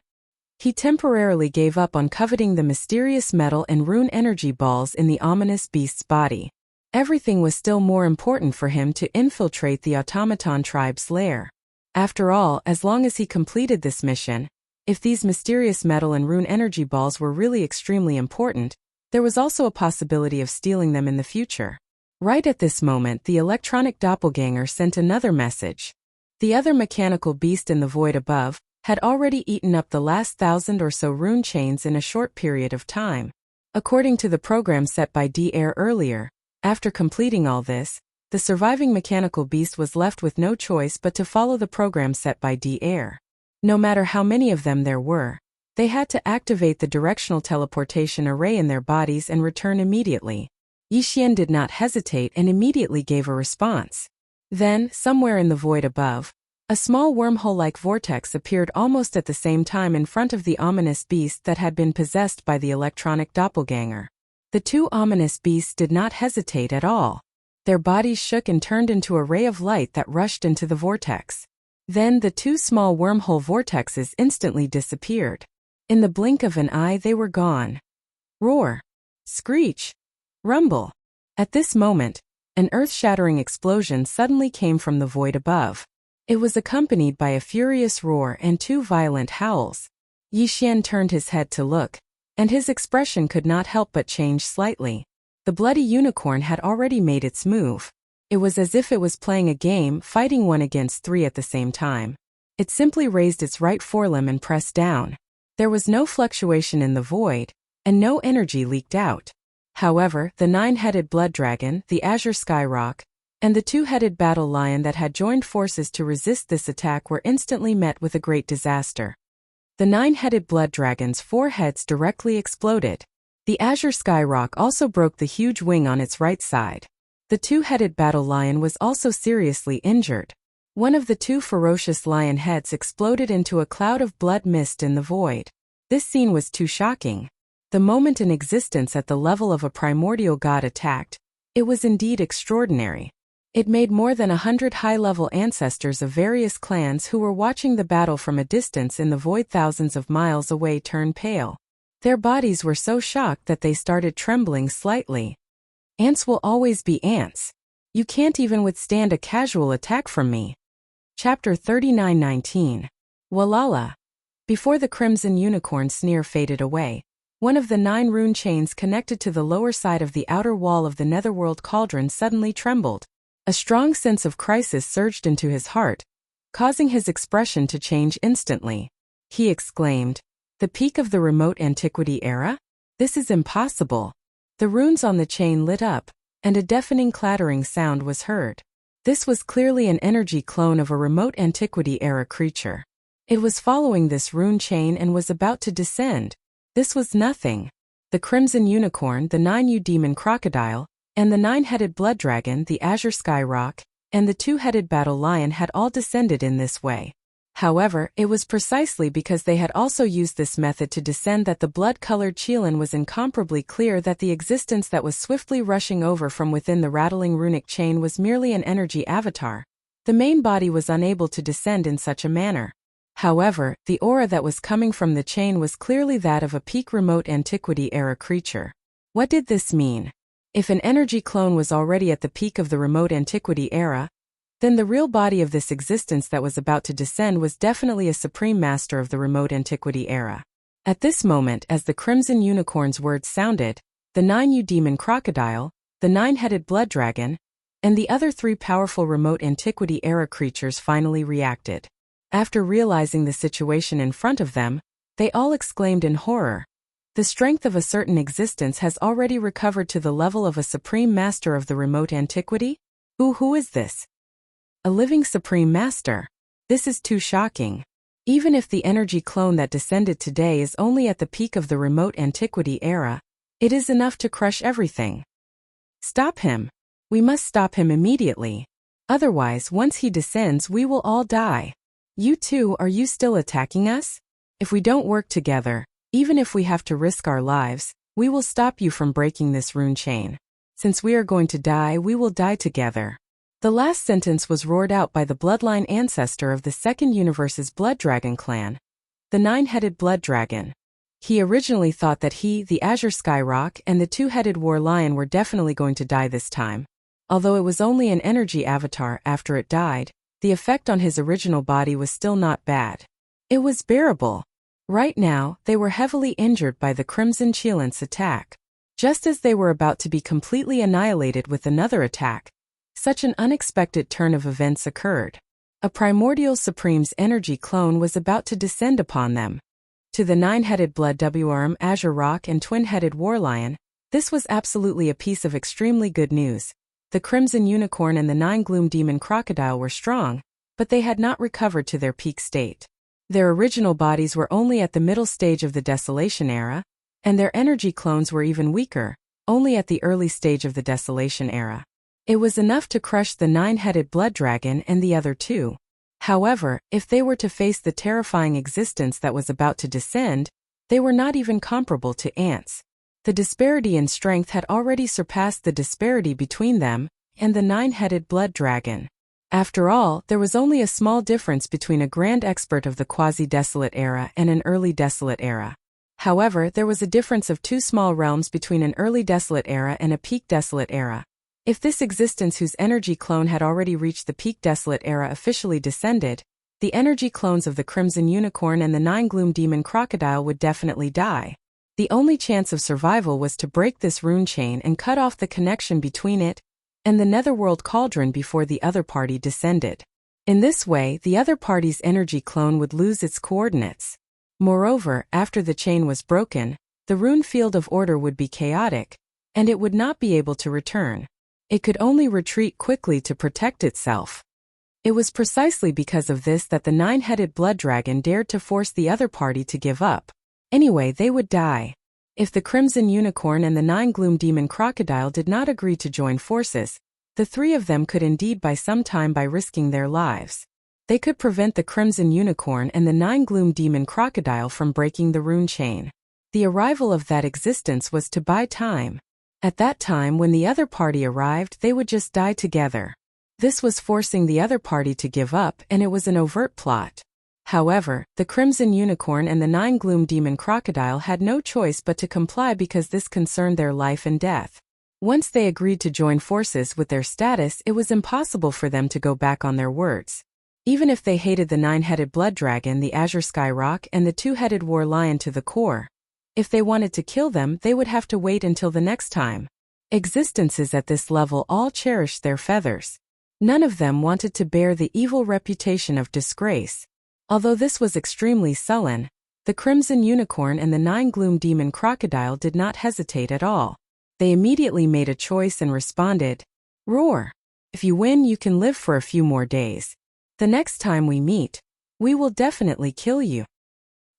S1: He temporarily gave up on coveting the mysterious metal and rune energy balls in the ominous beast's body. Everything was still more important for him to infiltrate the automaton tribe's lair. After all, as long as he completed this mission, if these mysterious metal and rune energy balls were really extremely important, there was also a possibility of stealing them in the future. Right at this moment, the electronic doppelganger sent another message. The other mechanical beast in the void above had already eaten up the last 1,000 or so rune chains in a short period of time. According to the program set by DR earlier, after completing all this, the surviving mechanical beast was left with no choice but to follow the program set by DR. No matter how many of them there were, they had to activate the directional teleportation array in their bodies and return immediately. Yixian did not hesitate and immediately gave a response. Then, somewhere in the void above, a small wormhole-like vortex appeared almost at the same time in front of the ominous beast that had been possessed by the electronic doppelganger. The 2 ominous beasts did not hesitate at all. Their bodies shook and turned into a ray of light that rushed into the vortex. Then the 2 small wormhole vortexes instantly disappeared. In the blink of an eye they were gone. Roar! Screech! Rumble! At this moment, an earth-shattering explosion suddenly came from the void above. It was accompanied by a furious roar and 2 violent howls. Yixian turned his head to look, and his expression could not help but change slightly. The bloody unicorn had already made its move. It was as if it was playing a game, fighting 1 against 3 at the same time. It simply raised its right forelimb and pressed down. There was no fluctuation in the void, and no energy leaked out. However, the 9-headed blood dragon, the azure skyrock, and the 2-headed battle lion that had joined forces to resist this attack were instantly met with a great disaster. The 9-headed blood dragon's 4 heads directly exploded. The azure skyrock also broke the huge wing on its right side. The 2-headed battle lion was also seriously injured. One of the 2 ferocious lion heads exploded into a cloud of blood mist in the void. This scene was too shocking. The moment in existence at the level of a primordial god attacked. It was indeed extraordinary. It made more than 100 high-level ancestors of various clans who were watching the battle from a distance in the void thousands of miles away turn pale. Their bodies were so shocked that they started trembling slightly. Ants will always be ants. You can't even withstand a casual attack from me. Chapter 39:19. Walala. Before the crimson unicorn sneer faded away, one of the 9 rune chains connected to the lower side of the outer wall of the netherworld cauldron suddenly trembled. A strong sense of crisis surged into his heart, causing his expression to change instantly. He exclaimed, "The peak of the remote antiquity era? This is impossible." The runes on the chain lit up, and a deafening clattering sound was heard. This was clearly an energy clone of a remote antiquity era creature. It was following this rune chain and was about to descend. This was nothing. The crimson unicorn, the 9U demon crocodile, and the nine-headed blood dragon, the azure skyrock, and the two-headed battle lion had all descended in this way. However, it was precisely because they had also used this method to descend that the blood-colored Qilin was incomparably clear that the existence that was swiftly rushing over from within the rattling runic chain was merely an energy avatar. The main body was unable to descend in such a manner. However, the aura that was coming from the chain was clearly that of a peak remote antiquity-era creature. What did this mean? If an energy clone was already at the peak of the remote antiquity era, then the real body of this existence that was about to descend was definitely a supreme master of the remote antiquity era. At this moment, as the Crimson Unicorn's words sounded, the 9U demon crocodile, the nine-headed blood dragon, and the other three powerful remote antiquity era creatures finally reacted. After realizing the situation in front of them, they all exclaimed in horror. The strength of a certain existence has already recovered to the level of a supreme master of the remote antiquity? Who is this? A living supreme master. This is too shocking. Even if the energy clone that descended today is only at the peak of the remote antiquity era, it is enough to crush everything. Stop him. We must stop him immediately. Otherwise, once he descends, we will all die. You two, are you still attacking us? If we don't work together, even if we have to risk our lives, we will stop you from breaking this rune chain. Since we are going to die, we will die together. The last sentence was roared out by the bloodline ancestor of the second universe's blood dragon clan, the nine-headed blood dragon. He originally thought that he, the azure skyrock, and the two-headed war lion were definitely going to die this time. Although it was only an energy avatar after it died, the effect on his original body was still not bad. It was bearable. Right now, they were heavily injured by the Crimson Qilin's attack. Just as they were about to be completely annihilated with another attack, such an unexpected turn of events occurred. A primordial supreme's energy clone was about to descend upon them. To the nine-headed blood Devouring, azure rock, and twin-headed war lion, this was absolutely a piece of extremely good news. The Crimson Unicorn and the nine-gloom demon crocodile were strong, but they had not recovered to their peak state. Their original bodies were only at the middle stage of the Desolation era, and their energy clones were even weaker, only at the early stage of the Desolation era. It was enough to crush the nine-headed blood dragon and the other two. However, if they were to face the terrifying existence that was about to descend, they were not even comparable to ants. The disparity in strength had already surpassed the disparity between them and the nine-headed blood dragon. After all, there was only a small difference between a grand expert of the quasi-desolate era and an early desolate era. However, there was a difference of two small realms between an early desolate era and a peak desolate era. If this existence whose energy clone had already reached the peak desolate era officially descended, the energy clones of the Crimson Unicorn and the nine-gloom demon crocodile would definitely die. The only chance of survival was to break this rune chain and cut off the connection between it and the netherworld cauldron before the other party descended. In this way, the other party's energy clone would lose its coordinates. Moreover, after the chain was broken, the rune field of order would be chaotic, and it would not be able to return. It could only retreat quickly to protect itself. It was precisely because of this that the nine-headed blood dragon dared to force the other party to give up. Anyway, they would die. If the Crimson Unicorn and the nine-gloom demon crocodile did not agree to join forces, the three of them could indeed buy some time by risking their lives. They could prevent the Crimson Unicorn and the nine-gloom demon crocodile from breaking the rune chain. The arrival of that existence was to buy time. At that time, when the other party arrived, they would just die together. This was forcing the other party to give up, and it was an overt plot. However, the Crimson Unicorn and the nine-gloom demon crocodile had no choice but to comply because this concerned their life and death. Once they agreed to join forces with their status, it was impossible for them to go back on their words. Even if they hated the nine-headed blood dragon, the azure skyrock, and the two-headed war lion to the core, if they wanted to kill them, they would have to wait until the next time. Existences at this level all cherished their feathers. None of them wanted to bear the evil reputation of disgrace. Although this was extremely sullen, the Crimson Unicorn and the nine-gloom demon crocodile did not hesitate at all. They immediately made a choice and responded, "Roar! If you win, you can live for a few more days. The next time we meet, we will definitely kill you.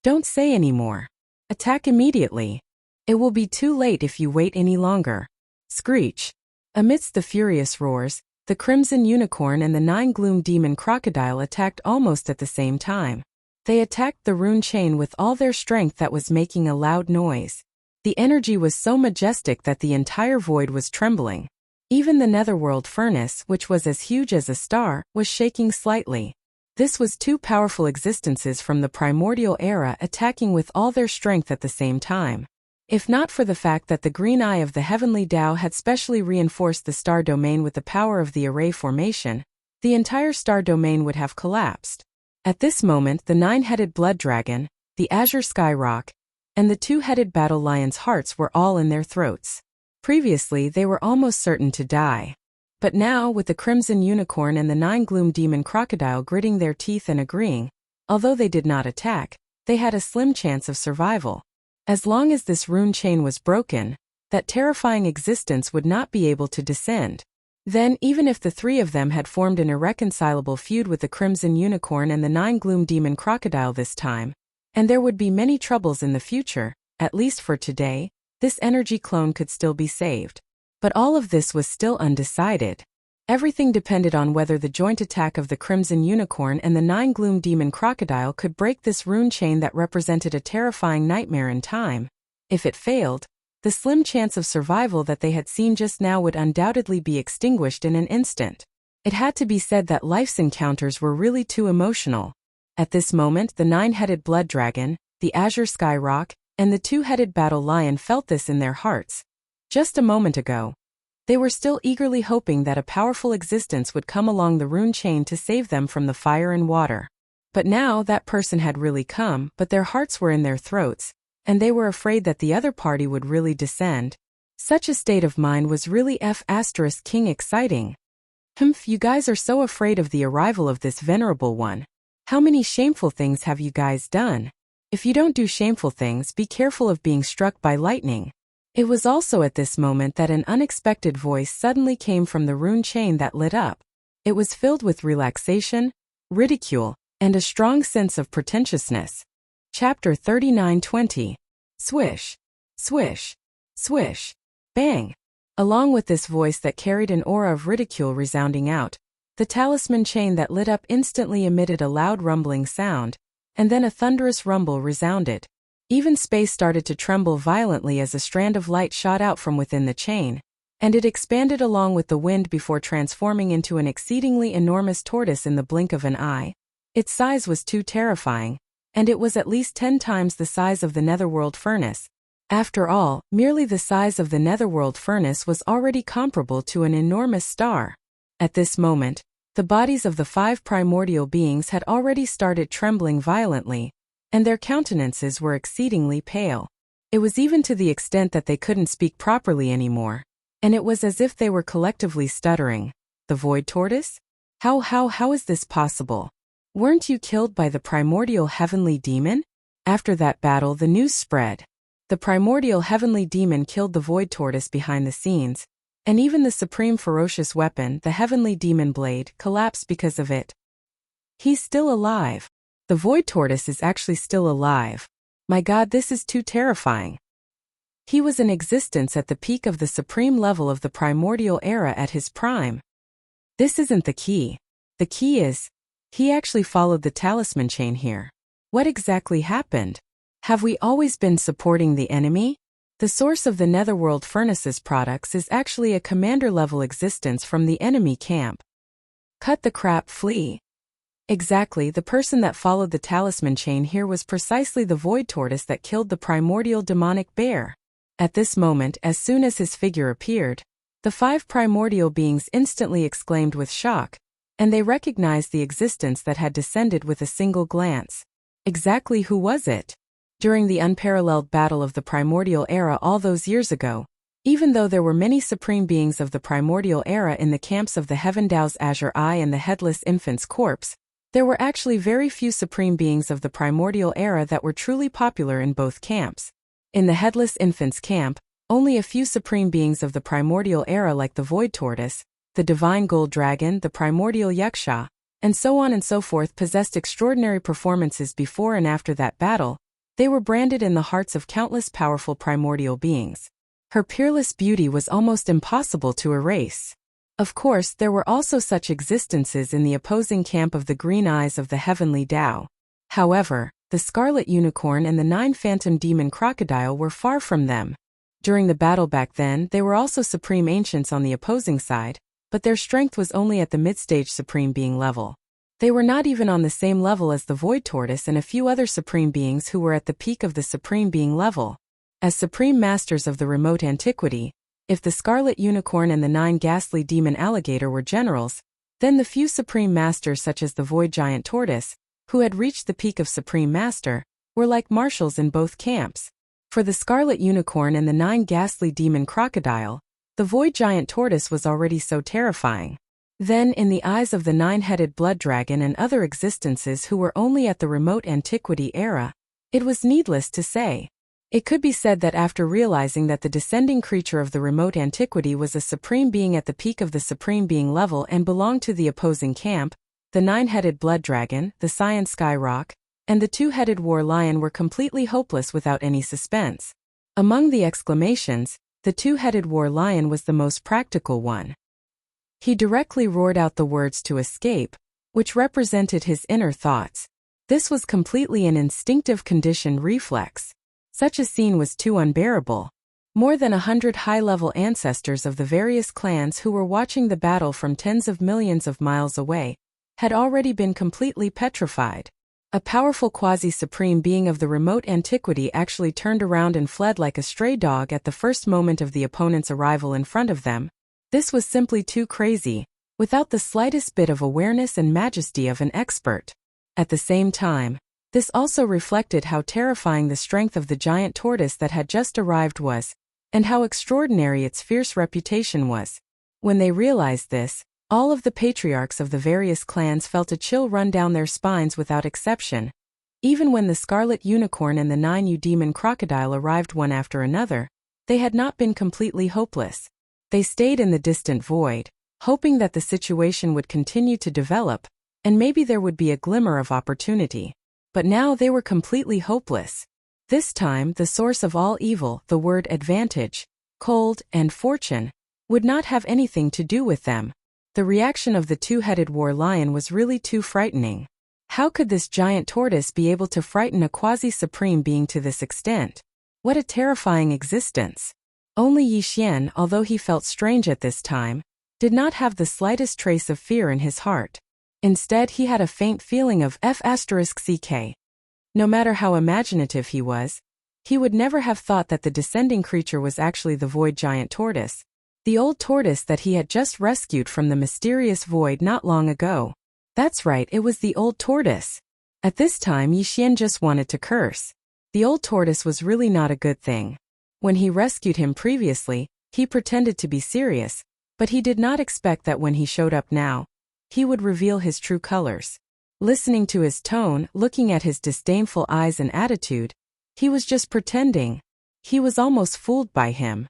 S1: Don't say any more. Attack immediately. It will be too late if you wait any longer." Screech. Amidst the furious roars, the Crimson Unicorn and the 9 Gloom Demon Crocodile attacked almost at the same time. They attacked the rune chain with all their strength that was making a loud noise. The energy was so majestic that the entire void was trembling. Even the netherworld furnace, which was as huge as a star, was shaking slightly. This was 2 powerful existences from the primordial era attacking with all their strength at the same time. If not for the fact that the green eye of the heavenly Tao had specially reinforced the star domain with the power of the array formation, the entire star domain would have collapsed. At this moment, the 9-headed blood dragon, the azure sky rock, and the 2-headed battle lion's hearts were all in their throats. Previously, they were almost certain to die. But now, with the Crimson Unicorn and the 9 Gloom Demon Crocodile gritting their teeth and agreeing, although they did not attack, they had a slim chance of survival. As long as this rune chain was broken, that terrifying existence would not be able to descend. Then, even if the 3 of them had formed an irreconcilable feud with the Crimson Unicorn and the 9 Gloom Demon Crocodile this time, and there would be many troubles in the future, at least for today, this energy clone could still be saved. But all of this was still undecided. Everything depended on whether the joint attack of the Crimson Unicorn and the 9 Gloom Demon Crocodile could break this rune chain that represented a terrifying nightmare in time. If it failed, the slim chance of survival that they had seen just now would undoubtedly be extinguished in an instant. It had to be said that life's encounters were really too emotional. At this moment, the 9-headed blood dragon, the azure sky rock, and the 2-headed battle lion felt this in their hearts. Just a moment ago, they were still eagerly hoping that a powerful existence would come along the rune chain to save them from the fire and water. But now that person had really come, but their hearts were in their throats, and they were afraid that the other party would really descend. Such a state of mind was really King exciting. You guys are so afraid of the arrival of this venerable one. How many shameful things have you guys done? If you don't do shameful things, be careful of being struck by lightning. It was also at this moment that an unexpected voice suddenly came from the rune chain that lit up. It was filled with relaxation, ridicule, and a strong sense of pretentiousness. Chapter 39:20. Swish, swish, swish, bang. Along with this voice that carried an aura of ridicule resounding out, the talisman chain that lit up instantly emitted a loud rumbling sound, and then a thunderous rumble resounded. Even space started to tremble violently as a strand of light shot out from within the chain, and it expanded along with the wind before transforming into an exceedingly enormous tortoise in the blink of an eye. Its size was too terrifying, and it was at least 10 times the size of the netherworld furnace. After all, merely the size of the netherworld furnace was already comparable to an enormous star. At this moment, the bodies of the 5 primordial beings had already started trembling violently, and their countenances were exceedingly pale. It was even to the extent that they couldn't speak properly anymore, and it was as if they were collectively stuttering. The Void Tortoise? How is this possible? Weren't you killed by the primordial heavenly demon? After that battle, the news spread. The primordial heavenly demon killed the Void Tortoise behind the scenes, and even the supreme ferocious weapon, the heavenly demon blade, collapsed because of it. He's still alive. The Void Tortoise is actually still alive. My God, this is too terrifying. He was in existence at the peak of the supreme level of the primordial era at his prime. This isn't the key. The key is, he actually followed the talisman chain here. What exactly happened? Have we always been supporting the enemy? The source of the netherworld furnace's products is actually a commander-level existence from the enemy camp. Cut the crap, flee. Exactly, the person that followed the talisman chain here was precisely the Void Tortoise that killed the primordial demonic bear. At this moment, as soon as his figure appeared, the 5 primordial beings instantly exclaimed with shock, and they recognized the existence that had descended with a single glance. Exactly who was it? During the unparalleled battle of the primordial era all those years ago, even though there were many supreme beings of the primordial era in the camps of the Heaven Dao's Azure Eye and the Headless Infant's corpse, there were actually very few supreme beings of the primordial era that were truly popular in both camps. In the Headless Infant's camp, only a few supreme beings of the primordial era like the Void Tortoise, the Divine Gold Dragon, the Primordial Yaksha, and so on and so forth possessed extraordinary performances before and after that battle. They were branded in the hearts of countless powerful primordial beings. Her peerless beauty was almost impossible to erase. Of course, there were also such existences in the opposing camp of the green eyes of the heavenly Tao. However, the Scarlet Unicorn and the 9 Phantom Demon Crocodile were far from them. During the battle back then, they were also supreme ancients on the opposing side, but their strength was only at the mid-stage supreme being level. They were not even on the same level as the Void Tortoise and a few other supreme beings who were at the peak of the supreme being level. As supreme masters of the remote antiquity, if the Scarlet Unicorn and the 9 Ghastly Demon Alligator were generals, then the few supreme masters such as the Void Giant Tortoise, who had reached the peak of supreme master, were like marshals in both camps. For the Scarlet Unicorn and the 9 Ghastly Demon Crocodile, the Void Giant Tortoise was already so terrifying. Then, in the eyes of the 9-headed Blood Dragon and other existences who were only at the remote antiquity era, it was needless to say. It could be said that after realizing that the descending creature of the remote antiquity was a supreme being at the peak of the supreme being level and belonged to the opposing camp, the 9-headed Blood Dragon, the Cyan Skyrock, and the 2-headed War Lion were completely hopeless without any suspense. Among the exclamations, the 2-headed War Lion was the most practical one. He directly roared out the words to escape, which represented his inner thoughts. This was completely an instinctive conditioned reflex. Such a scene was too unbearable. More than 100 high-level ancestors of the various clans who were watching the battle from tens of millions of miles away had already been completely petrified. A powerful quasi-supreme being of the remote antiquity actually turned around and fled like a stray dog at the first moment of the opponent's arrival in front of them. This was simply too crazy, without the slightest bit of awareness and majesty of an expert. At the same time, this also reflected how terrifying the strength of the giant tortoise that had just arrived was, and how extraordinary its fierce reputation was. When they realized this, all of the patriarchs of the various clans felt a chill run down their spines without exception. Even when the Scarlet Unicorn and the 9 Demon Crocodile arrived one after another, they had not been completely hopeless. They stayed in the distant void, hoping that the situation would continue to develop, and maybe there would be a glimmer of opportunity. But now they were completely hopeless. This time, the source of all evil, the word advantage, cold, and fortune, would not have anything to do with them. The reaction of the 2-headed War Lion was really too frightening. How could this giant tortoise be able to frighten a quasi-supreme being to this extent? What a terrifying existence. Only Yi Xian, although he felt strange at this time, did not have the slightest trace of fear in his heart. Instead, he had a faint feeling of f*ck. No matter how imaginative he was, he would never have thought that the descending creature was actually the Void Giant Tortoise, the old tortoise that he had just rescued from the mysterious void not long ago. That's right, it was the old tortoise. At this time, Yi Xian just wanted to curse. The old tortoise was really not a good thing. When he rescued him previously, he pretended to be serious, but he did not expect that when he showed up now, he would reveal his true colors. Listening to his tone, looking at his disdainful eyes and attitude, he was just pretending. He was almost fooled by him.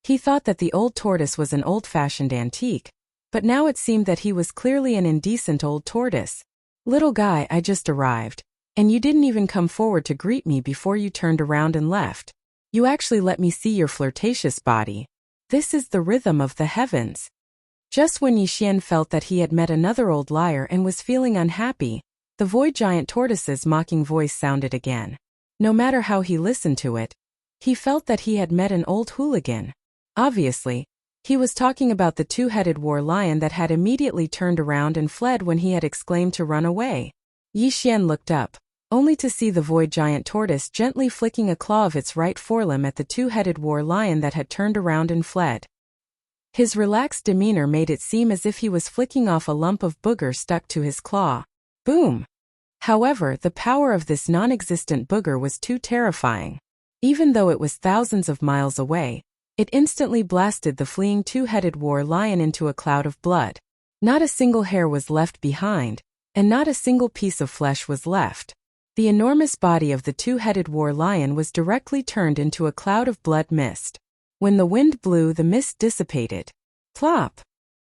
S1: He thought that the old tortoise was an old-fashioned antique, but now it seemed that he was clearly an indecent old tortoise. Little guy, I just arrived, and you didn't even come forward to greet me before you turned around and left. You actually let me see your flirtatious body. This is the rhythm of the heavens. Just when Yi Xian felt that he had met another old liar and was feeling unhappy, the Void Giant Tortoise's mocking voice sounded again. No matter how he listened to it, he felt that he had met an old hooligan. Obviously, he was talking about the 2-headed War Lion that had immediately turned around and fled when he had exclaimed to run away. Yi Xian looked up, only to see the Void Giant Tortoise gently flicking a claw of its right forelimb at the 2-headed War Lion that had turned around and fled. His relaxed demeanor made it seem as if he was flicking off a lump of booger stuck to his claw. Boom! However, the power of this non-existent booger was too terrifying. Even though it was thousands of miles away, it instantly blasted the fleeing 2-headed War Lion into a cloud of blood. Not a single hair was left behind, and not a single piece of flesh was left. The enormous body of the 2-headed War Lion was directly turned into a cloud of blood mist. When the wind blew, the mist dissipated. Plop!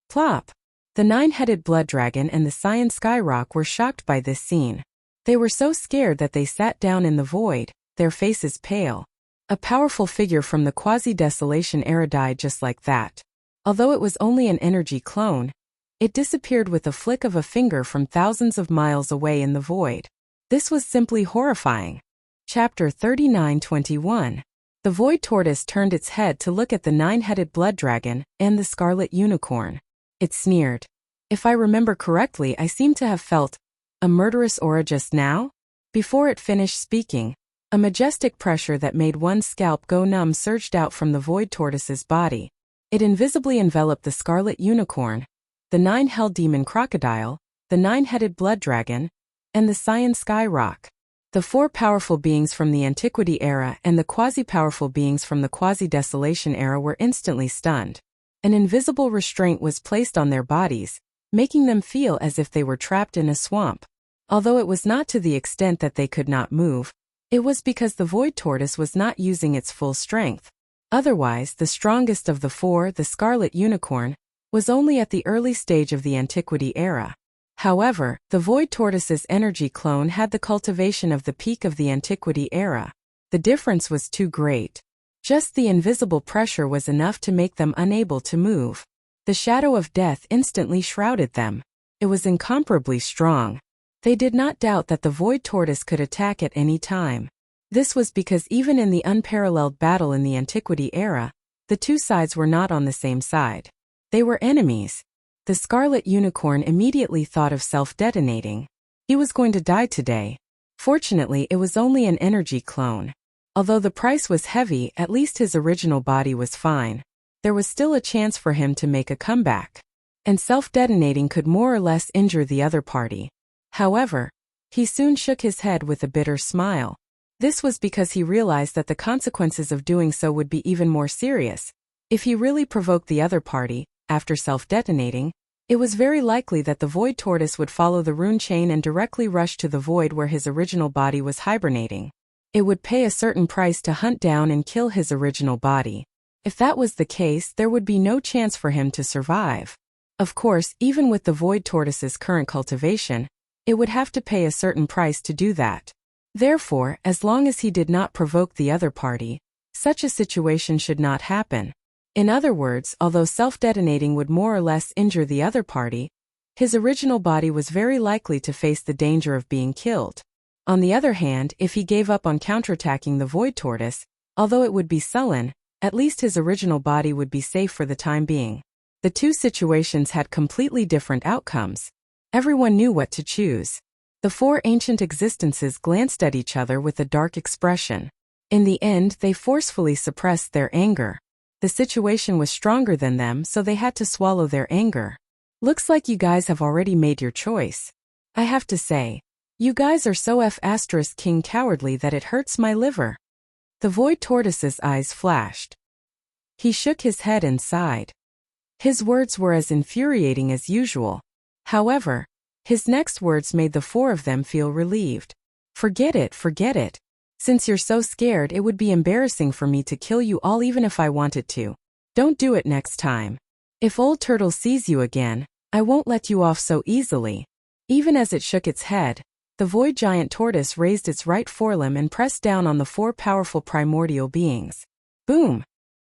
S1: Plop! The 9-headed Blood Dragon and the Cyan Skyrock were shocked by this scene. They were so scared that they sat down in the void, their faces pale. A powerful figure from the quasi-desolation era died just like that. Although it was only an energy clone, it disappeared with a flick of a finger from thousands of miles away in the void. This was simply horrifying. Chapter 39:21. The void tortoise turned its head to look at the nine-headed blood dragon and the scarlet unicorn. It sneered. If I remember correctly, I seem to have felt a murderous aura just now? Before it finished speaking, a majestic pressure that made one's scalp go numb surged out from the void tortoise's body. It invisibly enveloped the scarlet unicorn, the nine-helled demon crocodile, the nine-headed blood dragon, and the cyan sky rock. The four powerful beings from the Antiquity era and the quasi-powerful beings from the quasi-desolation era were instantly stunned. An invisible restraint was placed on their bodies, making them feel as if they were trapped in a swamp. Although it was not to the extent that they could not move, it was because the void tortoise was not using its full strength. Otherwise, the strongest of the four, the scarlet unicorn, was only at the early stage of the Antiquity era. However, the void tortoise's energy clone had the cultivation of the peak of the Antiquity era. The difference was too great. Just the invisible pressure was enough to make them unable to move. The shadow of death instantly shrouded them. It was incomparably strong. They did not doubt that the void tortoise could attack at any time. This was because even in the unparalleled battle in the Antiquity era, the two sides were not on the same side. They were enemies. The scarlet unicorn immediately thought of self-detonating. He was going to die today. Fortunately, it was only an energy clone. Although the price was heavy, at least his original body was fine. There was still a chance for him to make a comeback. And self-detonating could more or less injure the other party. However, he soon shook his head with a bitter smile. This was because he realized that the consequences of doing so would be even more serious. If he really provoked the other party, after self-detonating, it was very likely that the void tortoise would follow the rune chain and directly rush to the void where his original body was hibernating. It would pay a certain price to hunt down and kill his original body. If that was the case, there would be no chance for him to survive. Of course, even with the void tortoise's current cultivation, it would have to pay a certain price to do that. Therefore, as long as he did not provoke the other party, such a situation should not happen. In other words, although self-detonating would more or less injure the other party, his original body was very likely to face the danger of being killed. On the other hand, if he gave up on counterattacking the void tortoise, although it would be sullen, at least his original body would be safe for the time being. The two situations had completely different outcomes. Everyone knew what to choose. The four ancient existences glanced at each other with a dark expression. In the end, they forcefully suppressed their anger. The situation was stronger than them, so they had to swallow their anger. Looks like you guys have already made your choice. I have to say, you guys are so King cowardly that it hurts my liver. The void tortoise's eyes flashed. He shook his head and sighed. His words were as infuriating as usual. However, his next words made the four of them feel relieved. Forget it, forget it. Since you're so scared, it would be embarrassing for me to kill you all even if I wanted to. Don't do it next time. If Old Turtle sees you again, I won't let you off so easily. Even as it shook its head, the void giant tortoise raised its right forelimb and pressed down on the four powerful primordial beings. Boom!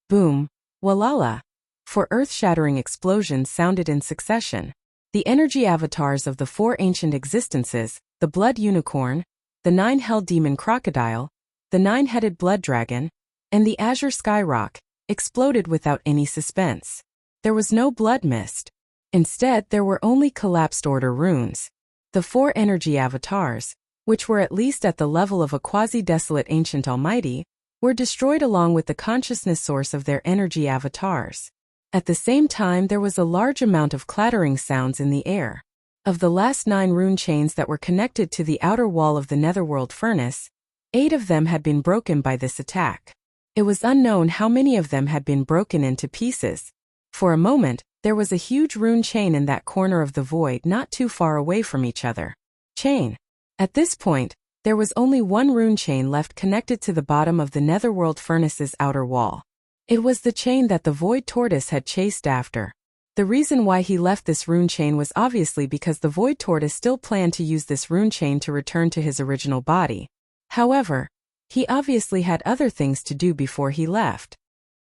S1: Boom! Walala! Four earth-shattering explosions sounded in succession. The energy avatars of the four ancient existences, the blood unicorn, the nine-helled demon crocodile, the nine-headed blood dragon, and the azure skyrock, exploded without any suspense. There was no blood mist. Instead, there were only collapsed order runes. The four energy avatars, which were at least at the level of a quasi-desolate ancient almighty, were destroyed along with the consciousness source of their energy avatars. At the same time, there was a large amount of clattering sounds in the air. Of the last 9 rune chains that were connected to the outer wall of the netherworld furnace, 8 of them had been broken by this attack. It was unknown how many of them had been broken into pieces. For a moment, there was a huge rune chain in that corner of the void not too far away from each other. Chain. At this point, there was only one rune chain left connected to the bottom of the netherworld furnace's outer wall. It was the chain that the void tortoise had chased after. The reason why he left this rune chain was obviously because the void tortoise still planned to use this rune chain to return to his original body. However, He obviously had other things to do before he left.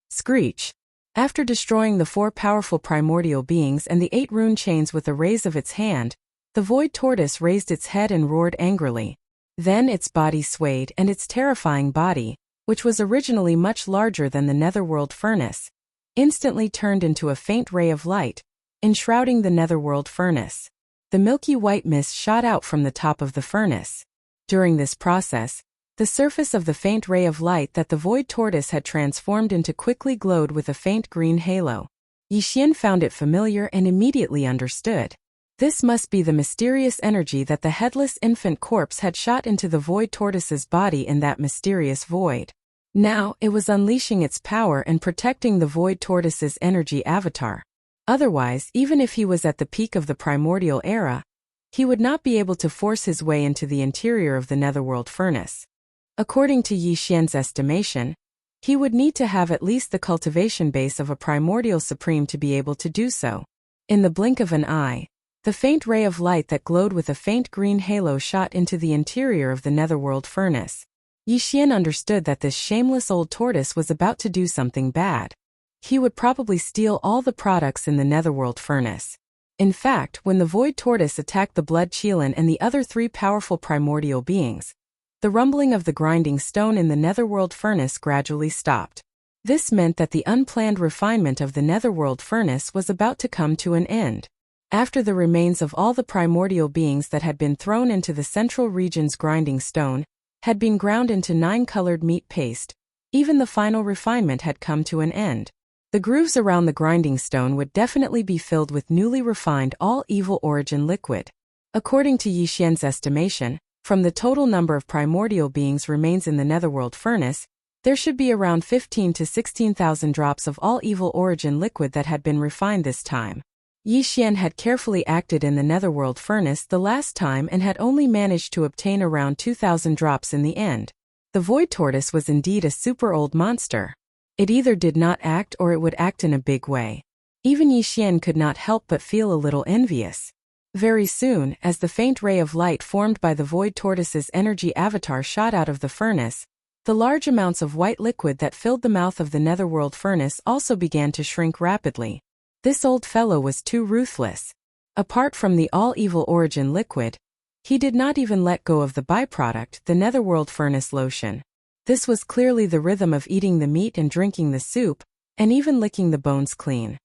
S1: Screech. After destroying the 4 powerful primordial beings and the 8 rune chains with a raise of its hand, the void tortoise raised its head and roared angrily. Then its body swayed, and its terrifying body, which was originally much larger than the netherworld furnace, instantly turned into a faint ray of light, enshrouding the netherworld furnace. The milky white mist shot out from the top of the furnace. During this process, the surface of the faint ray of light that the void tortoise had transformed into quickly glowed with a faint green halo. Yixian found it familiar and immediately understood. This must be the mysterious energy that the headless infant corpse had shot into the void tortoise's body in that mysterious void. Now, it was unleashing its power and protecting the void tortoise's energy avatar. Otherwise, even if he was at the peak of the primordial era, he would not be able to force his way into the interior of the netherworld furnace. According to Yixian's estimation, he would need to have at least the cultivation base of a primordial supreme to be able to do so. In the blink of an eye, the faint ray of light that glowed with a faint green halo shot into the interior of the netherworld furnace. Yixian understood that this shameless old tortoise was about to do something bad. He would probably steal all the products in the netherworld furnace. In fact, when the void tortoise attacked the blood Qilin and the other 3 powerful primordial beings, the rumbling of the grinding stone in the netherworld furnace gradually stopped. This meant that the unplanned refinement of the netherworld furnace was about to come to an end. After the remains of all the primordial beings that had been thrown into the central region's grinding stone had been ground into 9-colored meat paste, even the final refinement had come to an end. The grooves around the grinding stone would definitely be filled with newly refined all-evil origin liquid. According to Yixian's estimation, from the total number of primordial beings remains in the netherworld furnace, there should be around 15 to 16,000 drops of all-evil origin liquid that had been refined this time. Yixian had carefully acted in the netherworld furnace the last time and had only managed to obtain around 2,000 drops in the end. The void tortoise was indeed a super old monster. It either did not act or it would act in a big way. Even Yixian could not help but feel a little envious. Very soon, as the faint ray of light formed by the void tortoise's energy avatar shot out of the furnace, the large amounts of white liquid that filled the mouth of the netherworld furnace also began to shrink rapidly. This old fellow was too ruthless. Apart from the all-evil origin liquid, he did not even let go of the byproduct, the netherworld furnace lotion. This was clearly the rhythm of eating the meat and drinking the soup, and even licking the bones clean.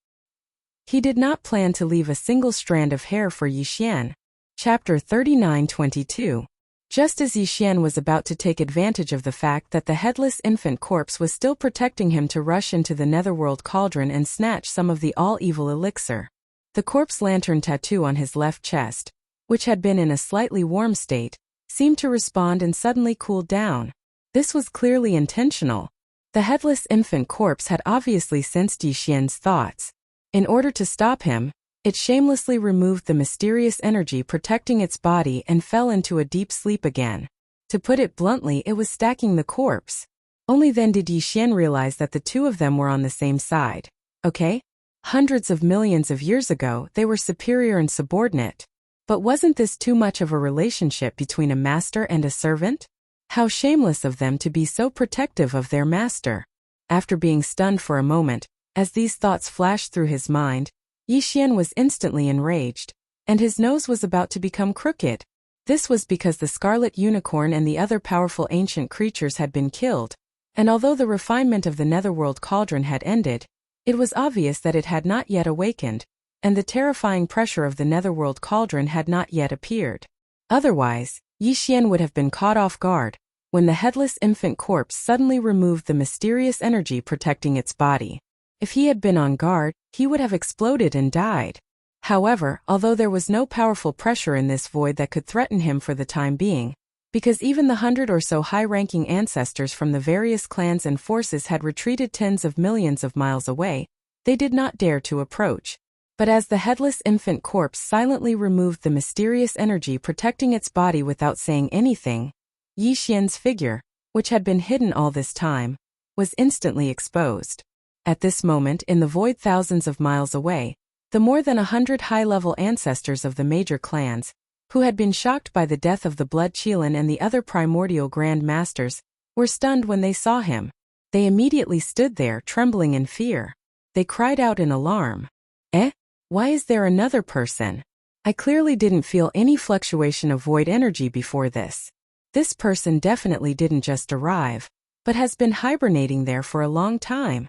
S1: He did not plan to leave a single strand of hair for Yixian. Chapter 39:22. Just as Yixian was about to take advantage of the fact that the headless infant corpse was still protecting him to rush into the netherworld cauldron and snatch some of the all-evil elixir, the corpse lantern tattoo on his left chest, which had been in a slightly warm state, seemed to respond and suddenly cooled down. This was clearly intentional. The headless infant corpse had obviously sensed Yixian's thoughts. In order to stop him, it shamelessly removed the mysterious energy protecting its body and fell into a deep sleep again. To put it bluntly, it was stacking the corpse. Only then did Yixian realize that the two of them were on the same side. Okay? Hundreds of millions of years ago, they were superior and subordinate. But wasn't this too much of a relationship between a master and a servant? How shameless of them to be so protective of their master. After being stunned for a moment, as these thoughts flashed through his mind, Yixian was instantly enraged, and his nose was about to become crooked. This was because the scarlet unicorn and the other powerful ancient creatures had been killed, and although the refinement of the netherworld cauldron had ended, it was obvious that it had not yet awakened, and the terrifying pressure of the netherworld cauldron had not yet appeared. Otherwise, Yixian would have been caught off guard when the headless infant corpse suddenly removed the mysterious energy protecting its body. If he had been on guard, he would have exploded and died. However, although there was no powerful pressure in this void that could threaten him for the time being, because even the 100 or so high-ranking ancestors from the various clans and forces had retreated tens of millions of miles away, they did not dare to approach. But as the headless infant corpse silently removed the mysterious energy protecting its body without saying anything, Yixian's figure, which had been hidden all this time, was instantly exposed. At this moment in the void thousands of miles away, the more than 100 high-level ancestors of the major clans, who had been shocked by the death of the Blood Qilin and the other primordial Grand Masters, were stunned when they saw him. They immediately stood there, trembling in fear. They cried out in alarm. Eh? Why is there another person? I clearly didn't feel any fluctuation of void energy before this. This person definitely didn't just arrive, but has been hibernating there for a long time.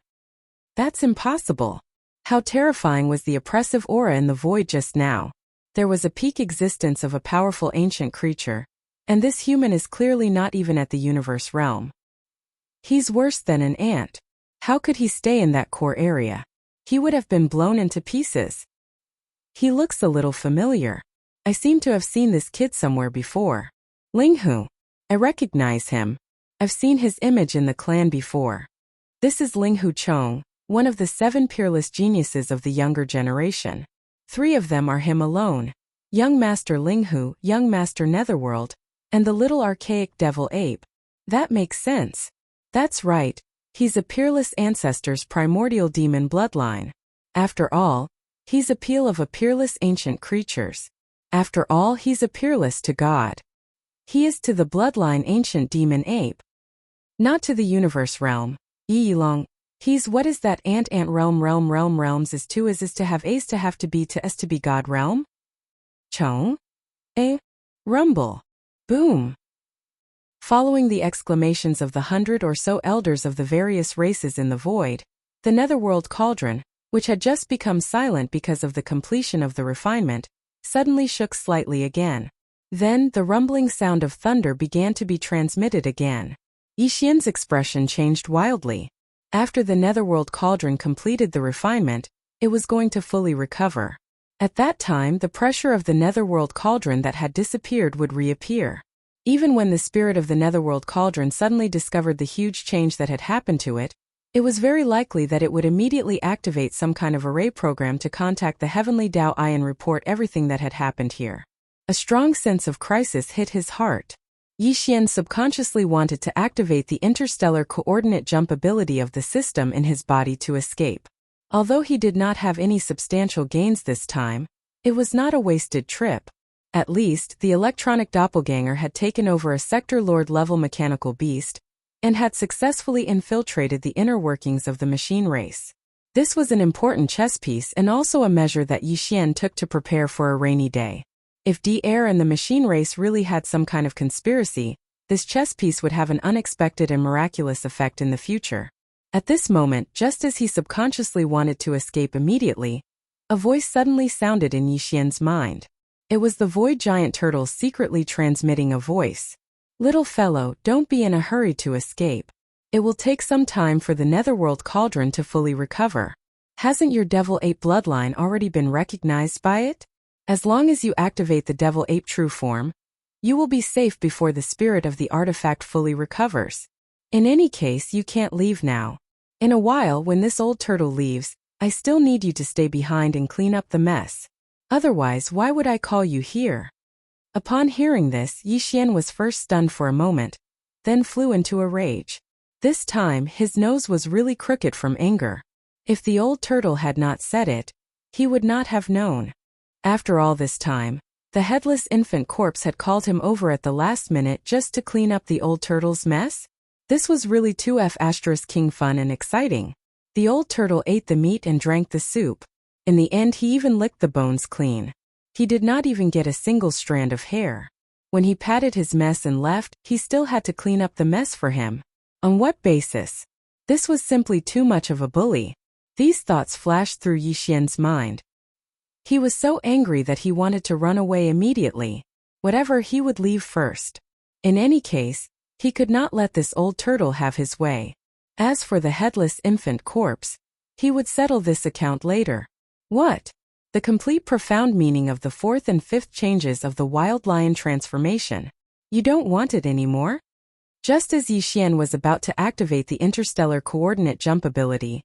S1: That's impossible. How terrifying was the oppressive aura in the void just now. There was a peak existence of a powerful ancient creature, and this human is clearly not even at the universe realm. He's worse than an ant. How could he stay in that core area? He would have been blown into pieces. He looks a little familiar. I seem to have seen this kid somewhere before. Linghu. I recognize him. I've seen his image in the clan before. This is Linghu Chong, one of the 7 peerless geniuses of the younger generation. 3 of them are him alone. Young Master Linghu, Young Master Netherworld, and the little archaic devil ape. That makes sense. That's right. He's a peerless ancestor's primordial demon bloodline. After all, he's a peel of a peerless ancient creatures. After all, he's a peerless to God. He is to the bloodline ancient demon ape. Not to the universe realm. Yilong. He's what is that ant realms is to have to be to s to be God realm? Chong? Rumble. Boom. Following the exclamations of the 100 or so elders of the various races in the void, the netherworld cauldron, which had just become silent because of the completion of the refinement, suddenly shook slightly again. Then the rumbling sound of thunder began to be transmitted again. Yixian's expression changed wildly. After the netherworld cauldron completed the refinement, it was going to fully recover. At that time, the pressure of the netherworld cauldron that had disappeared would reappear. Even when the spirit of the netherworld cauldron suddenly discovered the huge change that had happened to it, it was very likely that it would immediately activate some kind of array program to contact the heavenly Dao Eye and report everything that had happened here. A strong sense of crisis hit his heart. Yixian subconsciously wanted to activate the interstellar coordinate jump ability of the system in his body to escape. Although he did not have any substantial gains this time, it was not a wasted trip. At least, the electronic doppelganger had taken over a sector lord level mechanical beast, and had successfully infiltrated the inner workings of the machine race. This was an important chess piece and also a measure that Yixian took to prepare for a rainy day. If DR and the machine race really had some kind of conspiracy, this chess piece would have an unexpected and miraculous effect in the future. At this moment, just as he subconsciously wanted to escape immediately, a voice suddenly sounded in Yixian's mind. It was the void giant turtle secretly transmitting a voice. Little fellow, don't be in a hurry to escape. It will take some time for the netherworld cauldron to fully recover. Hasn't your devil ape bloodline already been recognized by it? As long as you activate the devil ape true form, you will be safe before the spirit of the artifact fully recovers. In any case, you can't leave now. In a while, when this old turtle leaves, I still need you to stay behind and clean up the mess. Otherwise, why would I call you here? Upon hearing this, Yixian was first stunned for a moment, then flew into a rage. This time, his nose was really crooked from anger. If the old turtle had not said it, he would not have known. After all this time, the headless infant corpse had called him over at the last minute just to clean up the old turtle's mess? This was really too king fun and exciting. The old turtle ate the meat and drank the soup. In the end, he even licked the bones clean. He did not even get a single strand of hair. When he patted his mess and left, he still had to clean up the mess for him. On what basis? This was simply too much of a bully. These thoughts flashed through Yixian's mind. He was so angry that he wanted to run away immediately. Whatever, he would leave first. In any case, he could not let this old turtle have his way. As for the headless infant corpse, he would settle this account later. What? The complete profound meaning of the 4th and 5th changes of the wild lion transformation. You don't want it anymore? Just as Yixian was about to activate the interstellar coordinate jump ability,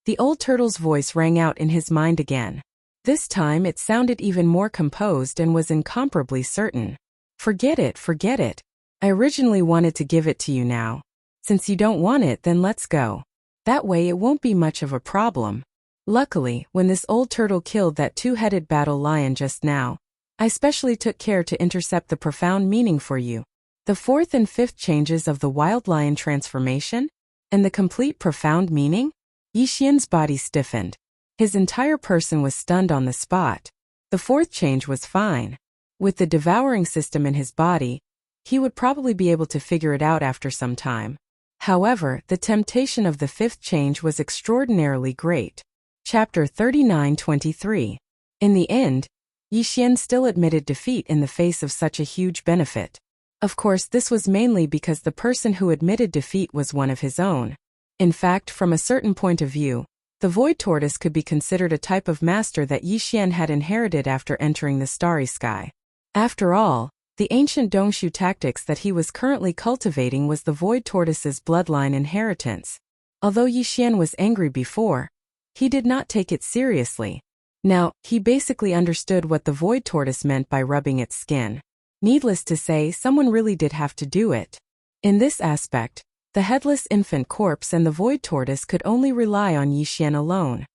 S1: the old turtle's voice rang out in his mind again. This time it sounded even more composed and was incomparably certain. Forget it, forget it. I originally wanted to give it to you now. Since you don't want it, then let's go. That way it won't be much of a problem. Luckily, when this old turtle killed that 2-headed battle lion just now, I specially took care to intercept the profound meaning for you. The fourth and fifth changes of the wild lion transformation? And the complete profound meaning? Yixian's body stiffened. His entire person was stunned on the spot. The fourth change was fine. With the devouring system in his body, he would probably be able to figure it out after some time. However, the temptation of the fifth change was extraordinarily great. Chapter 39-23. In the end, Yixian still admitted defeat in the face of such a huge benefit. Of course, this was mainly because the person who admitted defeat was one of his own. In fact, from a certain point of view, the Void Tortoise could be considered a type of master that Yixian had inherited after entering the starry sky. After all, the ancient Dongshu tactics that he was currently cultivating was the Void Tortoise's bloodline inheritance. Although Yixian was angry before, he did not take it seriously. Now, he basically understood what the Void Tortoise meant by rubbing its skin. Needless to say, someone really did have to do it. In this aspect, the headless infant corpse and the Void Tortoise could only rely on Yixian alone.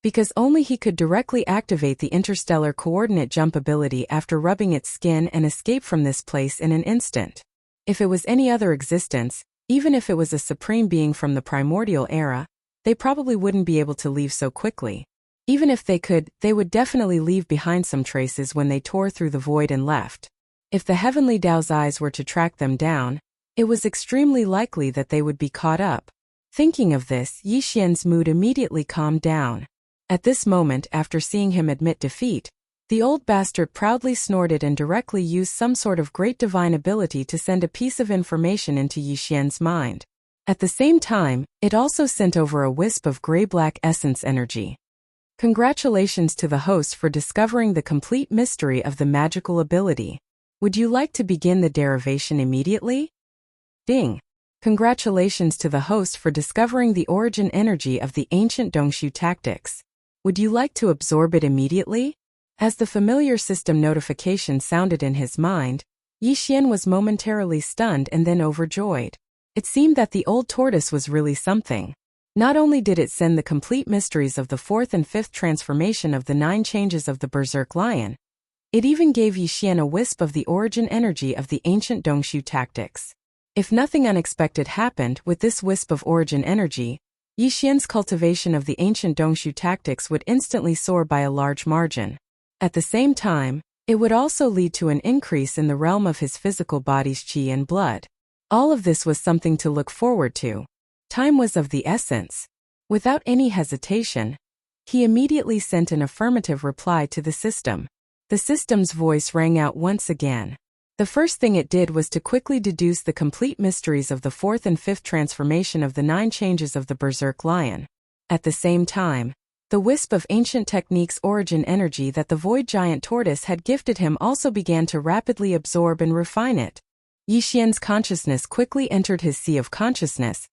S1: Because only he could directly activate the interstellar coordinate jump ability after rubbing its skin and escape from this place in an instant. If it was any other existence, even if it was a supreme being from the primordial era, they probably wouldn't be able to leave so quickly. Even if they could, they would definitely leave behind some traces when they tore through the void and left. If the heavenly Dao's eyes were to track them down, it was extremely likely that they would be caught up. Thinking of this, Yixian's mood immediately calmed down. At this moment, after seeing him admit defeat, the old bastard proudly snorted and directly used some sort of great divine ability to send a piece of information into Yixian's mind. At the same time, it also sent over a wisp of gray-black essence energy. Congratulations to the host for discovering the complete mystery of the magical ability. Would you like to begin the derivation immediately? Ding! Congratulations to the host for discovering the origin energy of the ancient Dongshu tactics. Would you like to absorb it immediately? As the familiar system notification sounded in his mind, Yixian was momentarily stunned and then overjoyed. It seemed that the old tortoise was really something. Not only did it send the complete mysteries of the fourth and fifth transformation of the 9 changes of the Berserk Lion, it even gave Yixian a wisp of the origin energy of the ancient Dongshu tactics. If nothing unexpected happened with this wisp of origin energy, Yixian's cultivation of the ancient Dongshu tactics would instantly soar by a large margin. At the same time, it would also lead to an increase in the realm of his physical body's qi and blood. All of this was something to look forward to. Time was of the essence. Without any hesitation, he immediately sent an affirmative reply to the system. The system's voice rang out once again. The first thing it did was to quickly deduce the complete mysteries of the fourth and fifth transformation of the 9 changes of the Berserk Lion. At the same time, the wisp of ancient techniques origin energy that the Void Giant Tortoise had gifted him also began to rapidly absorb and refine it. Yixian's consciousness quickly entered his sea of consciousness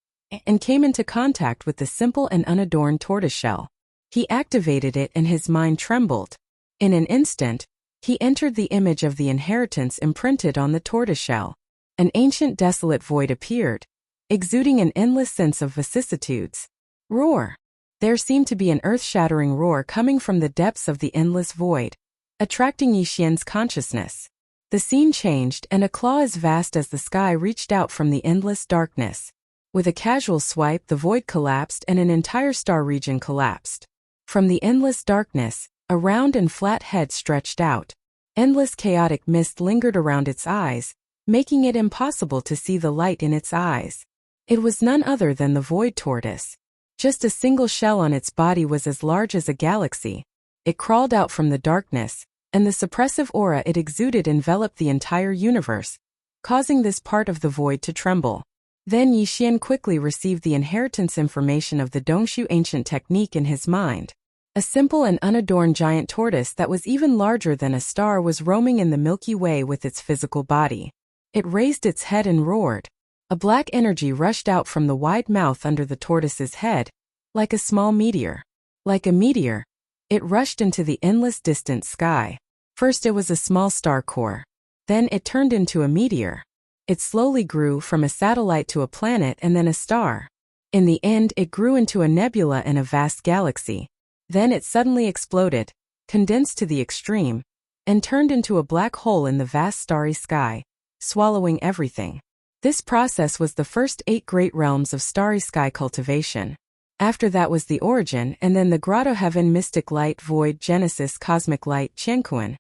S1: and came into contact with the simple and unadorned tortoiseshell. He activated it and his mind trembled. In an instant, he entered the image of the inheritance imprinted on the tortoiseshell. An ancient desolate void appeared, exuding an endless sense of vicissitudes. Roar! There seemed to be an earth-shattering roar coming from the depths of the endless void, attracting Yixian's consciousness. The scene changed and a claw as vast as the sky reached out from the endless darkness. With a casual swipe, the void collapsed and an entire star region collapsed. From the endless darkness, a round and flat head stretched out. Endless chaotic mist lingered around its eyes, making it impossible to see the light in its eyes. It was none other than the Void Tortoise. Just a single shell on its body was as large as a galaxy. It crawled out from the darkness, and the suppressive aura it exuded enveloped the entire universe, causing this part of the void to tremble. Then Yixian quickly received the inheritance information of the Dongshu ancient technique in his mind. A simple and unadorned giant tortoise that was even larger than a star was roaming in the Milky Way with its physical body. It raised its head and roared. A black energy rushed out from the wide mouth under the tortoise's head, like a small meteor. Like a meteor, it rushed into the endless distant sky. First it was a small star core. Then it turned into a meteor. It slowly grew from a satellite to a planet and then a star. In the end, it grew into a nebula and a vast galaxy. Then it suddenly exploded, condensed to the extreme, and turned into a black hole in the vast starry sky. swallowing everything. This process was the first 8 great realms of starry sky cultivation. After that was the origin, and then the grotto heaven, mystic light, void, genesis, cosmic light, Qianquan.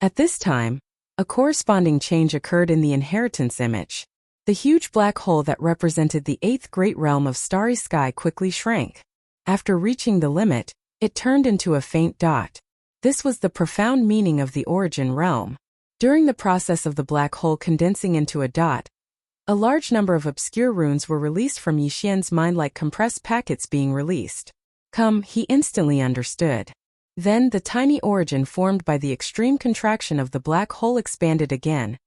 S1: At this time, a corresponding change occurred in the inheritance image. The huge black hole that represented the 8th great realm of starry sky quickly shrank. After reaching the limit, it turned into a faint dot. This was the profound meaning of the origin realm. During the process of the black hole condensing into a dot, a large number of obscure runes were released from Yixian's mind like compressed packets being released. Come, he instantly understood. Then the tiny origin formed by the extreme contraction of the black hole expanded again,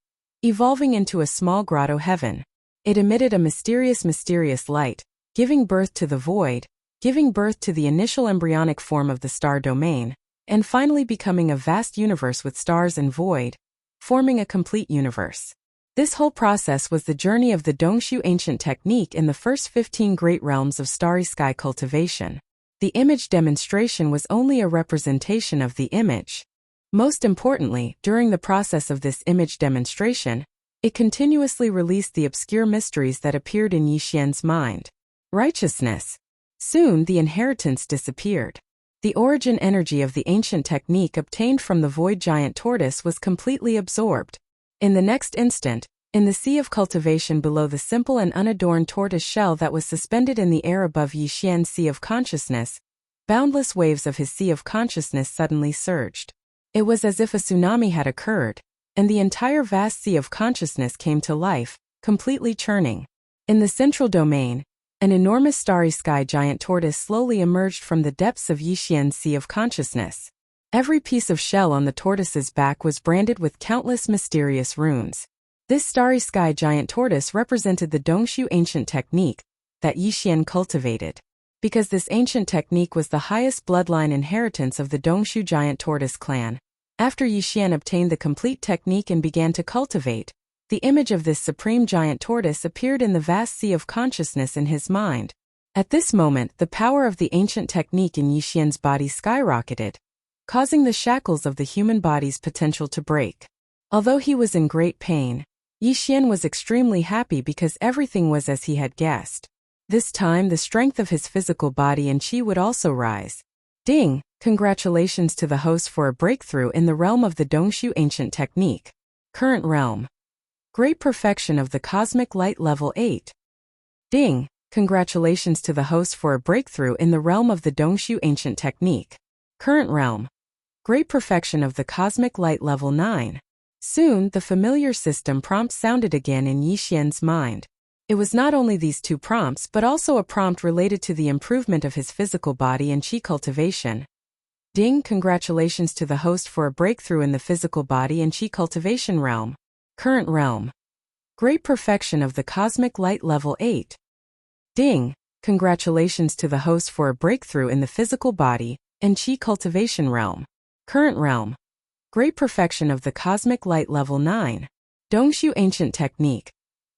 S1: evolving into a small grotto heaven. It emitted a mysterious light, giving birth to the void, giving birth to the initial embryonic form of the star domain, and finally becoming a vast universe with stars and void, forming a complete universe. This whole process was the journey of the Dongshu ancient technique in the first 15 great realms of starry sky cultivation. The image demonstration was only a representation of the image. Most importantly, during the process of this image demonstration, it continuously released the obscure mysteries that appeared in Yixian's mind. Righteousness. Soon the inheritance disappeared. The origin energy of the ancient technique obtained from the void giant tortoise was completely absorbed. In the next instant, in the sea of cultivation below the simple and unadorned tortoise shell that was suspended in the air above Yixian's sea of consciousness, boundless waves of his sea of consciousness suddenly surged. It was as if a tsunami had occurred, and the entire vast sea of consciousness came to life, completely churning. In the central domain, an enormous starry sky giant tortoise slowly emerged from the depths of Yixian's sea of consciousness. Every piece of shell on the tortoise's back was branded with countless mysterious runes. This starry sky giant tortoise represented the Dongshu ancient technique that Yixian cultivated. Because this ancient technique was the highest bloodline inheritance of the Dongshu giant tortoise clan, after Yixian obtained the complete technique and began to cultivate, the image of this supreme giant tortoise appeared in the vast sea of consciousness in his mind. At this moment, the power of the ancient technique in Yixian's body skyrocketed, causing the shackles of the human body's potential to break. Although he was in great pain, Yixian was extremely happy because everything was as he had guessed. This time the strength of his physical body and qi would also rise. Ding! Congratulations to the host for a breakthrough in the realm of the Dongshu ancient technique. Current realm. Great perfection of the cosmic light level 8. Ding! Congratulations to the host for a breakthrough in the realm of the Dongshu ancient technique. Current realm. Great perfection of the cosmic light level 9. Soon, the familiar system prompt sounded again in Yixian's mind. It was not only these 2 prompts but also a prompt related to the improvement of his physical body and qi cultivation. Ding! Congratulations to the host for a breakthrough in the physical body and qi cultivation realm. Current realm. Great perfection of the cosmic light level 8. Ding! Congratulations to the host for a breakthrough in the physical body and qi cultivation realm. Current realm. Great perfection of the cosmic light level 9. Dongshu ancient technique.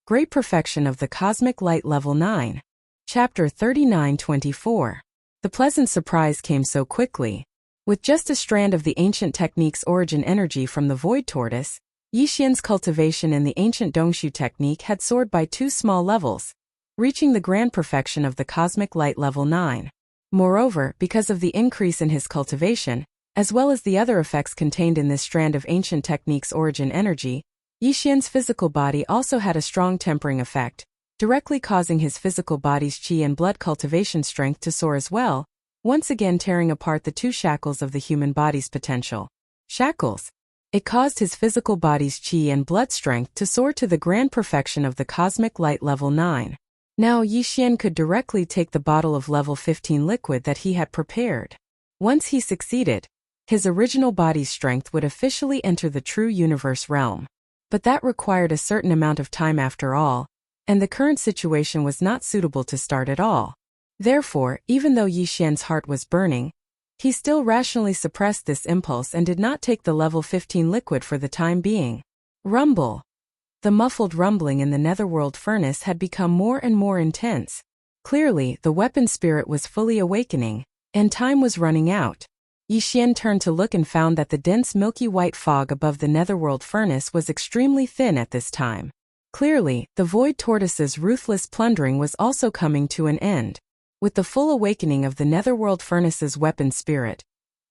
S1: Great perfection of the cosmic light level 9. Chapter 39-24. The pleasant surprise came so quickly. With just a strand of the ancient technique's origin energy from the void tortoise, Yixian's cultivation in the ancient Dongshu technique had soared by 2 small levels, reaching the grand perfection of the cosmic light level 9. Moreover, because of the increase in his cultivation, as well as the other effects contained in this strand of ancient technique's origin energy, Yixian's physical body also had a strong tempering effect, directly causing his physical body's qi and blood cultivation strength to soar as well, once again tearing apart the 2 shackles of the human body's potential. Shackles. It caused his physical body's qi and blood strength to soar to the grand perfection of the cosmic light level 9. Now Yixian could directly take the bottle of level 15 liquid that he had prepared. Once he succeeded, his original body's strength would officially enter the true universe realm. But that required a certain amount of time after all, and the current situation was not suitable to start at all. Therefore, even though Yixian's heart was burning, he still rationally suppressed this impulse and did not take the level 15 liquid for the time being. Rumble. The muffled rumbling in the netherworld furnace had become more and more intense. Clearly, the weapon spirit was fully awakening, and time was running out. Yixian turned to look and found that the dense milky white fog above the netherworld furnace was extremely thin at this time. Clearly, the Void Tortoise's ruthless plundering was also coming to an end. With the full awakening of the netherworld furnace's weapon spirit,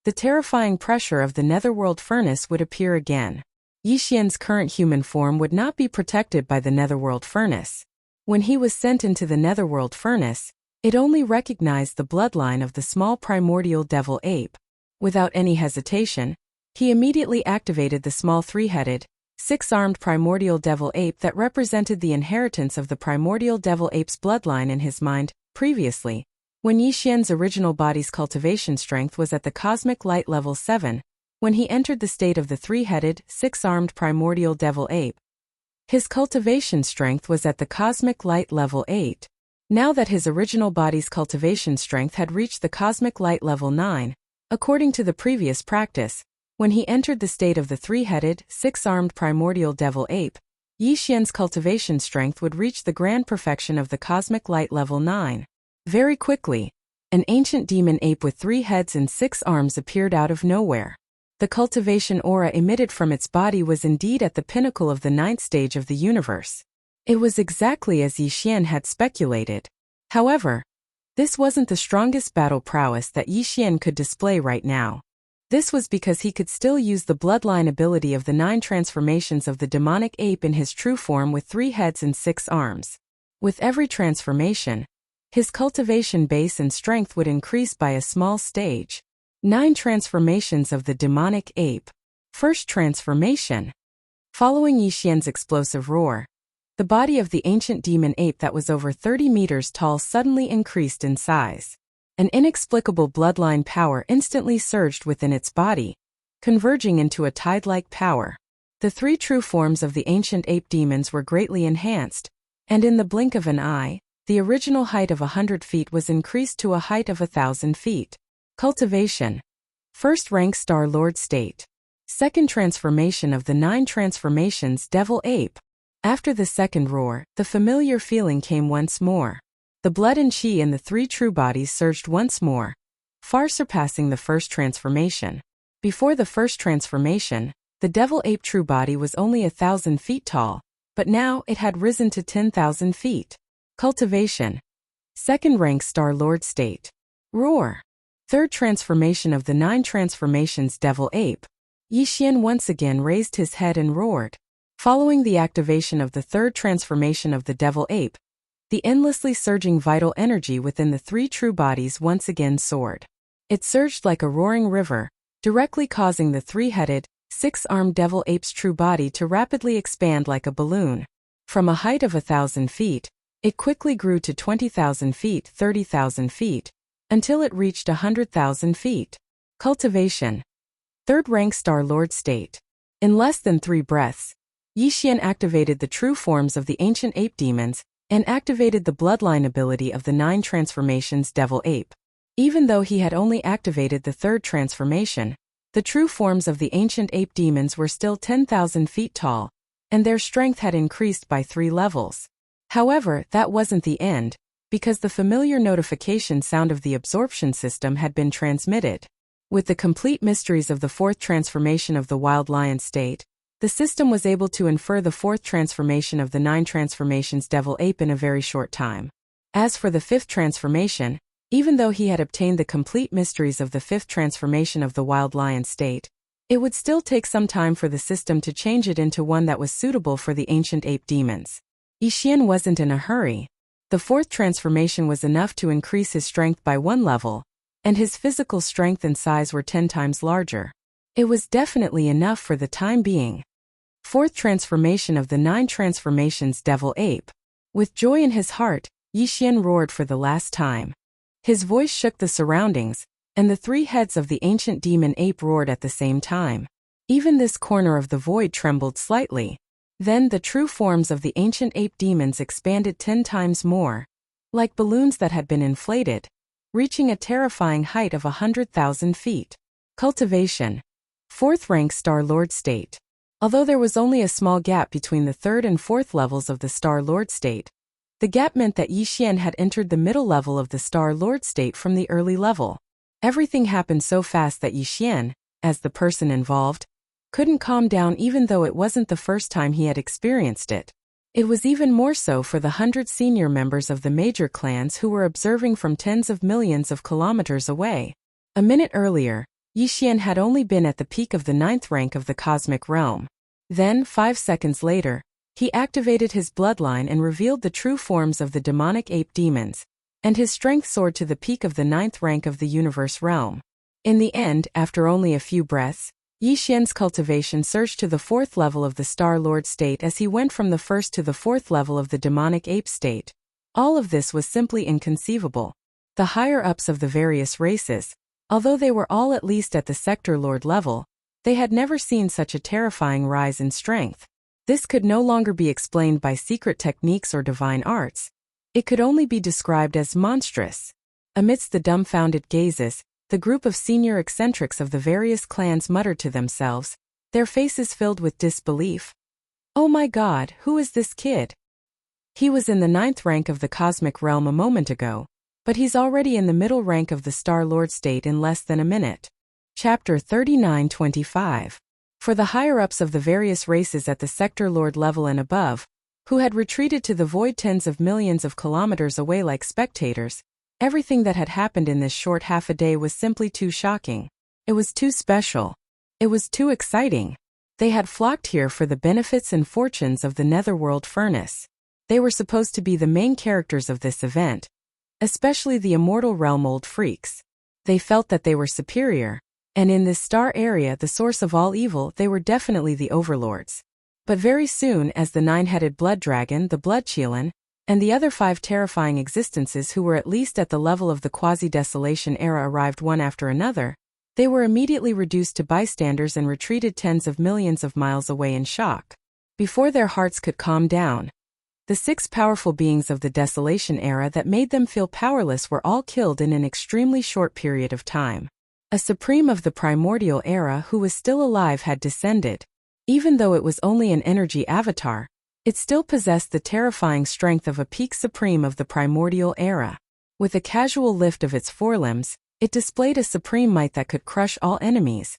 S1: the terrifying pressure of the netherworld furnace would appear again. Yixian's current human form would not be protected by the netherworld furnace. When he was sent into the netherworld furnace, it only recognized the bloodline of the small primordial devil ape. Without any hesitation, he immediately activated the small three-headed, six-armed primordial devil ape that represented the inheritance of the primordial devil ape's bloodline in his mind. Previously, when Yixian's original body's cultivation strength was at the cosmic light level 7, when he entered the state of the three-headed, six-armed primordial devil ape, his cultivation strength was at the cosmic light level 8. Now that his original body's cultivation strength had reached the cosmic light level 9, according to the previous practice, when he entered the state of the three-headed, six-armed primordial devil ape, Yixian's cultivation strength would reach the grand perfection of the cosmic light level 9. Very quickly, an ancient demon ape with 3 heads and 6 arms appeared out of nowhere. The cultivation aura emitted from its body was indeed at the pinnacle of the 9th stage of the universe. It was exactly as Yixian had speculated. However, this wasn't the strongest battle prowess that Yixian could display right now. This was because he could still use the bloodline ability of the 9 transformations of the demonic ape in his true form with 3 heads and 6 arms. With every transformation, his cultivation base and strength would increase by a small stage. 9 transformations of the demonic ape. First transformation. Following Yixian's explosive roar, the body of the ancient demon ape that was over 30 meters tall suddenly increased in size. An inexplicable bloodline power instantly surged within its body, converging into a tide-like power. The 3 true forms of the ancient ape demons were greatly enhanced, and in the blink of an eye, the original height of 100 feet was increased to a height of 1,000 feet. Cultivation. First rank Star Lord state. Second transformation of the 9 transformations Devil Ape. After the second roar, the familiar feeling came once more. The blood and chi in the 3 true bodies surged once more, far surpassing the first transformation. Before the first transformation, the Devil Ape true body was only 1,000 feet tall, but now it had risen to 10,000 feet. Cultivation. Second rank Star Lord state. Roar. Third transformation of the 9 transformations Devil Ape. Yixian once again raised his head and roared. Following the activation of the third transformation of the Devil Ape, the endlessly surging vital energy within the 3 true bodies once again soared. It surged like a roaring river, directly causing the 3-headed, 6-armed Devil Ape's true body to rapidly expand like a balloon. From a height of 1,000 feet, it quickly grew to 20,000 feet, 30,000 feet, until it reached 100,000 feet. Cultivation. Third rank Star Lord state. In less than 3 breaths, Yixian activated the true forms of the ancient ape demons and activated the bloodline ability of the 9 transformations Devil Ape. Even though he had only activated the third transformation, the true forms of the ancient ape demons were still 10,000 feet tall, and their strength had increased by 3 levels. However, that wasn't the end, because the familiar notification sound of the absorption system had been transmitted. With the complete mysteries of the 4th transformation of the wild lion state, the system was able to infer the 4th transformation of the 9 transformations Devil Ape in a very short time. As for the 5th transformation, even though he had obtained the complete mysteries of the 5th transformation of the wild lion state, it would still take some time for the system to change it into one that was suitable for the ancient ape demons. Yixian wasn't in a hurry. The 4th transformation was enough to increase his strength by 1 level, and his physical strength and size were 10 times larger. It was definitely enough for the time being. 4th transformation of the 9 transformations Devil Ape. With joy in his heart, Yixian roared for the last time. His voice shook the surroundings, and the 3 heads of the ancient demon ape roared at the same time. Even this corner of the void trembled slightly. Then the true forms of the ancient ape demons expanded 10 times more, like balloons that had been inflated, reaching a terrifying height of 100,000 feet. Cultivation. 4th rank Star Lord state. Although there was only a small gap between the 3rd and 4th levels of the Star Lord state, the gap meant that Yixian had entered the middle level of the Star Lord state from the early level. Everything happened so fast that Yixian, as the person involved, couldn't calm down even though it wasn't the first time he had experienced it. It was even more so for the 100 senior members of the major clans who were observing from tens of millions of kilometers away. A minute earlier, Yixian had only been at the peak of the 9th rank of the cosmic realm. Then, 5 seconds later, he activated his bloodline and revealed the true forms of the demonic ape demons, and his strength soared to the peak of the 9th rank of the universe realm. In the end, after only a few breaths, Yixian's cultivation surged to the 4th level of the Star Lord state as he went from the 1st to the 4th level of the demonic ape state. All of this was simply inconceivable. The higher-ups of the various races, although they were all at least at the Sector Lord level, they had never seen such a terrifying rise in strength. This could no longer be explained by secret techniques or divine arts. It could only be described as monstrous. Amidst the dumbfounded gazes, the group of senior eccentrics of the various clans muttered to themselves, their faces filled with disbelief. "Oh my God, who is this kid? He was in the 9th rank of the cosmic realm a moment ago, but he's already in the middle rank of the Star Lord state in less than a minute." Chapter 39-25. For the higher-ups of the various races at the Sector Lord level and above, who had retreated to the void tens of millions of kilometers away like spectators, everything that had happened in this short half a day was simply too shocking. It was too special. It was too exciting. They had flocked here for the benefits and fortunes of the Netherworld Furnace. They were supposed to be the main characters of this event, especially the immortal realm old freaks. They felt that they were superior, and in this star area, the source of all evil, they were definitely the overlords. But very soon, as the 9-headed blood dragon, the blood Chelan, and the other 5 terrifying existences who were at least at the level of the quasi-desolation era arrived one after another, they were immediately reduced to bystanders and retreated tens of millions of miles away in shock. Before their hearts could calm down, the 6 powerful beings of the desolation era that made them feel powerless were all killed in an extremely short period of time. A supreme of the primordial era who was still alive had descended. Even though it was only an energy avatar, it still possessed the terrifying strength of a peak supreme of the primordial era. With a casual lift of its forelimbs, it displayed a supreme might that could crush all enemies.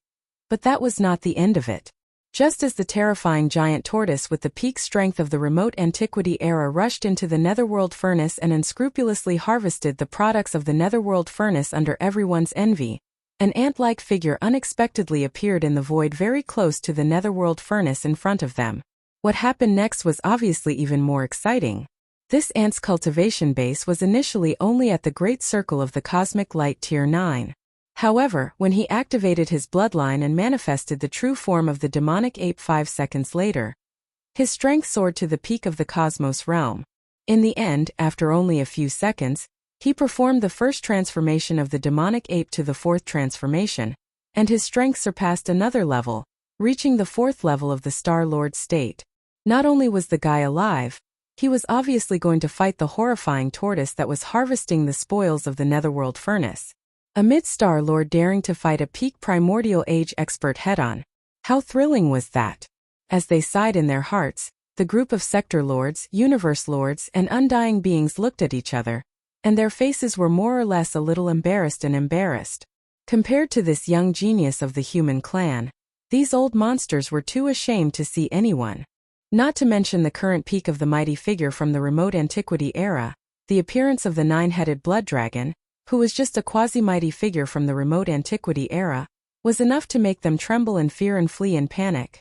S1: But that was not the end of it. Just as the terrifying giant tortoise with the peak strength of the remote antiquity era rushed into the Netherworld Furnace and unscrupulously harvested the products of the Netherworld Furnace under everyone's envy, an ant-like figure unexpectedly appeared in the void very close to the Netherworld Furnace in front of them. What happened next was obviously even more exciting. This ant's cultivation base was initially only at the Great Circle of the Cosmic Light Tier 9. However, when he activated his bloodline and manifested the true form of the demonic ape 5 seconds later, his strength soared to the peak of the cosmos realm. In the end, after only a few seconds, he performed the first transformation of the demonic ape to the 4th transformation, and his strength surpassed another level, reaching the 4th level of the Star Lord state. Not only was the guy alive, he was obviously going to fight the horrifying tortoise that was harvesting the spoils of the Netherworld Furnace. Amid Star Lord daring to fight a peak primordial age expert head-on. How thrilling was that? As they sighed in their hearts, the group of Sector Lords, Universe Lords, and Undying Beings looked at each other, and their faces were more or less a little embarrassed. Compared to this young genius of the human clan, these old monsters were too ashamed to see anyone. Not to mention the current peak of the mighty figure from the remote antiquity era, the appearance of the 9-headed blood dragon, who was just a quasi-mighty figure from the remote antiquity era, was enough to make them tremble in fear and flee in panic.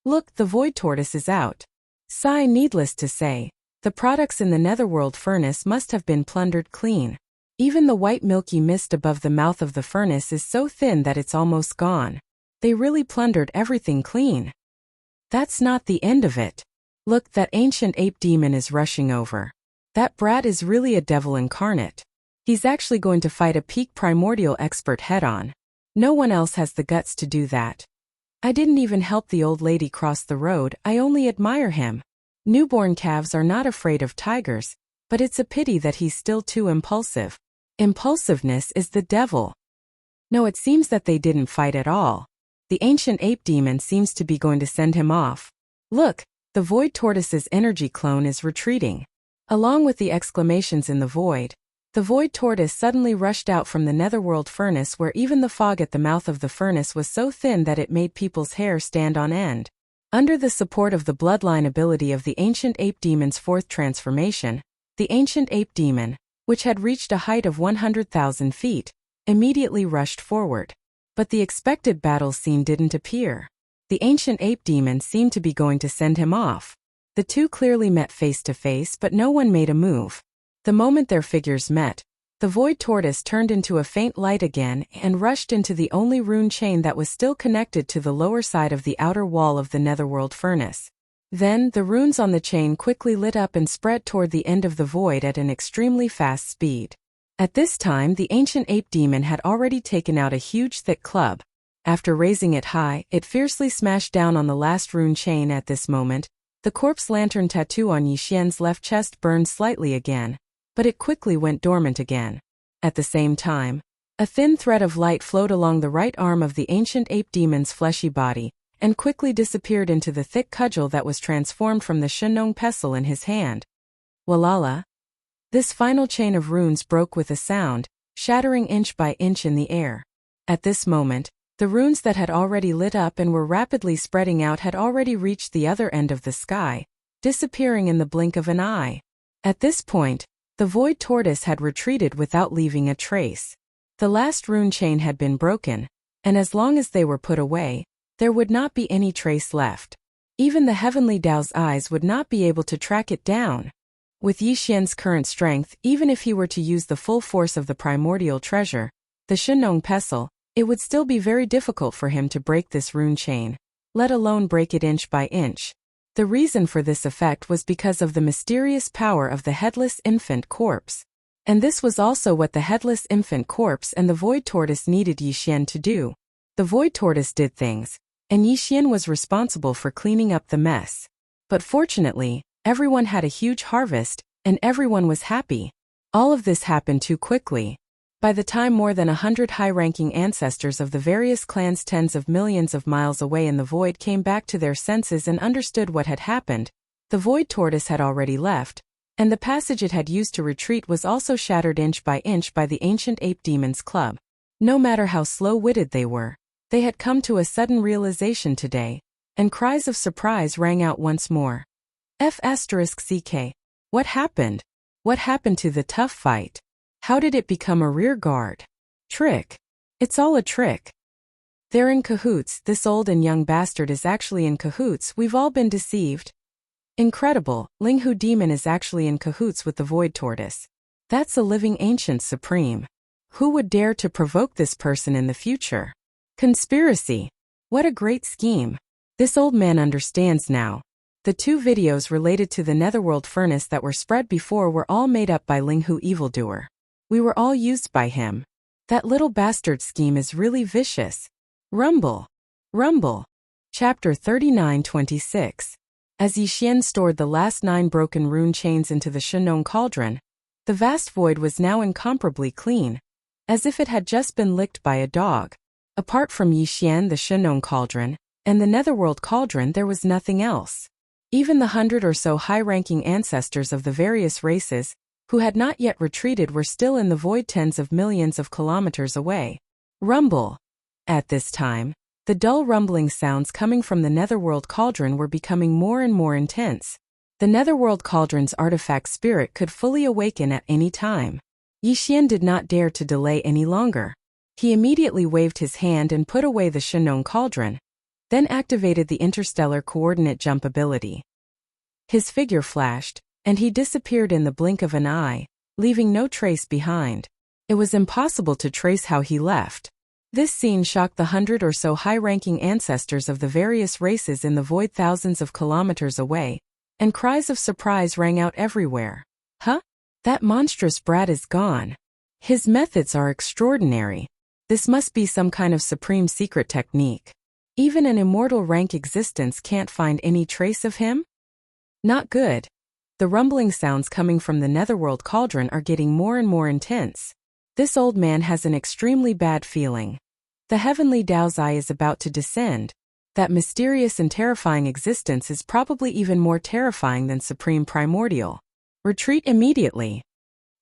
S1: Look, the void tortoise is out. Sigh, needless to say, the products in the Netherworld Furnace must have been plundered clean. Even the white milky mist above the mouth of the furnace is so thin that it's almost gone. They really plundered everything clean. That's not the end of it. Look, that ancient ape demon is rushing over. That brat is really a devil incarnate. He's actually going to fight a peak primordial expert head-on. No one else has the guts to do that. I didn't even help the old lady cross the road, I only admire him. Newborn calves are not afraid of tigers, but it's a pity that he's still too impulsive. Impulsiveness is the devil. No, it seems that they didn't fight at all. The ancient ape demon seems to be going to send him off. Look, the void tortoise's energy clone is retreating. Along with the exclamations in the void, The void tortoise suddenly rushed out from the netherworld furnace, where even the fog at the mouth of the furnace was so thin that it made people's hair stand on end. Under the support of the bloodline ability of the ancient ape demon's fourth transformation, the ancient ape demon, which had reached a height of 100,000 feet, immediately rushed forward. But the expected battle scene didn't appear. The ancient ape demon seemed to be going to send him off. The two clearly met face to face, but no one made a move. The moment their figures met, the void tortoise turned into a faint light again and rushed into the only rune chain that was still connected to the lower side of the outer wall of the netherworld furnace. Then, the runes on the chain quickly lit up and spread toward the end of the void at an extremely fast speed. At this time, the ancient ape demon had already taken out a huge thick club. After raising it high, it fiercely smashed down on the last rune chain. At this moment, the corpse lantern tattoo on Yixian's left chest burned slightly again, but it quickly went dormant again. At the same time, a thin thread of light flowed along the right arm of the ancient ape demon's fleshy body, and quickly disappeared into the thick cudgel that was transformed from the Shenong pestle in his hand. Walala! This final chain of runes broke with a sound, shattering inch by inch in the air. At this moment, the runes that had already lit up and were rapidly spreading out had already reached the other end of the sky, disappearing in the blink of an eye. At this point, the void tortoise had retreated without leaving a trace. The last rune chain had been broken, and as long as they were put away, there would not be any trace left. Even the heavenly Dao's eyes would not be able to track it down. With Yixian's current strength, even if he were to use the full force of the primordial treasure, the Shenong pestle, it would still be very difficult for him to break this rune chain, let alone break it inch by inch. The reason for this effect was because of the mysterious power of the headless infant corpse. And this was also what the headless infant corpse and the void tortoise needed Yixian to do. The void tortoise did things, and Yixian was responsible for cleaning up the mess. But fortunately, everyone had a huge harvest, and everyone was happy. All of this happened too quickly. By the time more than 100 high-ranking ancestors of the various clans tens of millions of miles away in the void came back to their senses and understood what had happened, the void tortoise had already left, and the passage it had used to retreat was also shattered inch by the ancient ape demon's club. No matter how slow-witted they were, they had come to a sudden realization today, and cries of surprise rang out once more. F***CK. What happened? What happened to the tough fight? How did it become a rear guard? Trick. It's all a trick. They're in cahoots. This old and young bastard is actually in cahoots. We've all been deceived. Incredible. Linghu demon is actually in cahoots with the void tortoise. That's a living ancient supreme. Who would dare to provoke this person in the future? Conspiracy. What a great scheme. This old man understands now. The two videos related to the netherworld furnace that were spread before were all made up by Linghu evildoer. We were all used by him. That little bastard scheme is really vicious. Rumble. Rumble. Chapter 39-26. As Yixian stored the last 9 broken rune chains into the Shenong cauldron, the vast void was now incomparably clean, as if it had just been licked by a dog. Apart from Yixian, the Shenong cauldron, and the netherworld cauldron, there was nothing else. Even the 100 or so high-ranking ancestors of the various races, who had not yet retreated, were still in the void tens of millions of kilometers away. Rumble. At this time, the dull rumbling sounds coming from the netherworld cauldron were becoming more and more intense. The netherworld cauldron's artifact spirit could fully awaken at any time. Yixian did not dare to delay any longer. He immediately waved his hand and put away the Shenong cauldron, then activated the interstellar coordinate jump ability. His figure flashed, and he disappeared in the blink of an eye, leaving no trace behind. It was impossible to trace how he left. This scene shocked the 100 or so high-ranking ancestors of the various races in the void thousands of kilometers away, and cries of surprise rang out everywhere. Huh? That monstrous brat is gone. His methods are extraordinary. This must be some kind of supreme secret technique. Even an immortal rank existence can't find any trace of him? Not good. The rumbling sounds coming from the netherworld cauldron are getting more and more intense. This old man has an extremely bad feeling. The heavenly Dao's eye is about to descend. That mysterious and terrifying existence is probably even more terrifying than supreme primordial. Retreat immediately.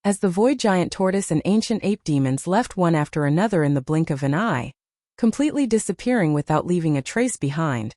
S1: as the void giant tortoise and ancient ape demons left one after another in the blink of an eye, completely disappearing without leaving a trace behind.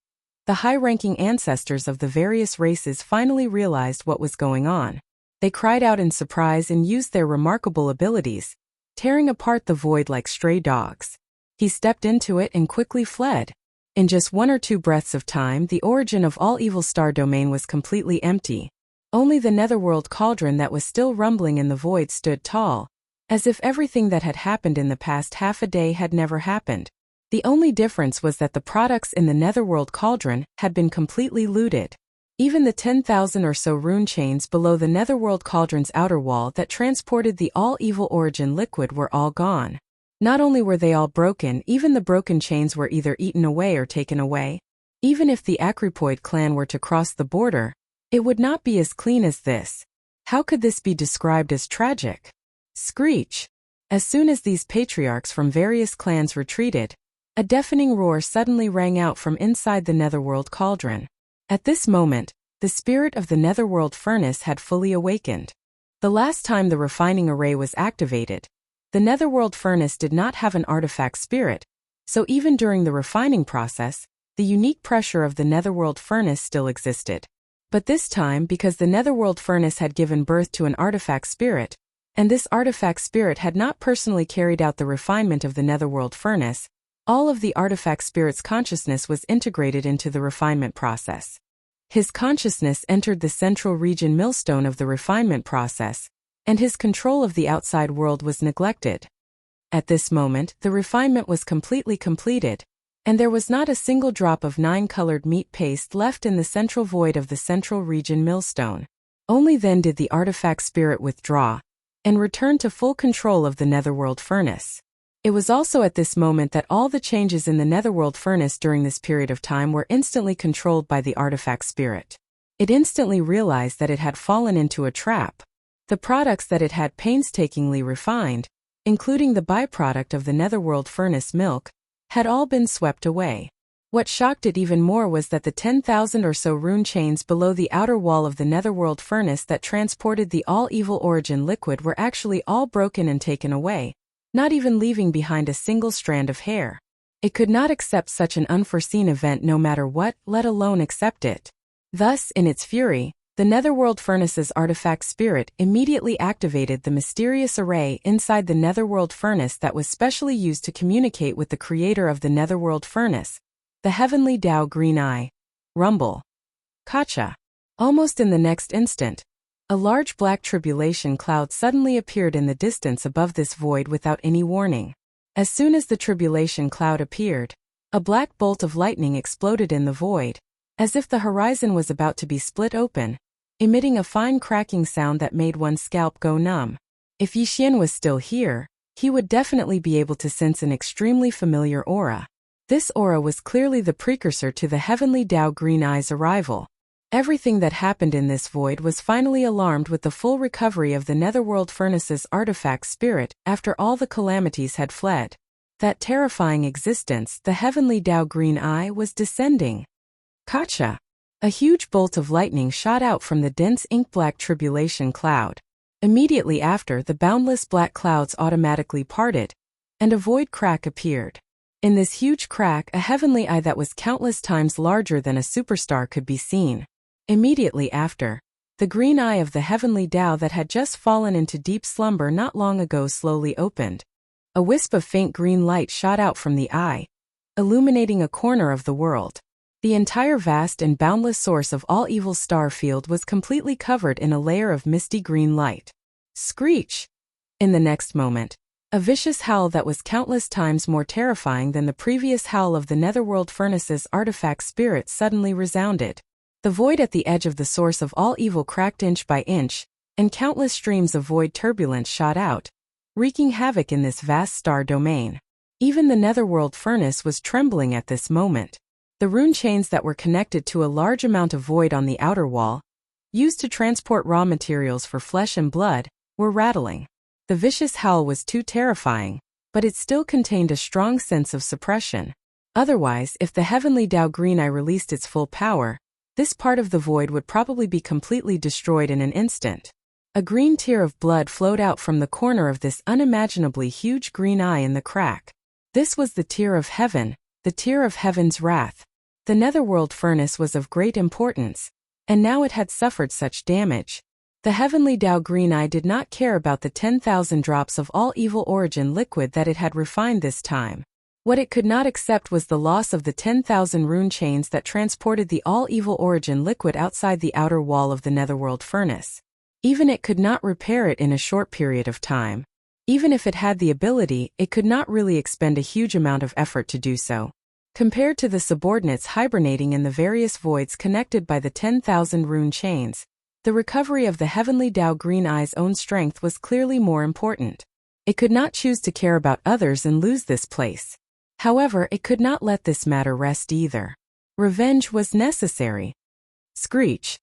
S1: The high-ranking ancestors of the various races finally realized what was going on. They cried out in surprise and used their remarkable abilities, tearing apart the void like stray dogs. He stepped into it and quickly fled. In just 1 or 2 breaths of time, the origin of all evil star domain was completely empty. Only the netherworld cauldron that was still rumbling in the void stood tall, as if everything that had happened in the past half a day had never happened. The only difference was that the products in the netherworld cauldron had been completely looted. Even the 10,000 or so rune chains below the netherworld cauldron's outer wall that transported the all-evil origin liquid were all gone. Not only were they all broken, even the broken chains were either eaten away or taken away. Even if the Acrypoid clan were to cross the border, it would not be as clean as this. How could this be described as tragic? Screech! As soon as these patriarchs from various clans retreated, a deafening roar suddenly rang out from inside the netherworld cauldron. At this moment, the spirit of the netherworld furnace had fully awakened. The last time the refining array was activated, the netherworld furnace did not have an artifact spirit, so even during the refining process, the unique pressure of the netherworld furnace still existed. But this time, because the netherworld furnace had given birth to an artifact spirit, and this artifact spirit had not personally carried out the refinement of the netherworld furnace, all of the artifact spirit's consciousness was integrated into the refinement process. His consciousness entered the central region millstone of the refinement process, and his control of the outside world was neglected. At this moment, the refinement was completely completed, and there was not a single drop of 9-colored meat paste left in the central void of the central region millstone. Only then did the artifact spirit withdraw, and return to full control of the netherworld furnace. It was also at this moment that all the changes in the netherworld furnace during this period of time were instantly controlled by the artifact spirit. It instantly realized that it had fallen into a trap. The products that it had painstakingly refined, including the byproduct of the netherworld furnace milk, had all been swept away. What shocked it even more was that the 10,000 or so rune chains below the outer wall of the netherworld furnace that transported the all-evil origin liquid were actually all broken and taken away, not even leaving behind a single strand of hair. It could not accept such an unforeseen event no matter what, let alone accept it. Thus, in its fury, the netherworld furnace's artifact spirit immediately activated the mysterious array inside the netherworld furnace that was specially used to communicate with the creator of the netherworld furnace, the heavenly Tao Green Eye. Rumble. Kacha. Almost in the next instant, a large black tribulation cloud suddenly appeared in the distance above this void without any warning. As soon as the tribulation cloud appeared, a black bolt of lightning exploded in the void, as if the horizon was about to be split open, emitting a fine cracking sound that made one's scalp go numb. If Yixian was still here, he would definitely be able to sense an extremely familiar aura. This aura was clearly the precursor to the heavenly Tao Green Eye's arrival. Everything that happened in this void was finally alarmed with the full recovery of the netherworld furnace's artifact spirit after all the calamities had fled. That terrifying existence, the heavenly Tao Green Eye, was descending. Kacha! A huge bolt of lightning shot out from the dense ink-black tribulation cloud. Immediately after, the boundless black clouds automatically parted, and a void crack appeared. In this huge crack, a heavenly eye that was countless times larger than a superstar could be seen. Immediately after, the green eye of the heavenly Tao that had just fallen into deep slumber not long ago slowly opened. A wisp of faint green light shot out from the eye, illuminating a corner of the world. The entire vast and boundless source of all evil star field was completely covered in a layer of misty green light. Screech! In the next moment, a vicious howl that was countless times more terrifying than the previous howl of the netherworld furnace's artifact spirit suddenly resounded. The void at the edge of the source of all evil cracked inch by inch, and countless streams of void turbulence shot out, wreaking havoc in this vast star domain. Even the netherworld furnace was trembling at this moment. The rune chains that were connected to a large amount of void on the outer wall, used to transport raw materials for flesh and blood, were rattling. The vicious howl was too terrifying, but it still contained a strong sense of suppression. Otherwise, if the heavenly Tao Green Eye released its full power, this part of the void would probably be completely destroyed in an instant. A green tear of blood flowed out from the corner of this unimaginably huge green eye in the crack. This was the tear of heaven, the tear of heaven's wrath. The netherworld furnace was of great importance, and now it had suffered such damage. The heavenly Tao green eye did not care about the 10,000 drops of all evil origin liquid that it had refined this time. What it could not accept was the loss of the 10,000 rune chains that transported the all-evil origin liquid outside the outer wall of the netherworld furnace. Even it could not repair it in a short period of time. Even if it had the ability, it could not really expend a huge amount of effort to do so. Compared to the subordinates hibernating in the various voids connected by the 10,000 rune chains, the recovery of the heavenly Tao green eye's own strength was clearly more important. It could not choose to care about others and lose this place. However, it could not let this matter rest either. Revenge was necessary. Screech.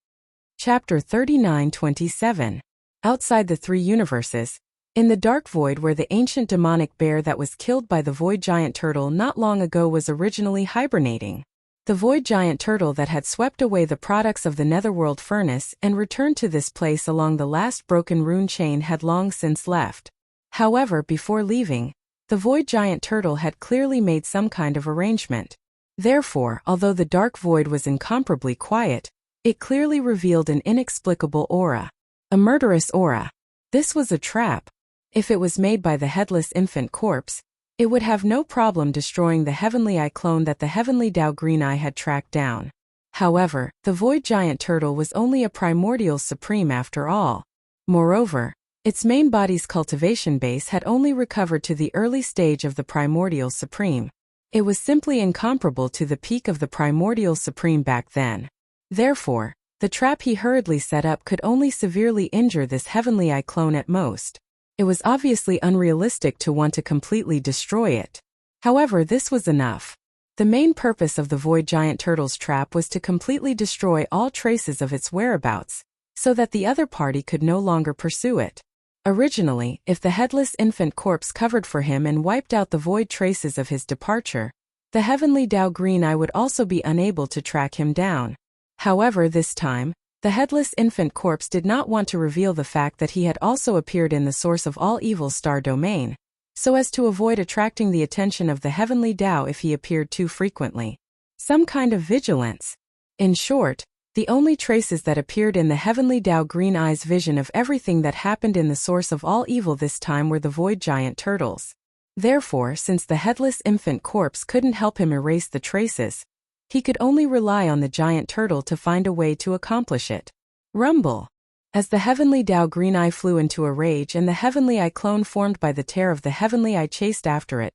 S1: Chapter 39-27. Outside the three universes, in the dark void where the ancient demonic bear that was killed by the void giant turtle not long ago was originally hibernating. The void giant turtle that had swept away the products of the netherworld furnace and returned to this place along the last broken rune chain had long since left. However, before leaving, the void giant turtle had clearly made some kind of arrangement. Therefore, although the dark void was incomparably quiet, it clearly revealed an inexplicable aura. A murderous aura. This was a trap. If it was made by the headless infant corpse, it would have no problem destroying the heavenly eye clone that the heavenly Tao green eye had tracked down. However, the void giant turtle was only a primordial supreme after all. Moreover, its main body's cultivation base had only recovered to the early stage of the primordial supreme. It was simply incomparable to the peak of the primordial supreme back then. Therefore, the trap he hurriedly set up could only severely injure this heavenly eye clone at most. It was obviously unrealistic to want to completely destroy it. However, this was enough. The main purpose of the void giant turtle's trap was to completely destroy all traces of its whereabouts, so that the other party could no longer pursue it. Originally, if the headless infant corpse covered for him and wiped out the void traces of his departure, the heavenly Tao green eye would also be unable to track him down. However, this time, the headless infant corpse did not want to reveal the fact that he had also appeared in the source of all evil star domain, so as to avoid attracting the attention of the heavenly Tao if he appeared too frequently. Some kind of vigilance. In short, the only traces that appeared in the heavenly Tao green eye's vision of everything that happened in the source of all evil this time were the void giant turtles. Therefore, since the headless infant corpse couldn't help him erase the traces, he could only rely on the giant turtle to find a way to accomplish it. Rumble. As the heavenly Tao green eye flew into a rage and the heavenly eye clone formed by the tear of the heavenly eye chased after it,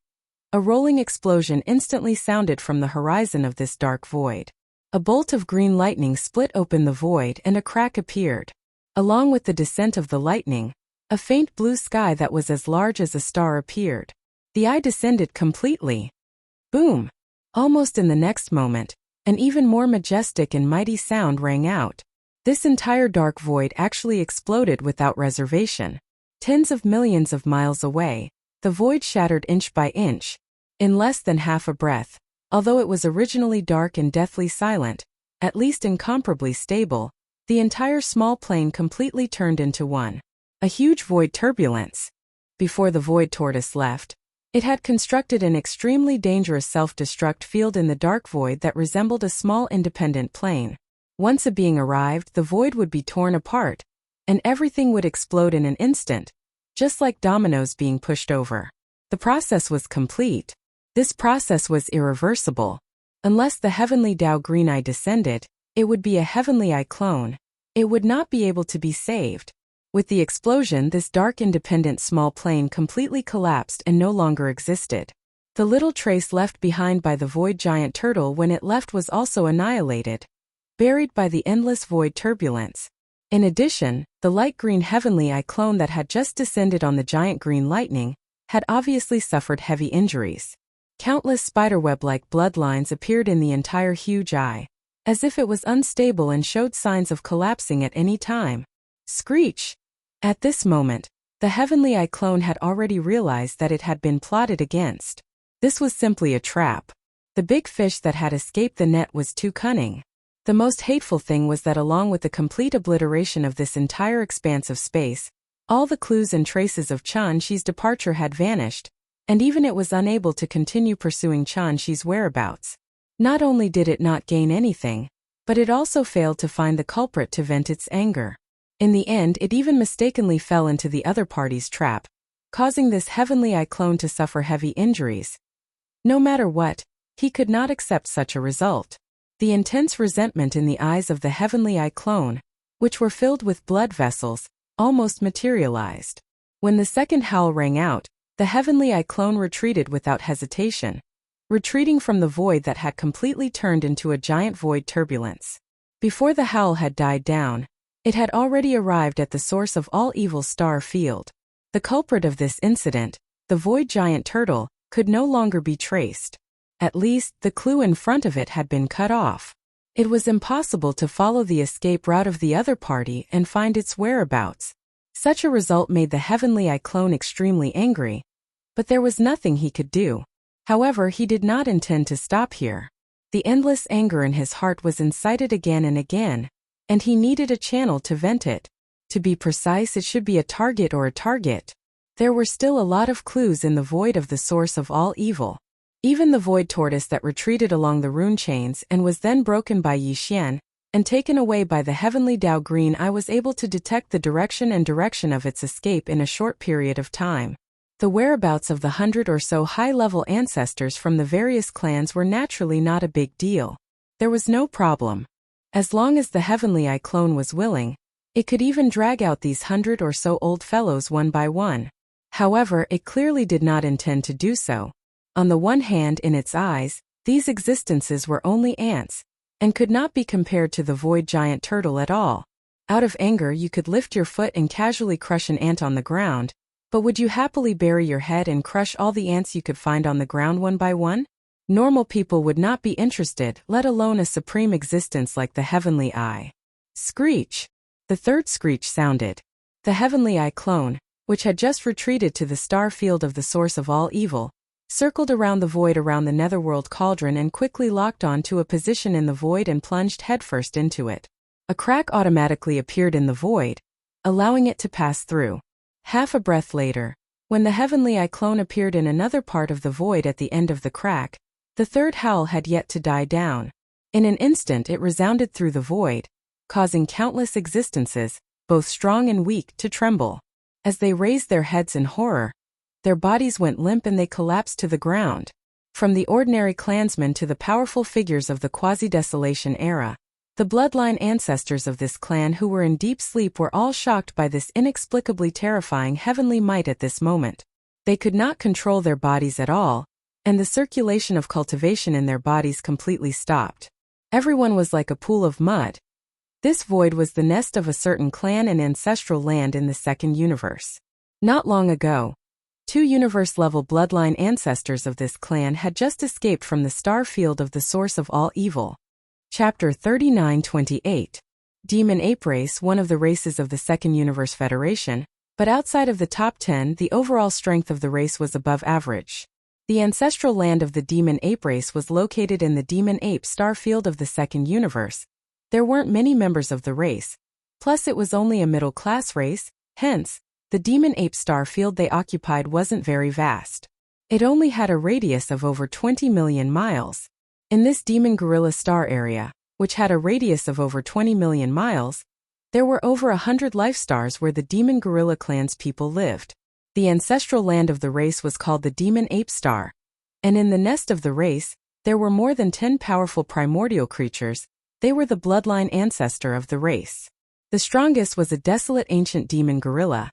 S1: a rolling explosion instantly sounded from the horizon of this dark void. A bolt of green lightning split open the void and a crack appeared. Along with the descent of the lightning, a faint blue sky that was as large as a star appeared. The eye descended completely. Boom! Almost in the next moment, an even more majestic and mighty sound rang out. This entire dark void actually exploded without reservation. Tens of millions of miles away, the void shattered inch by inch, in less than half a breath. Although it was originally dark and deathly silent, at least incomparably stable, the entire small plane completely turned into one. A huge void turbulence. Before the void tortoise left, it had constructed an extremely dangerous self-destruct field in the dark void that resembled a small independent plane. Once a being arrived, the void would be torn apart, and everything would explode in an instant, just like dominoes being pushed over. The process was complete. This process was irreversible. Unless the heavenly Tao green eye descended, it would be a heavenly eye clone. It would not be able to be saved. With the explosion, this dark independent small plane completely collapsed and no longer existed. The little trace left behind by the void giant turtle when it left was also annihilated, buried by the endless void turbulence. In addition, the light green heavenly eye clone that had just descended on the giant green lightning had obviously suffered heavy injuries. Countless spiderweb-like bloodlines appeared in the entire huge eye, as if it was unstable and showed signs of collapsing at any time. Screech! At this moment, the heavenly eye clone had already realized that it had been plotted against. This was simply a trap. The big fish that had escaped the net was too cunning. The most hateful thing was that along with the complete obliteration of this entire expanse of space, all the clues and traces of Qianxi's departure had vanished, and even it was unable to continue pursuing Qianxi's whereabouts. Not only did it not gain anything, but it also failed to find the culprit to vent its anger. In the end, it even mistakenly fell into the other party's trap, causing this Heavenly Eye clone to suffer heavy injuries. No matter what, he could not accept such a result. The intense resentment in the eyes of the Heavenly Eye clone, which were filled with blood vessels, almost materialized. When the second howl rang out, the Heavenly Eye clone retreated without hesitation, retreating from the void that had completely turned into a giant void turbulence. Before the howl had died down, it had already arrived at the source of all evil star field. The culprit of this incident, the void giant turtle, could no longer be traced. At least, the clue in front of it had been cut off. It was impossible to follow the escape route of the other party and find its whereabouts. Such a result made the Heavenly Eye clone extremely angry, but there was nothing he could do. However, he did not intend to stop here. The endless anger in his heart was incited again and again, and he needed a channel to vent it. To be precise, it should be a target or a target. There were still a lot of clues in the void of the source of all evil. Even the void tortoise that retreated along the rune chains and was then broken by Yi Xian and taken away by the Heavenly Dao Green Eye was able to detect the direction of its escape in a short period of time. The whereabouts of the 100 or so high-level ancestors from the various clans were naturally not a big deal. There was no problem. As long as the Heavenly Eye clone was willing, it could even drag out these 100 or so old fellows one by one. However, it clearly did not intend to do so. On the one hand, in its eyes, these existences were only ants, and could not be compared to the void giant turtle at all. Out of anger, you could lift your foot and casually crush an ant on the ground, but would you happily bury your head and crush all the ants you could find on the ground one by one? Normal people would not be interested, let alone a supreme existence like the Heavenly Eye. Screech! The third screech sounded. The Heavenly Eye clone, which had just retreated to the star field of the source of all evil, circled around the void around the netherworld cauldron and quickly locked on to a position in the void and plunged headfirst into it. A crack automatically appeared in the void, allowing it to pass through. Half a breath later, when the Heavenly Eye clone appeared in another part of the void at the end of the crack, the third howl had yet to die down. In an instant it resounded through the void, causing countless existences, both strong and weak, to tremble. As they raised their heads in horror, their bodies went limp and they collapsed to the ground. From the ordinary clansmen to the powerful figures of the quasi-desolation era, the bloodline ancestors of this clan who were in deep sleep were all shocked by this inexplicably terrifying heavenly might at this moment. They could not control their bodies at all, and the circulation of cultivation in their bodies completely stopped. Everyone was like a pool of mud. This void was the nest of a certain clan and ancestral land in the second universe. Not long ago, 2 universe-level bloodline ancestors of this clan had just escaped from the star field of the source of all evil. Chapter 39-28. Demon Ape Race, one of the races of the Second Universe Federation, but outside of the top 10, the overall strength of the race was above average. The ancestral land of the Demon Ape Race was located in the Demon Ape star field of the Second Universe. There weren't many members of the race, plus it was only a middle-class race, hence, the Demon Ape star field they occupied wasn't very vast. It only had a radius of over 20 million miles. In this Demon Gorilla star area, which had a radius of over 20 million miles, there were over 100 life stars where the Demon Gorilla clan's people lived. The ancestral land of the race was called the Demon Ape Star, and in the nest of the race, there were more than 10 powerful primordial creatures. They were the bloodline ancestor of the race. The strongest was a desolate ancient demon gorilla,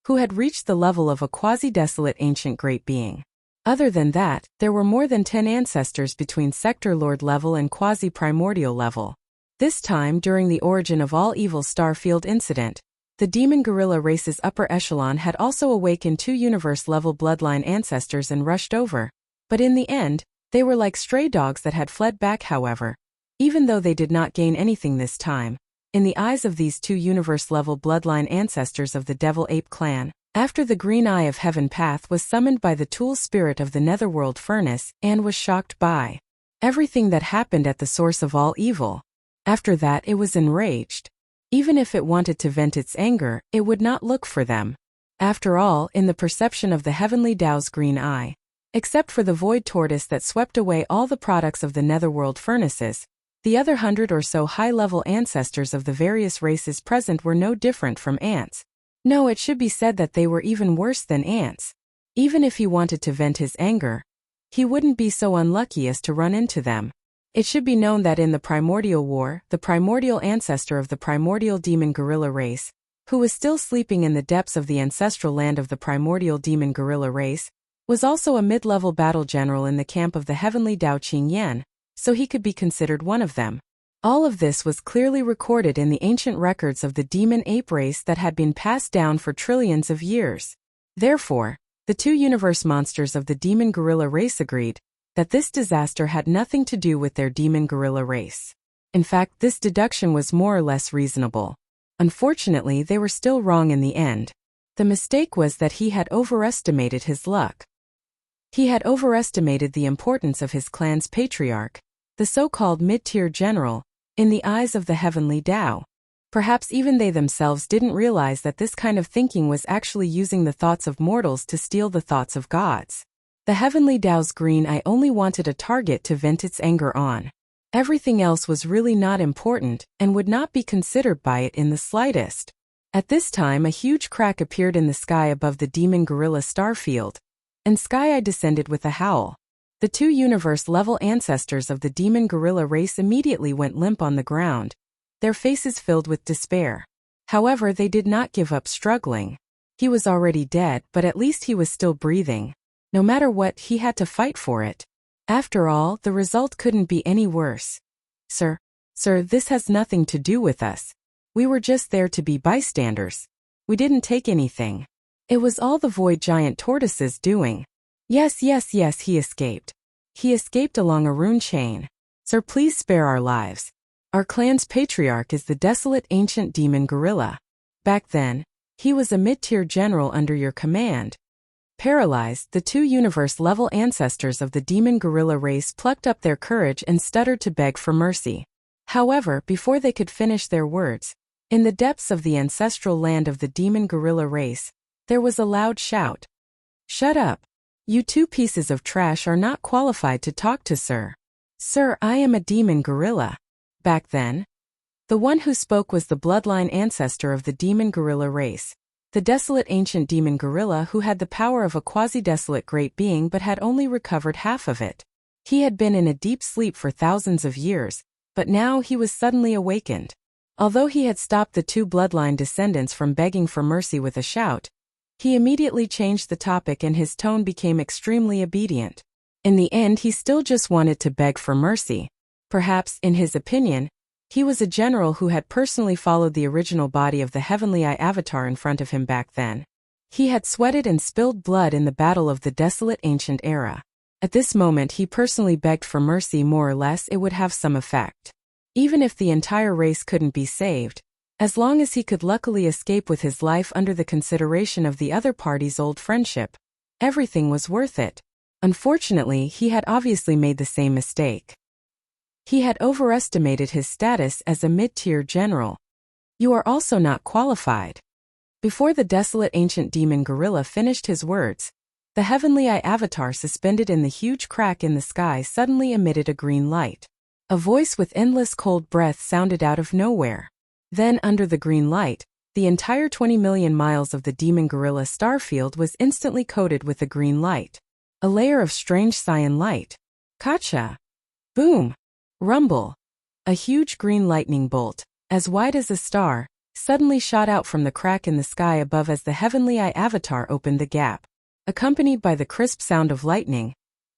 S1: who had reached the level of a quasi-desolate ancient great being. Other than that, there were more than 10 ancestors between Sector Lord level and quasi-primordial level. This time, during the origin of all evil starfield incident, the demon gorilla race's upper echelon had also awakened 2 universe-level bloodline ancestors and rushed over. But in the end, they were like stray dogs that had fled back. However, even though they did not gain anything this time, in the eyes of these 2 universe-level bloodline ancestors of the Devil Ape clan, after the Green Eye of Heaven path was summoned by the tool spirit of the Netherworld furnace, and was shocked by everything that happened at the source of all evil. After that it was enraged. Even if it wanted to vent its anger, it would not look for them. After all, in the perception of the heavenly Tao's green eye, except for the void tortoise that swept away all the products of the netherworld furnaces, the other 100 or so high-level ancestors of the various races present were no different from ants. No, it should be said that they were even worse than ants. Even if he wanted to vent his anger, he wouldn't be so unlucky as to run into them. It should be known that in the primordial war, the primordial ancestor of the primordial demon gorilla race, who was still sleeping in the depths of the ancestral land of the primordial demon gorilla race, was also a mid-level battle general in the camp of the heavenly Tao Qing Yan, so he could be considered one of them. All of this was clearly recorded in the ancient records of the demon ape race that had been passed down for trillions of years. Therefore, the two universe monsters of the demon gorilla race agreed that this disaster had nothing to do with their demon gorilla race. In fact, this deduction was more or less reasonable. Unfortunately, they were still wrong in the end. The mistake was that he had overestimated his luck. He had overestimated the importance of his clan's patriarch, the so-called mid-tier general, in the eyes of the heavenly Tao. Perhaps even they themselves didn't realize that this kind of thinking was actually using the thoughts of mortals to steal the thoughts of gods. The heavenly Tao's green eye only wanted a target to vent its anger on. Everything else was really not important and would not be considered by it in the slightest. At this time, a huge crack appeared in the sky above the demon gorilla star field, and Sky Eye descended with a howl. The two universe-level ancestors of the demon gorilla race immediately went limp on the ground, their faces filled with despair. However, they did not give up struggling. He was already dead, but at least he was still breathing. No matter what, he had to fight for it. After all, the result couldn't be any worse. Sir, this has nothing to do with us. We were just there to be bystanders. We didn't take anything. It was all the void giant tortoise's doing. Yes, he escaped. He escaped along a rune chain. Sir, please spare our lives. Our clan's patriarch is the desolate ancient demon gorilla. Back then, he was a mid-tier general under your command. Paralyzed, the two universe-level ancestors of the demon gorilla race plucked up their courage and stuttered to beg for mercy. However, before they could finish their words, in the depths of the ancestral land of the demon gorilla race, there was a loud shout. Shut up! You two pieces of trash are not qualified to talk to Sir. Sir, I am a demon gorilla. Back then, the one who spoke was the bloodline ancestor of the demon gorilla race. The desolate ancient demon gorilla who had the power of a quasi-desolate great being but had only recovered half of it. He had been in a deep sleep for thousands of years, but now he was suddenly awakened. Although he had stopped the two bloodline descendants from begging for mercy with a shout, he immediately changed the topic and his tone became extremely obedient. In the end, he still just wanted to beg for mercy. Perhaps, in his opinion, he was a general who had personally followed the original body of the Heavenly Eye avatar in front of him back then. He had sweated and spilled blood in the battle of the desolate ancient era. At this moment he personally begged for mercy. More or less it would have some effect. Even if the entire race couldn't be saved, as long as he could luckily escape with his life under the consideration of the other party's old friendship, everything was worth it. Unfortunately, he had obviously made the same mistake. He had overestimated his status as a mid-tier general. You are also not qualified. Before the desolate ancient demon gorilla finished his words, the Heavenly Eye avatar suspended in the huge crack in the sky suddenly emitted a green light. A voice with endless cold breath sounded out of nowhere. Then, under the green light, the entire 20 million miles of the demon gorilla starfield was instantly coated with a green light. A layer of strange cyan light. Gotcha! Boom! Rumble! A huge green lightning bolt, as wide as a star, suddenly shot out from the crack in the sky above as the Heavenly Eye avatar opened the gap. Accompanied by the crisp sound of lightning,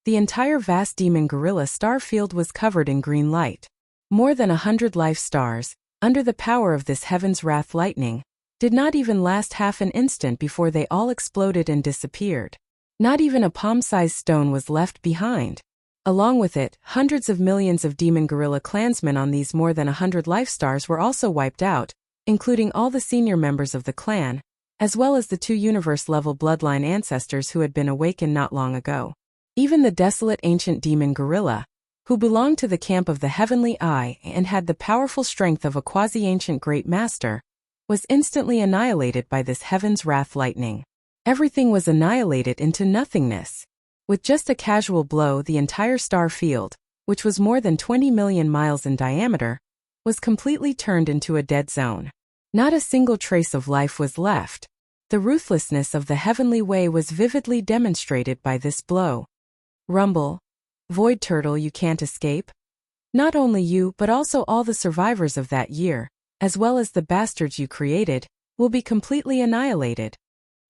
S1: the entire vast demon gorilla starfield was covered in green light. More than 100 life stars, under the power of this heaven's wrath lightning, did not even last half an instant before they all exploded and disappeared. Not even a palm-sized stone was left behind. Along with it, hundreds of millions of demon gorilla clansmen on these more than 100 life stars were also wiped out, including all the senior members of the clan, as well as the two universe-level bloodline ancestors who had been awakened not long ago. Even the desolate ancient demon gorilla, who belonged to the camp of the Heavenly Eye and had the powerful strength of a quasi-ancient great master, was instantly annihilated by this heaven's wrath lightning. Everything was annihilated into nothingness. With just a casual blow, the entire star field, which was more than 20 million miles in diameter, was completely turned into a dead zone. Not a single trace of life was left. The ruthlessness of the heavenly way was vividly demonstrated by this blow. Rumble, Void Turtle, you can't escape. Not only you but also all the survivors of that year, as well as the bastards you created, will be completely annihilated.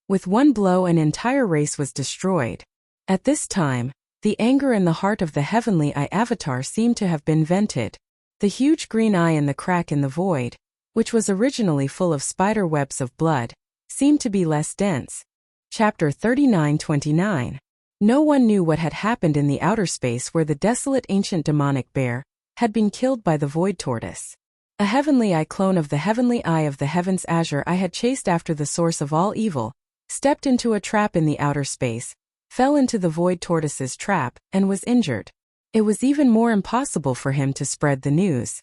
S1: With one blow an entire race was destroyed. At this time, the anger in the heart of the Heavenly Eye avatar seemed to have been vented. The huge green eye in the crack in the void, which was originally full of spider webs of blood, seemed to be less dense. Chapter 39-29. No one knew what had happened in the outer space where the desolate ancient demonic bear had been killed by the void tortoise. A Heavenly Eye clone of the Heavenly Eye of the Heavens Azure Eye had chased after the source of all evil, stepped into a trap in the outer space, fell into the void tortoise's trap, and was injured. It was even more impossible for him to spread the news.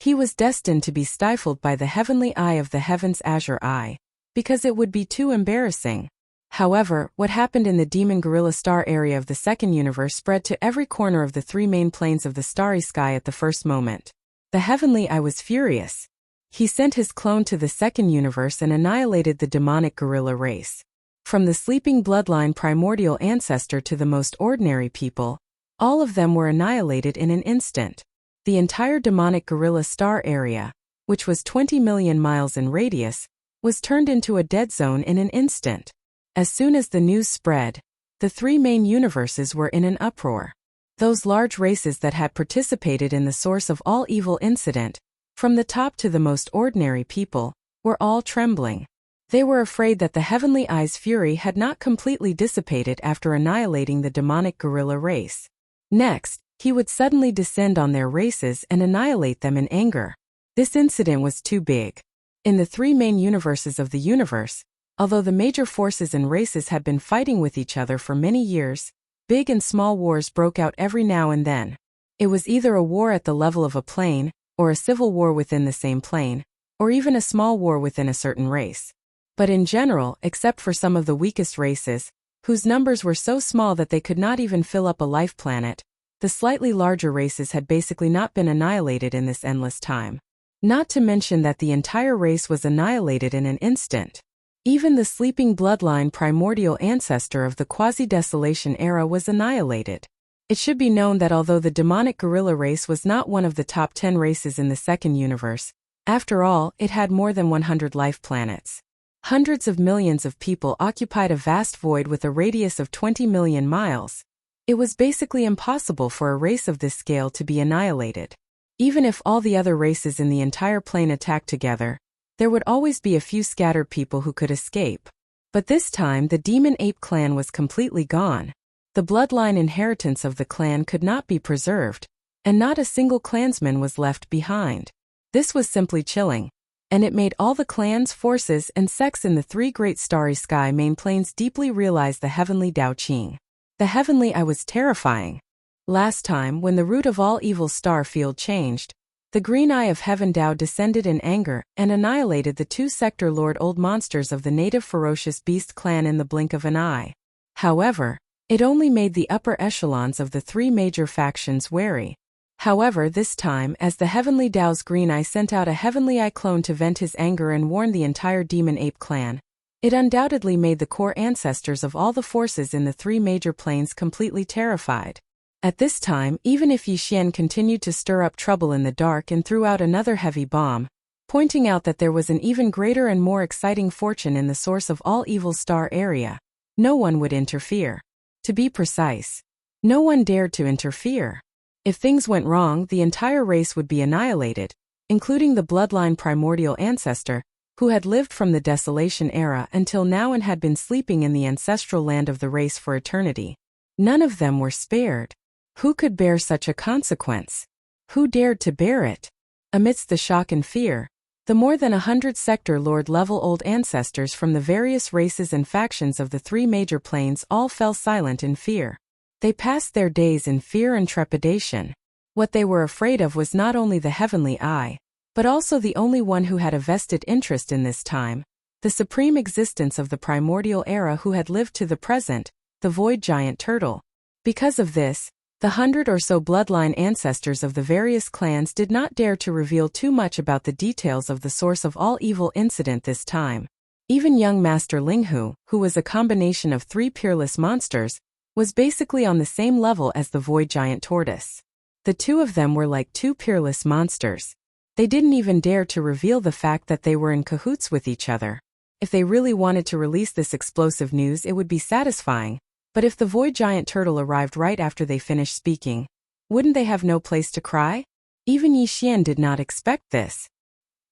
S1: He was destined to be stifled by the Heavenly Eye of the Heavens Azure Eye, because it would be too embarrassing. However, what happened in the Demon Gorilla Star area of the second universe spread to every corner of the three main planes of the starry sky at the first moment. The Heavenly Eye was furious. He sent his clone to the second universe and annihilated the demonic gorilla race. From the sleeping bloodline primordial ancestor to the most ordinary people, all of them were annihilated in an instant. The entire demonic gorilla star area, which was 20 million miles in radius, was turned into a dead zone in an instant. As soon as the news spread, the three main universes were in an uproar. Those large races that had participated in the source of all evil incident, from the top to the most ordinary people, were all trembling. They were afraid that the Heavenly Eye's fury had not completely dissipated after annihilating the demonic gorilla race. Next, he would suddenly descend on their races and annihilate them in anger. This incident was too big. In the three main universes of the universe, although the major forces and races had been fighting with each other for many years, big and small wars broke out every now and then. It was either a war at the level of a plane, or a civil war within the same plane, or even a small war within a certain race. But in general, except for some of the weakest races, whose numbers were so small that they could not even fill up a life planet, the slightly larger races had basically not been annihilated in this endless time. Not to mention that the entire race was annihilated in an instant. Even the sleeping bloodline primordial ancestor of the quasi-desolation era was annihilated. It should be known that although the demonic gorilla race was not one of the top 10 races in the second universe, after all, it had more than 100 life planets. Hundreds of millions of people occupied a vast void with a radius of 20 million miles. It was basically impossible for a race of this scale to be annihilated. Even if all the other races in the entire plane attacked together, there would always be a few scattered people who could escape. But this time the Demon Ape clan was completely gone. The bloodline inheritance of the clan could not be preserved, and not a single clansman was left behind. This was simply chilling, and it made all the clans, forces, and sects in the three great starry sky main planes deeply realize the heavenly Dao Qing. The Heavenly Eye was terrifying. Last time, when the root of all evil star field changed, the green eye of Heaven Dao descended in anger and annihilated the two sector lord old monsters of the native ferocious beast clan in the blink of an eye. However, it only made the upper echelons of the three major factions wary. However, this time, as the Heavenly Dao's green eye sent out a Heavenly Eye clone to vent his anger and warn the entire Demon Ape clan, it undoubtedly made the core ancestors of all the forces in the three major planes completely terrified. At this time, even if Yi Xian continued to stir up trouble in the dark and threw out another heavy bomb, pointing out that there was an even greater and more exciting fortune in the source of all evil star area, no one would interfere. To be precise, no one dared to interfere. If things went wrong, the entire race would be annihilated, including the bloodline primordial ancestor, who had lived from the desolation era until now and had been sleeping in the ancestral land of the race for eternity. None of them were spared. Who could bear such a consequence? Who dared to bear it? Amidst the shock and fear, the more than 100 sector lord-level old ancestors from the various races and factions of the three major planes all fell silent in fear. They passed their days in fear and trepidation. What they were afraid of was not only the heavenly eye, but also the only one who had a vested interest in this time, the supreme existence of the primordial era who had lived to the present, the void giant turtle. Because of this, the 100 or so bloodline ancestors of the various clans did not dare to reveal too much about the details of the source of all evil incident this time. Even young Master Linghu, who was a combination of 3 peerless monsters, was basically on the same level as the void giant tortoise. The two of them were like 2 peerless monsters. They didn't even dare to reveal the fact that they were in cahoots with each other. If they really wanted to release this explosive news, it would be satisfying, but if the void giant turtle arrived right after they finished speaking, wouldn't they have no place to cry? Even Yi Xian did not expect this.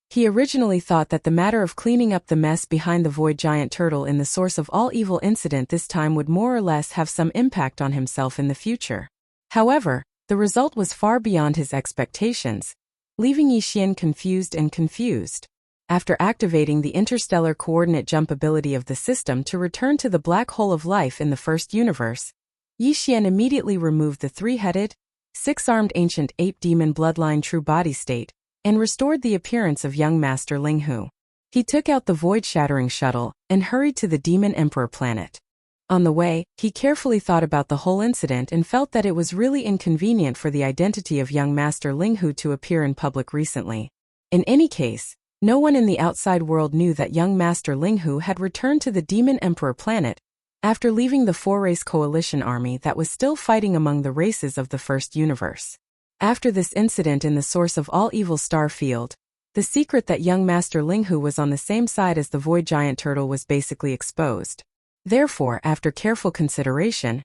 S1: He originally thought that the matter of cleaning up the mess behind the void giant turtle in the source of all evil incident this time would more or less have some impact on himself in the future. However, the result was far beyond his expectations, leaving Yi Xian confused. After activating the interstellar coordinate jump ability of the system to return to the black hole of life in the first universe, Yi Xian immediately removed the 3-headed, 6-armed ancient ape demon bloodline true body state, and restored the appearance of young Master Linghu. He took out the void-shattering shuttle and hurried to the Demon Emperor planet. On the way, he carefully thought about the whole incident and felt that it was really inconvenient for the identity of young Master Linghu to appear in public recently. In any case, no one in the outside world knew that young Master Linghu had returned to the Demon Emperor planet after leaving the 4-race coalition army that was still fighting among the races of the first universe. After this incident in the source of all evil star field, the secret that young Master Linghu was on the same side as the void giant turtle was basically exposed. Therefore, after careful consideration,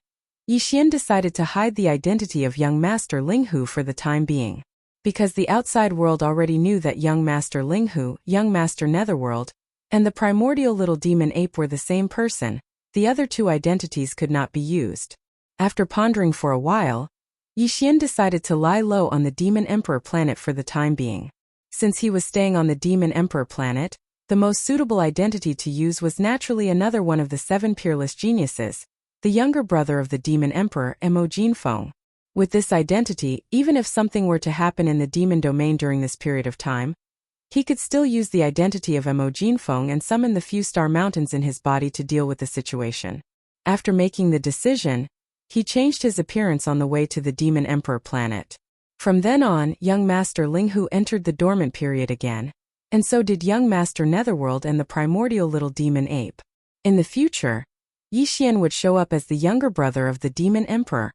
S1: Yi Xian decided to hide the identity of young Master Linghu for the time being. Because the outside world already knew that young Master Linghu, young Master Netherworld, and the primordial little demon ape were the same person, the other 2 identities could not be used. After pondering for a while, Yi Xian decided to lie low on the Demon Emperor planet for the time being. Since he was staying on the Demon Emperor planet, the most suitable identity to use was naturally another one of the 7 peerless geniuses, the younger brother of the Demon Emperor, Mo Jinfeng. With this identity, even if something were to happen in the demon domain during this period of time, he could still use the identity of Mo Jinfeng and summon the few star mountains in his body to deal with the situation. After making the decision, he changed his appearance on the way to the Demon Emperor planet. From then on, young Master Linghu entered the dormant period again, and so did young Master Netherworld and the primordial little demon ape. In the future, Yi Xian would show up as the younger brother of the Demon Emperor,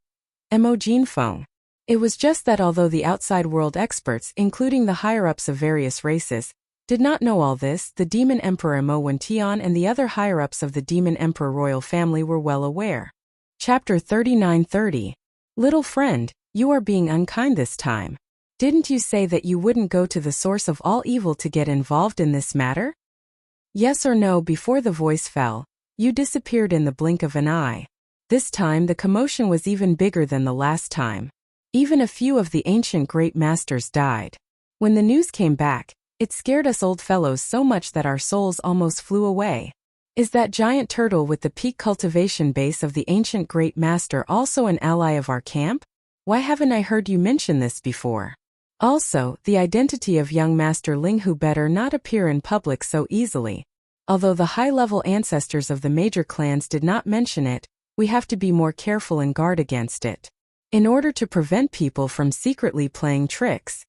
S1: Mo Jinfeng. It was just that although the outside world experts, including the higher-ups of various races, did not know all this, the Demon Emperor Mo Wentian and the other higher-ups of the Demon Emperor royal family were well aware. Chapter 3930. Little friend, you are being unkind this time. Didn't you say that you wouldn't go to the source of all evil to get involved in this matter? Yes or no? Before the voice fell, you disappeared in the blink of an eye. This time the commotion was even bigger than the last time. Even a few of the ancient great masters died. When the news came back, it scared us old fellows so much that our souls almost flew away. Is that giant turtle with the peak cultivation base of the ancient great master also an ally of our camp? Why haven't I heard you mention this before? Also, the identity of young Master Linghu better not appear in public so easily. Although the high-level ancestors of the major clans did not mention it, we have to be more careful and guard against it, in order to prevent people from secretly playing tricks.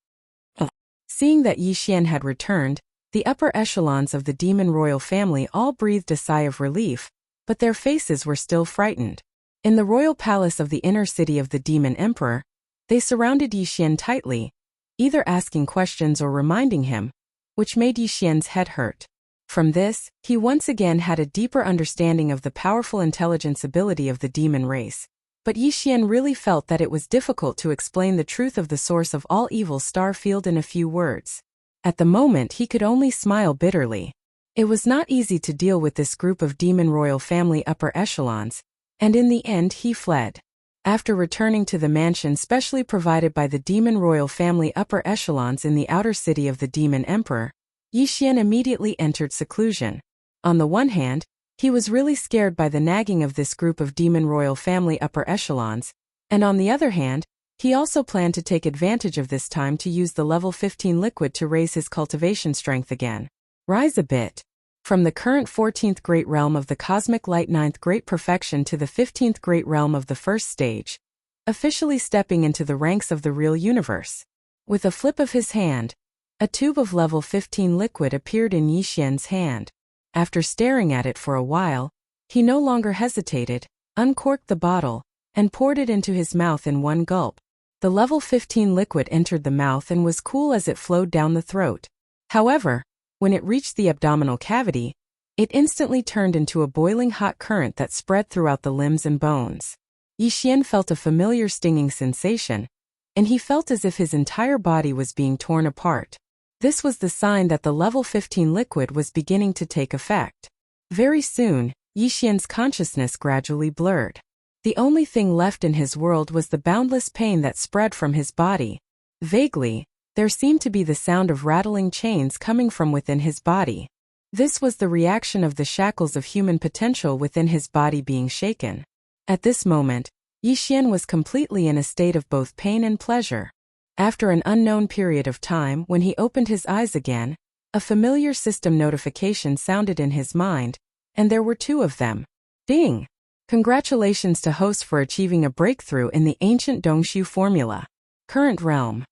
S1: Seeing that Yi Xian had returned, the upper echelons of the demon royal family all breathed a sigh of relief, but their faces were still frightened. In the royal palace of the inner city of the Demon Emperor, they surrounded Yi Xian tightly, either asking questions or reminding him, which made Yi Xian's head hurt. From this, he once again had a deeper understanding of the powerful intelligence ability of the demon race. But Yi Xian really felt that it was difficult to explain the truth of the source of all evil star field in a few words. At the moment he could only smile bitterly. It was not easy to deal with this group of demon royal family upper echelons, and in the end he fled. After returning to the mansion specially provided by the demon royal family upper echelons in the outer city of the Demon Emperor, Yi Xian immediately entered seclusion. On the one hand, He was really scared by the nagging of this group of demon royal family upper echelons, and on the other hand, he also planned to take advantage of this time to use the level 15 liquid to raise his cultivation strength again. Rise a bit. From the current 14th Great Realm of the Cosmic Light 9th Great Perfection to the 15th Great Realm of the First Stage, officially stepping into the ranks of the real universe. With a flip of his hand, a tube of level 15 liquid appeared in Yi Xian's hand. After staring at it for a while, he no longer hesitated, uncorked the bottle, and poured it into his mouth in one gulp. The level 15 liquid entered the mouth and was cool as it flowed down the throat. However, when it reached the abdominal cavity, it instantly turned into a boiling hot current that spread throughout the limbs and bones. Yi Xian felt a familiar stinging sensation, and he felt as if his entire body was being torn apart. This was the sign that the level 15 liquid was beginning to take effect. Very soon, Yi Xian's consciousness gradually blurred. The only thing left in his world was the boundless pain that spread from his body. Vaguely, there seemed to be the sound of rattling chains coming from within his body. This was the reaction of the shackles of human potential within his body being shaken. At this moment, Yi Xian was completely in a state of both pain and pleasure. After an unknown period of time, when he opened his eyes again, a familiar system notification sounded in his mind, and there were two of them. Ding! Congratulations to host for achieving a breakthrough in the ancient Dongshu formula. Current realm.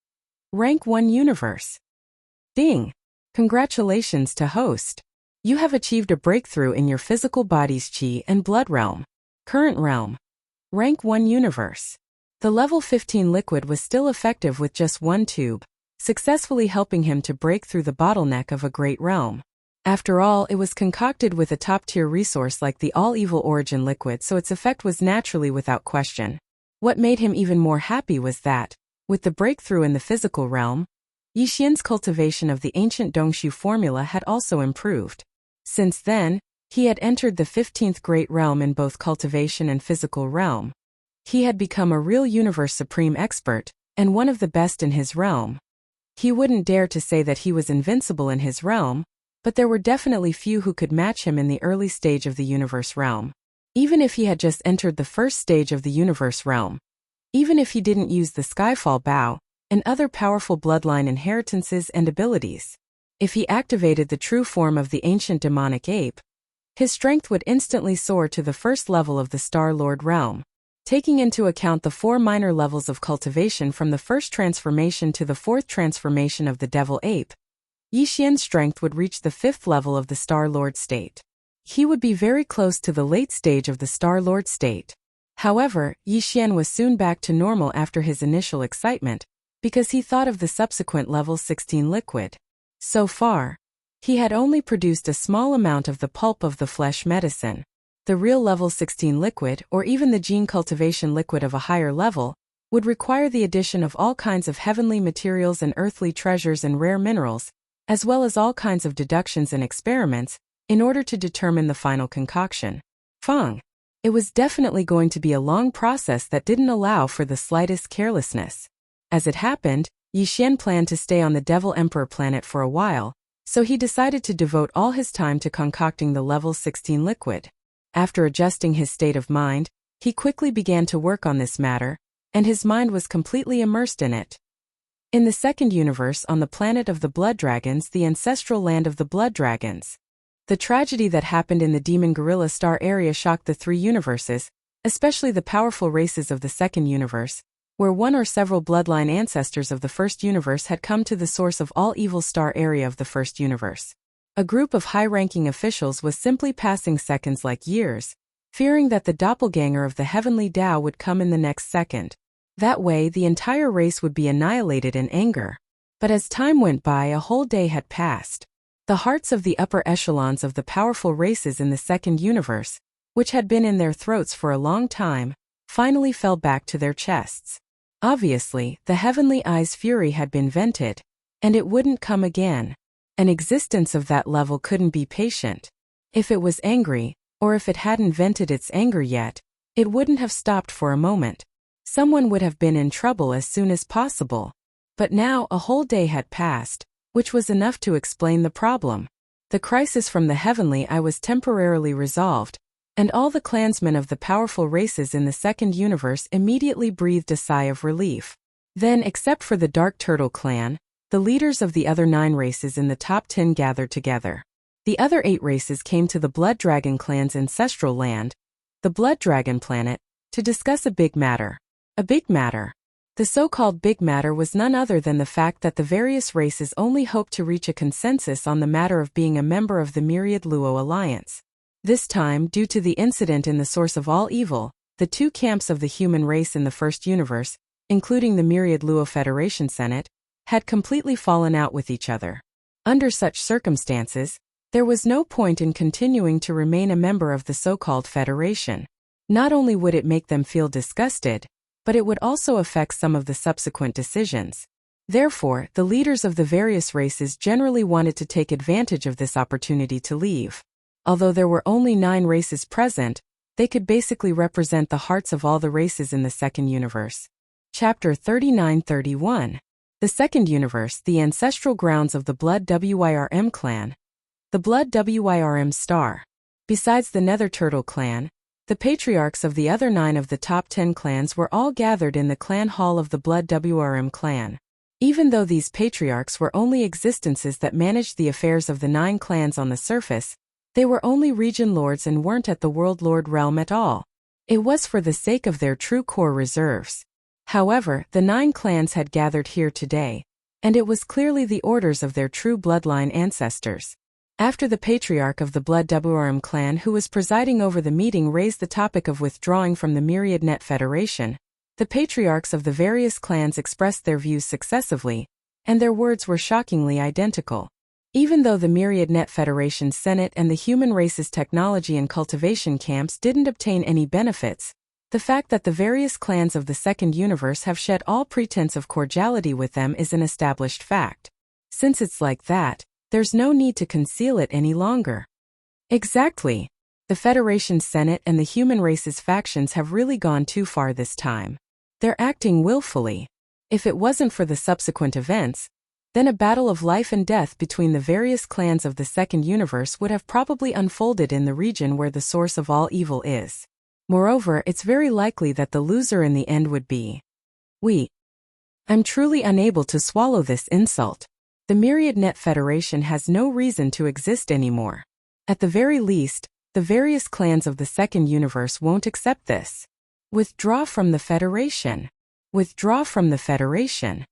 S1: Rank 1 universe. Ding! Congratulations to host. You have achieved a breakthrough in your physical body's qi and blood realm. Current realm. Rank 1 universe. The level 15 liquid was still effective with just one tube, successfully helping him to break through the bottleneck of a great realm. After all, it was concocted with a top-tier resource like the all-evil origin liquid, so its effect was naturally without question. What made him even more happy was that, with the breakthrough in the physical realm, Yi Xian's cultivation of the ancient Dongshu formula had also improved. Since then, he had entered the 15th Great Realm in both cultivation and physical realm. He had become a real universe supreme expert, and one of the best in his realm. He wouldn't dare to say that he was invincible in his realm, but there were definitely few who could match him in the early stage of the universe realm. Even if he had just entered the first stage of the universe realm. Even if he didn't use the Skyfall Bow, and other powerful bloodline inheritances and abilities. If he activated the true form of the ancient demonic ape, his strength would instantly soar to the first level of the Star Lord realm. Taking into account the 4 minor levels of cultivation from the first transformation to the 4th transformation of the Devil Ape, Yi Xian's strength would reach the 5th level of the Star Lord state. He would be very close to the late stage of the Star Lord state. However, Yi Xian was soon back to normal after his initial excitement, because he thought of the subsequent level 16 liquid. So far, he had only produced a small amount of the pulp of the flesh medicine. The real level 16 liquid, or even the gene cultivation liquid of a higher level, would require the addition of all kinds of heavenly materials and earthly treasures and rare minerals, as well as all kinds of deductions and experiments, in order to determine the final concoction. Feng. It was definitely going to be a long process that didn't allow for the slightest carelessness. As it happened, Yi Xian planned to stay on the Devil Emperor planet for a while, so he decided to devote all his time to concocting the level 16 liquid. After adjusting his state of mind, he quickly began to work on this matter, and his mind was completely immersed in it. In the second universe, on the planet of the Blood Dragons, the ancestral land of the Blood Dragons. The tragedy that happened in the Demon Gorilla Star area shocked the 3 universes, especially the powerful races of the second universe, where one or several bloodline ancestors of the first universe had come to the source of all evil star area of the first universe. A group of high-ranking officials was simply passing seconds like years, fearing that the doppelganger of the heavenly Tao would come in the next second. That way, the entire race would be annihilated in anger. But as time went by, a whole day had passed. The hearts of the upper echelons of the powerful races in the second universe, which had been in their throats for a long time, finally fell back to their chests. Obviously, the heavenly eye's fury had been vented, and it wouldn't come again. An existence of that level couldn't be patient. If it was angry, or if it hadn't vented its anger yet, it wouldn't have stopped for a moment. Someone would have been in trouble as soon as possible. But now a whole day had passed, which was enough to explain the problem. The crisis from the heavenly eye was temporarily resolved, and all the clansmen of the powerful races in the second universe immediately breathed a sigh of relief. Then, except for the Dark Turtle clan, the leaders of the other 9 races in the top 10 gathered together. The other 8 races came to the Blood Dragon clan's ancestral land, the Blood Dragon planet, to discuss a big matter. A big matter. The so-called big matter was none other than the fact that the various races only hoped to reach a consensus on the matter of being a member of the Myriad Luo Alliance. This time, due to the incident in the source of all evil, the 2 camps of the human race in the first universe, including the Myriad Luo Federation Senate, had completely fallen out with each other. Under such circumstances, there was no point in continuing to remain a member of the so-called Federation. Not only would it make them feel disgusted, but it would also affect some of the subsequent decisions. Therefore, the leaders of the various races generally wanted to take advantage of this opportunity to leave. Although there were only 9 races present, they could basically represent the hearts of all the races in the second universe. Chapter 39-31. The second universe, the ancestral grounds of the Blood Wyrm clan. The Blood Wyrm star. Besides the Nether Turtle clan, the patriarchs of the other 9 of the top 10 clans were all gathered in the clan hall of the Blood Wyrm clan. Even though these patriarchs were only existences that managed the affairs of the 9 clans on the surface, they were only region lords and weren't at the World Lord realm at all. It was for the sake of their true core reserves. However, the 9 clans had gathered here today, and it was clearly the orders of their true bloodline ancestors. After the patriarch of the Blood Wyrm clan who was presiding over the meeting raised the topic of withdrawing from the Myriad Net Federation, the patriarchs of the various clans expressed their views successively, and their words were shockingly identical. Even though the Myriad Net Federation Senate and the human race's technology and cultivation camps didn't obtain any benefits, the fact that the various clans of the second universe have shed all pretense of cordiality with them is an established fact. Since it's like that, there's no need to conceal it any longer. Exactly. The Federation Senate and the human race's factions have really gone too far this time. They're acting willfully. If it wasn't for the subsequent events, then a battle of life and death between the various clans of the second universe would have probably unfolded in the region where the source of all evil is. Moreover, it's very likely that the loser in the end would be we. I'm truly unable to swallow this insult. The Myriad Net Federation has no reason to exist anymore. At the very least, the various clans of the second universe won't accept this. Withdraw from the Federation. Withdraw from the Federation.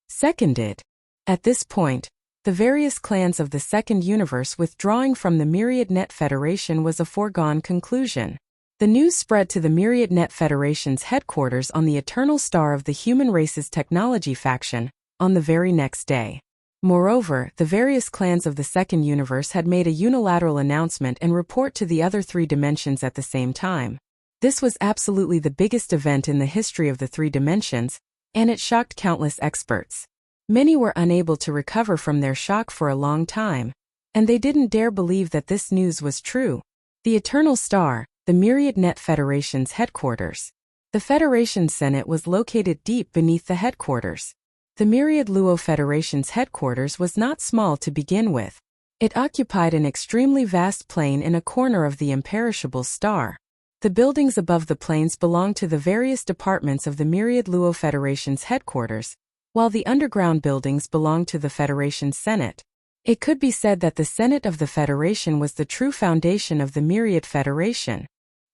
S1: Seconded. At this point, the various clans of the second universe withdrawing from the Myriad Net Federation was a foregone conclusion. The news spread to the Myriad Net Federation's headquarters on the Eternal Star of the human race's technology faction, on the very next day. Moreover, the various clans of the second universe had made a unilateral announcement and report to the other 3 dimensions at the same time. This was absolutely the biggest event in the history of the 3 dimensions, and it shocked countless experts. Many were unable to recover from their shock for a long time, and they didn't dare believe that this news was true. The Eternal Star, the Myriad Net Federation's headquarters. The Federation Senate was located deep beneath the headquarters. The Myriad Luo Federation's headquarters was not small to begin with. It occupied an extremely vast plain in a corner of the imperishable star. The buildings above the plains belonged to the various departments of the Myriad Luo Federation's headquarters, while the underground buildings belonged to the Federation's Senate. It could be said that the Senate of the Federation was the true foundation of the Myriad Federation.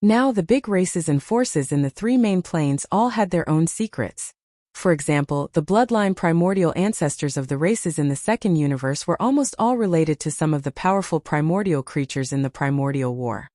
S1: Now the big races and forces in the 3 main planes all had their own secrets. For example, the bloodline primordial ancestors of the races in the second universe were almost all related to some of the powerful primordial creatures in the primordial war.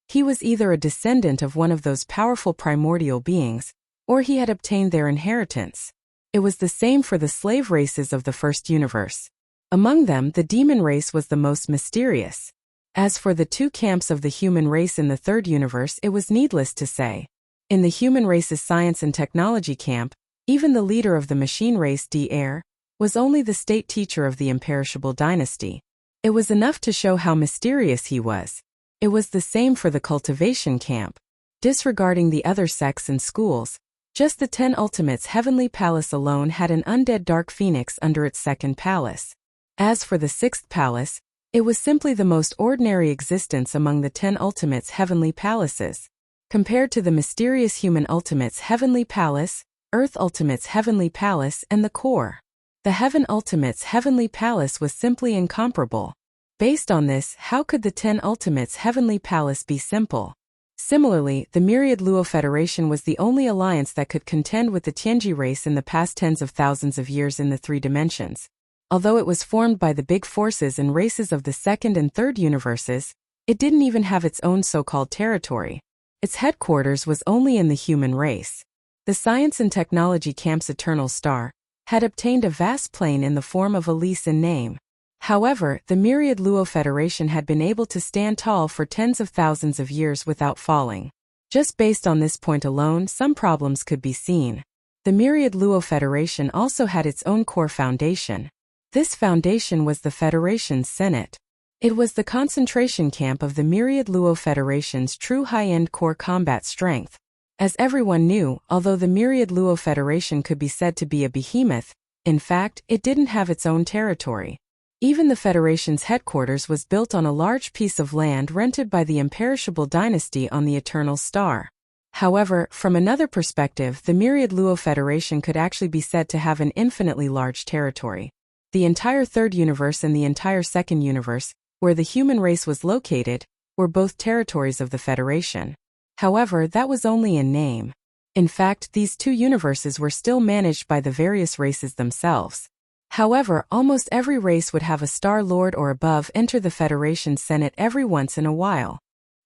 S1: He was either a descendant of one of those powerful primordial beings, or he had obtained their inheritance. It was the same for the slave races of the first universe. Among them, the demon race was the most mysterious. As for the 2 camps of the human race in the third universe, it was needless to say. In the human race's science and technology camp, even the leader of the machine race Dr. was only the state teacher of the imperishable dynasty. It was enough to show how mysterious he was. It was the same for the cultivation camp. Disregarding the other sects and schools, just the 10 Ultimates Heavenly Palace alone had an undead dark phoenix under its second palace. As for the 6th palace, It was simply the most ordinary existence among the 10 ultimates' heavenly palaces. Compared to the mysterious human ultimates' heavenly palace, Earth ultimates' heavenly palace, and the core, the heaven ultimates' heavenly palace was simply incomparable. Based on this, how could the 10 ultimates' heavenly palace be simple? Similarly, the Myriad Luo Federation was the only alliance that could contend with the Tianji race in the past tens of thousands of years in the 3 dimensions. Although it was formed by the big forces and races of the second and third universes, it didn't even have its own so-called territory. Its headquarters was only in the human race. The Science and Technology Camp's Eternal Star had obtained a vast plane in the form of a lease in name. However, the Myriad Luo Federation had been able to stand tall for tens of thousands of years without falling. Just based on this point alone, some problems could be seen. The Myriad Luo Federation also had its own core foundation. This foundation was the Federation's Senate. It was the concentration camp of the Myriad Luo Federation's true high-end core combat strength. As everyone knew, although the Myriad Luo Federation could be said to be a behemoth, in fact, it didn't have its own territory. Even the Federation's headquarters was built on a large piece of land rented by the imperishable dynasty on the Eternal Star. However, from another perspective, the Myriad Luo Federation could actually be said to have an infinitely large territory. The entire third universe and the entire second universe, where the human race was located, were both territories of the Federation. However, that was only in name. In fact, these 2 universes were still managed by the various races themselves. However, almost every race would have a Star Lord or above enter the Federation's Senate every once in a while.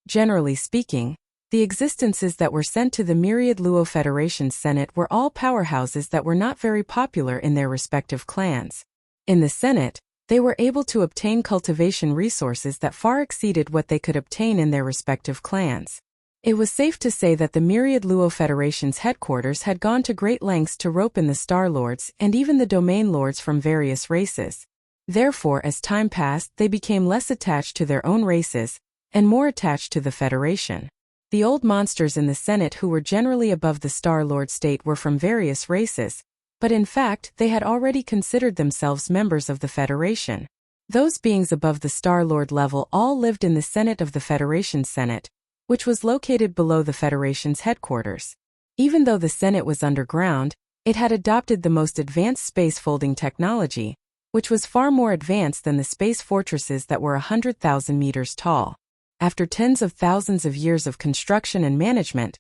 S1: Generally speaking, the existences that were sent to the Myriad Luo Federation's Senate were all powerhouses that were not very popular in their respective clans. In the Senate, they were able to obtain cultivation resources that far exceeded what they could obtain in their respective clans. It was safe to say that the Myriad Luo Federation's headquarters had gone to great lengths to rope in the Star Lords and even the Domain Lords from various races. Therefore, as time passed, they became less attached to their own races and more attached to the Federation. The old monsters in the Senate who were generally above the Star Lord state were from various races, but in fact, they had already considered themselves members of the Federation. Those beings above the Star Lord level all lived in the Senate of the Federation's Senate, which was located below the Federation's headquarters. Even though the Senate was underground, it had adopted the most advanced space folding technology, which was far more advanced than the space fortresses that were 100,000 meters tall. After tens of thousands of years of construction and management,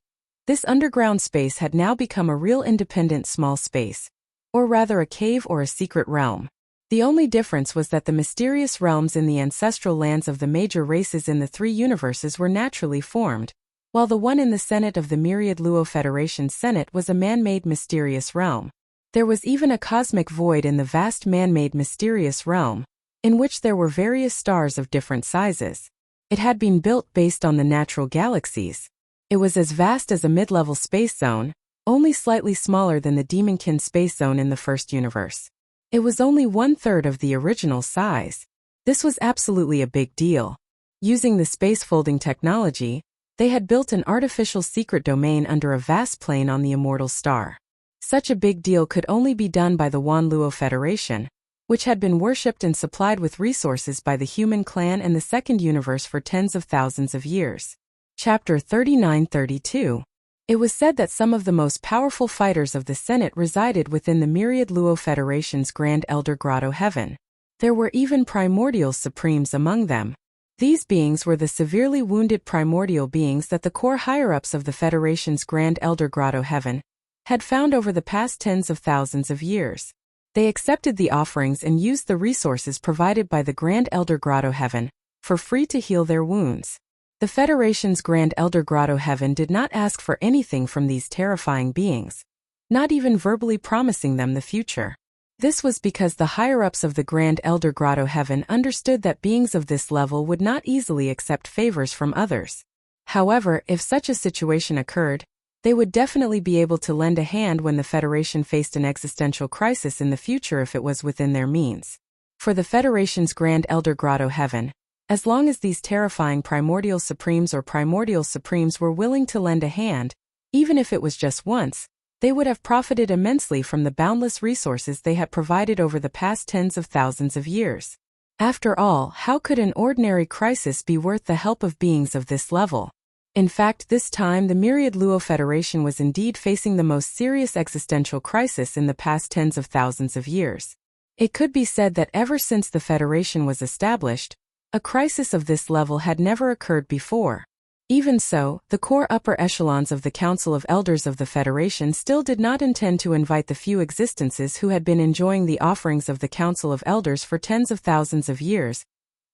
S1: this underground space had now become a real independent small space, or rather a cave or a secret realm. The only difference was that the mysterious realms in the ancestral lands of the major races in the 3 universes were naturally formed, while the one in the Senate of the Myriad Luo Federation's Senate was a man-made mysterious realm. There was even a cosmic void in the vast man-made mysterious realm, in which there were various stars of different sizes. It had been built based on the natural galaxies. It was as vast as a mid-level space zone, only slightly smaller than the Demonkin space zone in the first universe. It was only 1/3 of the original size. This was absolutely a big deal. Using the space folding technology, they had built an artificial secret domain under a vast plane on the immortal star. Such a big deal could only be done by the Wan Luo Federation, which had been worshipped and supplied with resources by the human clan and the second universe for tens of thousands of years. Chapter 39-32. It was said that some of the most powerful fighters of the Senate resided within the Myriad Luo Federation's Grand Elder Grotto Heaven. There were even primordial supremes among them. These beings were the severely wounded primordial beings that the core higher-ups of the Federation's Grand Elder Grotto Heaven had found over the past tens of thousands of years. They accepted the offerings and used the resources provided by the Grand Elder Grotto Heaven for free to heal their wounds. The Federation's Grand Elder Grotto Heaven did not ask for anything from these terrifying beings, not even verbally promising them the future. This was because the higher-ups of the Grand Elder Grotto Heaven understood that beings of this level would not easily accept favors from others. However, if such a situation occurred, they would definitely be able to lend a hand when the Federation faced an existential crisis in the future if it was within their means. For the Federation's Grand Elder Grotto Heaven, as long as these terrifying primordial supremes were willing to lend a hand, even if it was just once, they would have profited immensely from the boundless resources they had provided over the past tens of thousands of years. After all, how could an ordinary crisis be worth the help of beings of this level? In fact, this time the Myriad Luo Federation was indeed facing the most serious existential crisis in the past tens of thousands of years. It could be said that ever since the Federation was established, a crisis of this level had never occurred before. Even so, the core upper echelons of the Council of Elders of the Federation still did not intend to invite the few existences who had been enjoying the offerings of the Council of Elders for tens of thousands of years,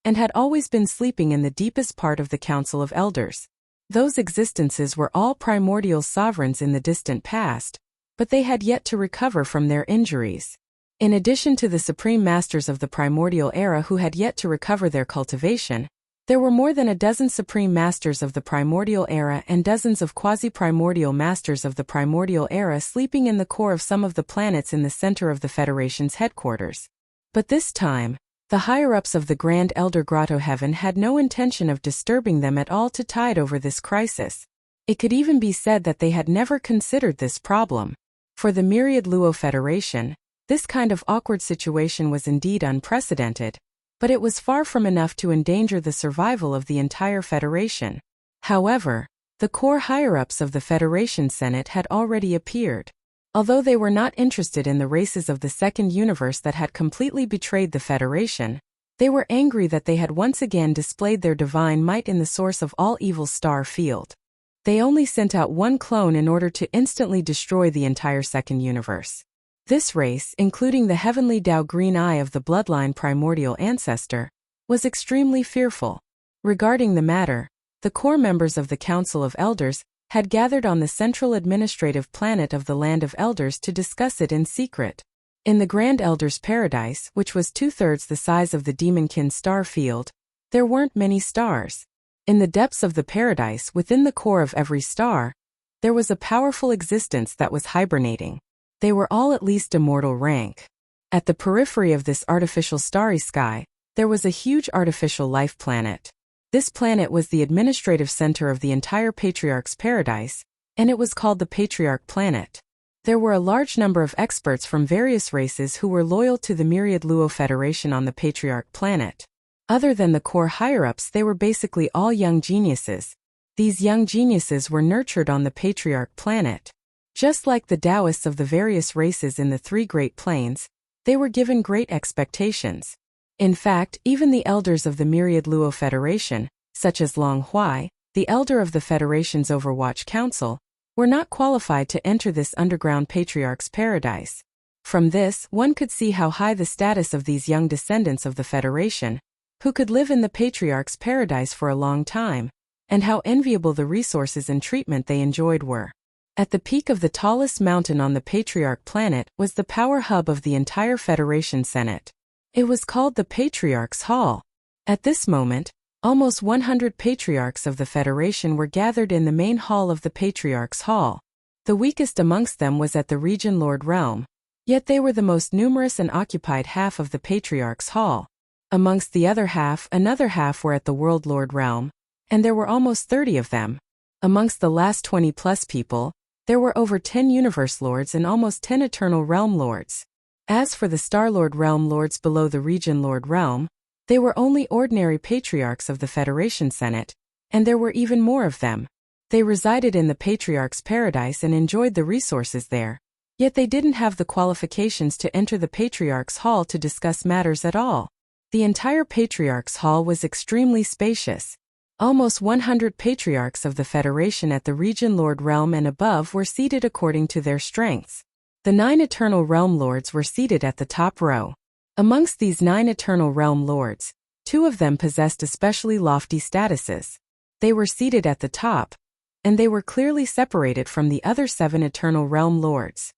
S1: and had always been sleeping in the deepest part of the Council of Elders. Those existences were all primordial sovereigns in the distant past, but they had yet to recover from their injuries. In addition to the Supreme Masters of the Primordial Era who had yet to recover their cultivation, there were more than a dozen Supreme Masters of the Primordial Era and dozens of quasi-primordial Masters of the Primordial Era sleeping in the core of some of the planets in the center of the Federation's headquarters. But this time, the higher-ups of the Grand Elder Grotto Heaven had no intention of disturbing them at all to tide over this crisis. It could even be said that they had never considered this problem. For the Myriad Luo Federation, this kind of awkward situation was indeed unprecedented, but it was far from enough to endanger the survival of the entire Federation. However, the core higher-ups of the Federation Senate had already appeared. Although they were not interested in the races of the Second Universe that had completely betrayed the Federation, they were angry that they had once again displayed their divine might in the source of all evil's star field. They only sent out one clone in order to instantly destroy the entire Second Universe. This race, including the heavenly Tao Green Eye of the bloodline primordial ancestor, was extremely fearful. Regarding the matter, the core members of the Council of Elders had gathered on the central administrative planet of the Land of Elders to discuss it in secret. In the Grand Elder's paradise, which was 2/3 the size of the Demonkin star field, there weren't many stars. In the depths of the paradise, within the core of every star, there was a powerful existence that was hibernating. They were all at least immortal rank. At the periphery of this artificial starry sky, there was a huge artificial life planet. This planet was the administrative center of the entire Patriarch's paradise, and it was called the Patriarch Planet. There were a large number of experts from various races who were loyal to the Myriad Luo Federation on the Patriarch Planet. Other than the core higher-ups, they were basically all young geniuses. These young geniuses were nurtured on the Patriarch Planet. Just like the Taoists of the various races in the three Great Plains, they were given great expectations. In fact, even the elders of the Myriad Luo Federation, such as Long Huai, the elder of the Federation's Overwatch Council, were not qualified to enter this underground Patriarch's paradise. From this, one could see how high the status of these young descendants of the Federation, who could live in the Patriarch's paradise for a long time, and how enviable the resources and treatment they enjoyed were. At the peak of the tallest mountain on the Patriarch Planet was the power hub of the entire Federation Senate. It was called the Patriarch's Hall. At this moment, almost 100 Patriarchs of the Federation were gathered in the main hall of the Patriarch's Hall. The weakest amongst them was at the Region Lord Realm, yet they were the most numerous and occupied half of the Patriarch's Hall. Amongst the other half, another half were at the World Lord Realm, and there were almost 30 of them. Amongst the last 20+ people, there were over 10 Universe Lords and almost 10 Eternal Realm Lords. As for the Star-Lord Realm Lords below the Region Lord Realm, they were only ordinary Patriarchs of the Federation Senate, and there were even more of them. They resided in the Patriarch's paradise and enjoyed the resources there, yet they didn't have the qualifications to enter the Patriarch's Hall to discuss matters at all. The entire Patriarch's Hall was extremely spacious. Almost 100 Patriarchs of the Federation at the Region Lord Realm and above were seated according to their strengths. The 9 Eternal Realm Lords were seated at the top row. Amongst these 9 Eternal Realm Lords, 2 of them possessed especially lofty statuses. They were seated at the top, and they were clearly separated from the other 7 Eternal Realm Lords.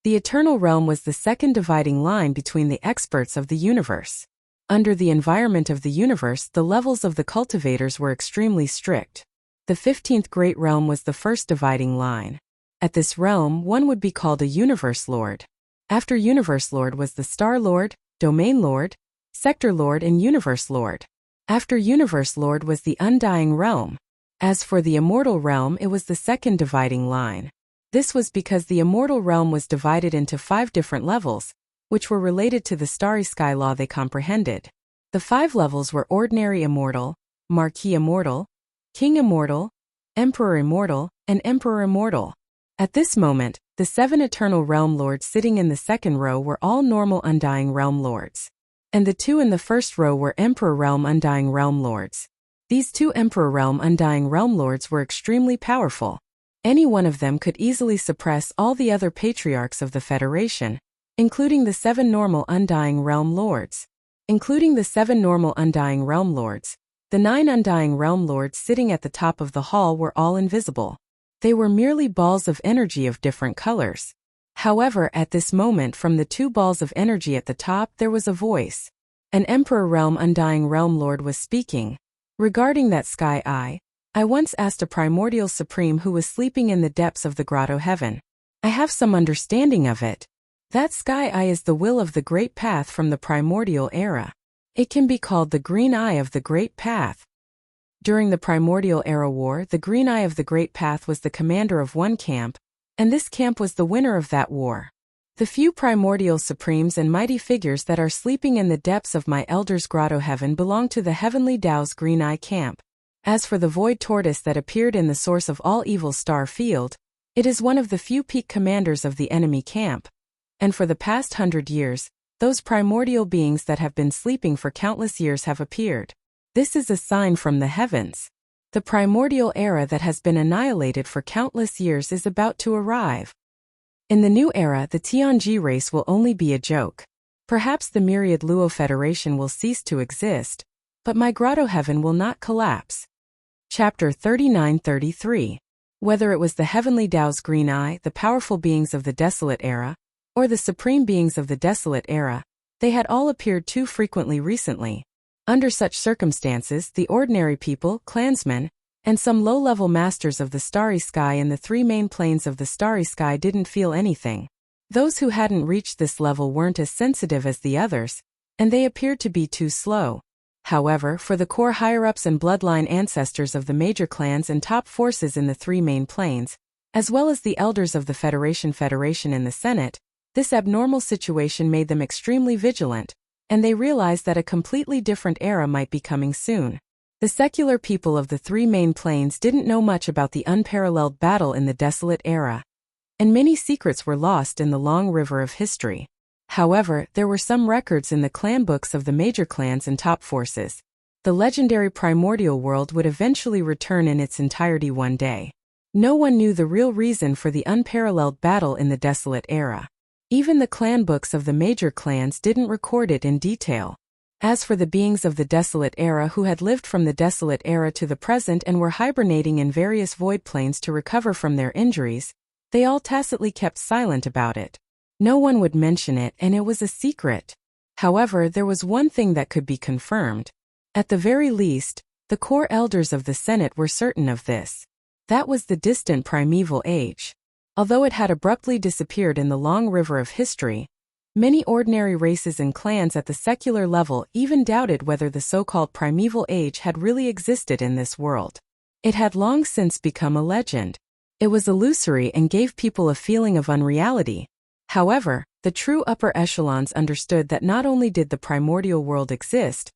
S1: The Eternal Realm was the second dividing line between the experts of the universe. Under the environment of the universe, the levels of the cultivators were extremely strict. The 15th Great Realm was the first dividing line. At this realm, one would be called a Universe Lord. After Universe Lord was the Star Lord, Domain Lord, Sector Lord and Universe Lord. After Universe Lord was the Undying Realm. As for the Immortal Realm, it was the second dividing line. This was because the Immortal Realm was divided into 5 different levels, which were related to the starry sky law they comprehended. The 5 levels were Ordinary Immortal, Marquis Immortal, King Immortal, Emperor Immortal, and Emperor Immortal. At this moment, the 7 Eternal Realm Lords sitting in the second row were all normal Undying Realm Lords. And the 2 in the first row were Emperor Realm Undying Realm Lords. These 2 Emperor Realm Undying Realm Lords were extremely powerful. Any one of them could easily suppress all the other Patriarchs of the Federation, including the 7 normal Undying Realm Lords. Including the 7 normal Undying Realm Lords, the 9 Undying Realm Lords sitting at the top of the hall were all invisible. They were merely balls of energy of different colors. However, at this moment from the 2 balls of energy at the top there was a voice. An Emperor Realm Undying Realm Lord was speaking. Regarding that sky I once asked a primordial supreme who was sleeping in the depths of the grotto heaven. I have some understanding of it. That sky eye is the will of the Great Path from the primordial era. It can be called the Green Eye of the Great Path. During the primordial era war, the Green Eye of the Great Path was the commander of one camp, and this camp was the winner of that war. The few primordial supremes and mighty figures that are sleeping in the depths of my elder's grotto heaven belong to the Heavenly Tao's Green Eye camp. As for the void tortoise that appeared in the source of all evil star field, it is one of the few peak commanders of the enemy camp. And for the past 100 years, those primordial beings that have been sleeping for countless years have appeared. This is a sign from the heavens. The primordial era that has been annihilated for countless years is about to arrive. In the new era, the Tianji race will only be a joke. Perhaps the myriad Luo Federation will cease to exist, but my grotto heaven will not collapse. Chapter 39-33. Whether it was the Heavenly Tao's Green Eye, the powerful beings of the Desolate Era, or the supreme beings of the Desolate Era, they had all appeared too frequently recently. Under such circumstances, the ordinary people, clansmen, and some low-level masters of the starry sky in the 3 main planes of the starry sky didn't feel anything. Those who hadn't reached this level weren't as sensitive as the others, and they appeared to be too slow. However, for the core higher-ups and bloodline ancestors of the major clans and top forces in the 3 main planes, as well as the elders of the Federation in the Senate, this abnormal situation made them extremely vigilant, and they realized that a completely different era might be coming soon. The secular people of the 3 main planes didn't know much about the unparalleled battle in the Desolate Era, and many secrets were lost in the long river of history. However, there were some records in the clan books of the major clans and top forces. The legendary primordial world would eventually return in its entirety one day. No one knew the real reason for the unparalleled battle in the Desolate Era. Even the clan books of the major clans didn't record it in detail. As for the beings of the Desolate Era who had lived from the Desolate Era to the present and were hibernating in various void planes to recover from their injuries, they all tacitly kept silent about it. No one would mention it, and it was a secret. However, there was one thing that could be confirmed. At the very least, the core elders of the Senate were certain of this. That was the distant primeval age. Although it had abruptly disappeared in the long river of history, many ordinary races and clans at the secular level even doubted whether the so-called primeval age had really existed in this world. It had long since become a legend. It was illusory and gave people a feeling of unreality. However, the true upper echelons understood that not only did the primordial world exist,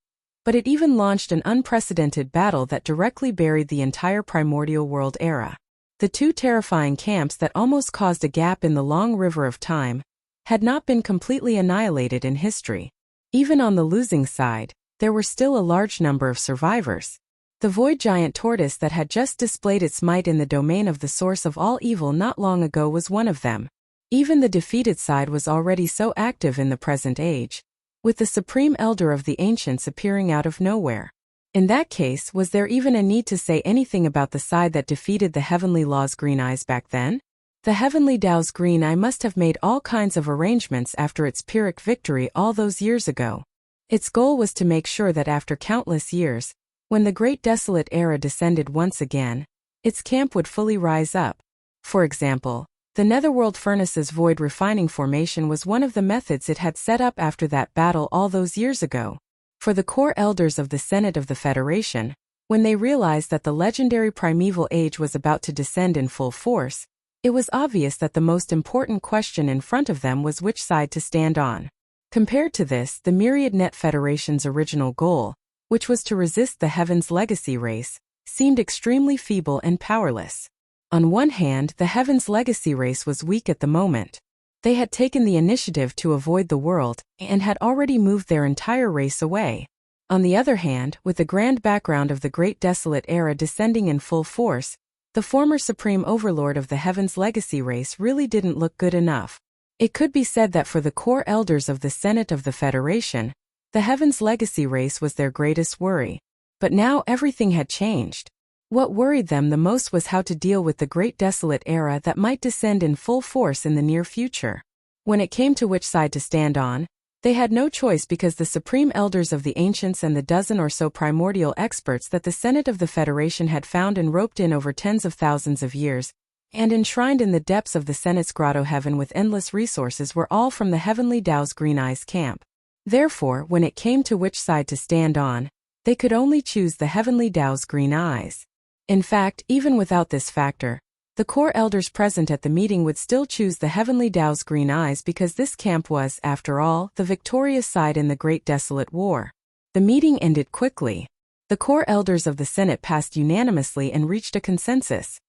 S1: but it even launched an unprecedented battle that directly buried the entire primordial world era. The 2 terrifying camps that almost caused a gap in the long river of time had not been completely annihilated in history. Even on the losing side, there were still a large number of survivors. The void giant tortoise that had just displayed its might in the domain of the source of all evil not long ago was one of them. Even the defeated side was already so active in the present age, with the supreme elder of the ancients appearing out of nowhere. In that case, was there even a need to say anything about the side that defeated the Heavenly Law's Green Eyes back then? The Heavenly Tao's Green Eye must have made all kinds of arrangements after its Pyrrhic victory all those years ago. Its goal was to make sure that after countless years, when the Great Desolate Era descended once again, its camp would fully rise up. For example, the Netherworld Furnace's void refining formation was one of the methods it had set up after that battle all those years ago. For the core elders of the Senate of the Federation, when they realized that the legendary primeval age was about to descend in full force, it was obvious that the most important question in front of them was which side to stand on. Compared to this, the Myriad Net Federation's original goal, which was to resist the Heaven's Legacy race, seemed extremely feeble and powerless. On one hand, the Heaven's Legacy race was weak at the moment. They had taken the initiative to avoid the world and had already moved their entire race away. On the other hand, with the grand background of the Great Desolate Era descending in full force, the former Supreme Overlord of the Heaven's Legacy race really didn't look good enough. It could be said that for the core elders of the Senate of the Federation, the Heaven's Legacy race was their greatest worry. But now everything had changed. What worried them the most was how to deal with the Great Desolate Era that might descend in full force in the near future. When it came to which side to stand on, they had no choice because the Supreme Elders of the Ancients and the dozen or so primordial experts that the Senate of the Federation had found and roped in over tens of thousands of years, and enshrined in the depths of the Senate's grotto heaven with endless resources were all from the Heavenly Tao's Green Eyes camp. Therefore, when it came to which side to stand on, they could only choose the Heavenly Tao's Green Eyes. In fact, even without this factor, the core elders present at the meeting would still choose the Heavenly Tao's Green Eyes because this camp was, after all, the victorious side in the Great Desolate War. The meeting ended quickly. The core elders of the Senate passed unanimously and reached a consensus.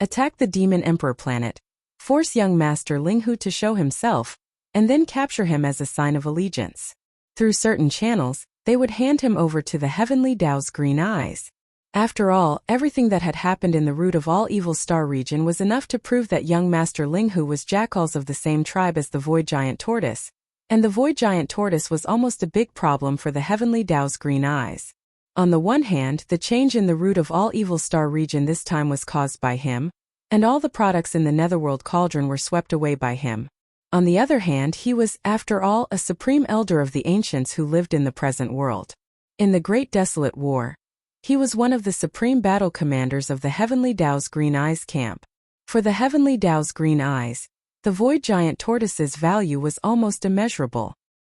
S1: Attack the Demon Emperor planet, force young Master Linghu to show himself, and then capture him as a sign of allegiance. Through certain channels, they would hand him over to the Heavenly Tao's Green Eyes. After all, everything that had happened in the root of all Evil Star region was enough to prove that young Master Linghu was jackals of the same tribe as the Void Giant Tortoise, and the Void Giant Tortoise was almost a big problem for the Heavenly Tao's Green Eyes. On the one hand, the change in the root of all Evil Star region this time was caused by him, and all the products in the Netherworld Cauldron were swept away by him. On the other hand, he was, after all, a supreme elder of the ancients who lived in the present world. In the Great Desolate War, he was one of the supreme battle commanders of the Heavenly Tao's Green Eyes camp. For the Heavenly Tao's Green Eyes, the Void Giant Tortoise's value was almost immeasurable.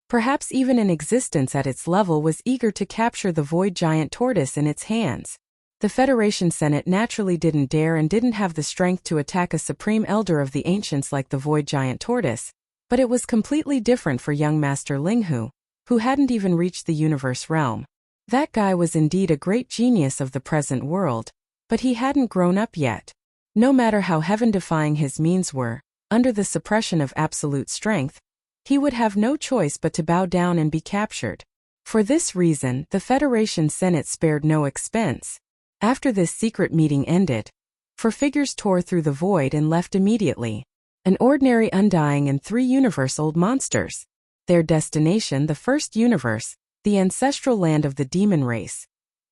S1: Perhaps even an existence at its level was eager to capture the Void Giant Tortoise in its hands. The Federation Senate naturally didn't dare and didn't have the strength to attack a supreme elder of the ancients like the Void Giant Tortoise, but it was completely different for young Master Linghu, who hadn't even reached the universe realm. That guy was indeed a great genius of the present world, but he hadn't grown up yet. No matter how heaven-defying his means were, under the suppression of absolute strength, he would have no choice but to bow down and be captured. For this reason, the Federation Senate spared no expense. After this secret meeting ended, four figures tore through the void and left immediately. An ordinary undying and 3 universe-old monsters. Their destination the first universe, the ancestral land of the demon race.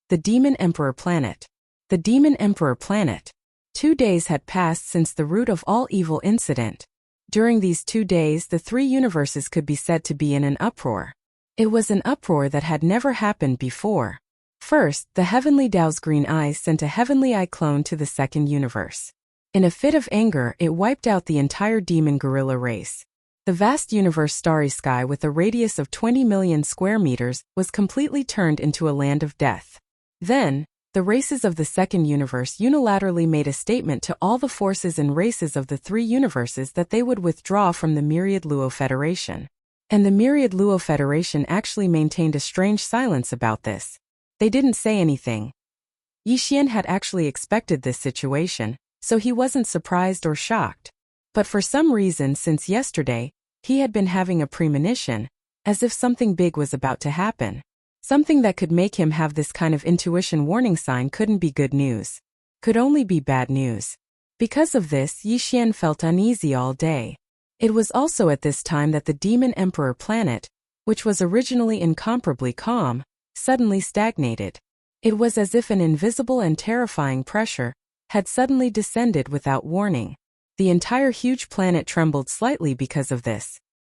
S1: The Demon Emperor planet. The Demon Emperor planet. 2 days had passed since the root of all evil incident. During these 2 days the 3 universes could be said to be in an uproar. It was an uproar that had never happened before. First, the Heavenly Tao's Green Eyes sent a Heavenly Eye clone to the second universe. In a fit of anger, it wiped out the entire demon gorilla race. The vast universe starry sky with a radius of 20 million square meters was completely turned into a land of death. Then, the races of the second universe unilaterally made a statement to all the forces and races of the 3 universes that they would withdraw from the Myriad Luo Federation. And the Myriad Luo Federation actually maintained a strange silence about this. They didn't say anything. Yixian had actually expected this situation, so he wasn't surprised or shocked. But for some reason since yesterday, he had been having a premonition, as if something big was about to happen. Something that could make him have this kind of intuition warning sign couldn't be good news. Could only be bad news. Because of this, Yixian felt uneasy all day. It was also at this time that the Demon Emperor planet, which was originally incomparably calm, suddenly stagnated. It was as if an invisible and terrifying pressure had suddenly descended without warning. The entire huge planet trembled slightly because of this.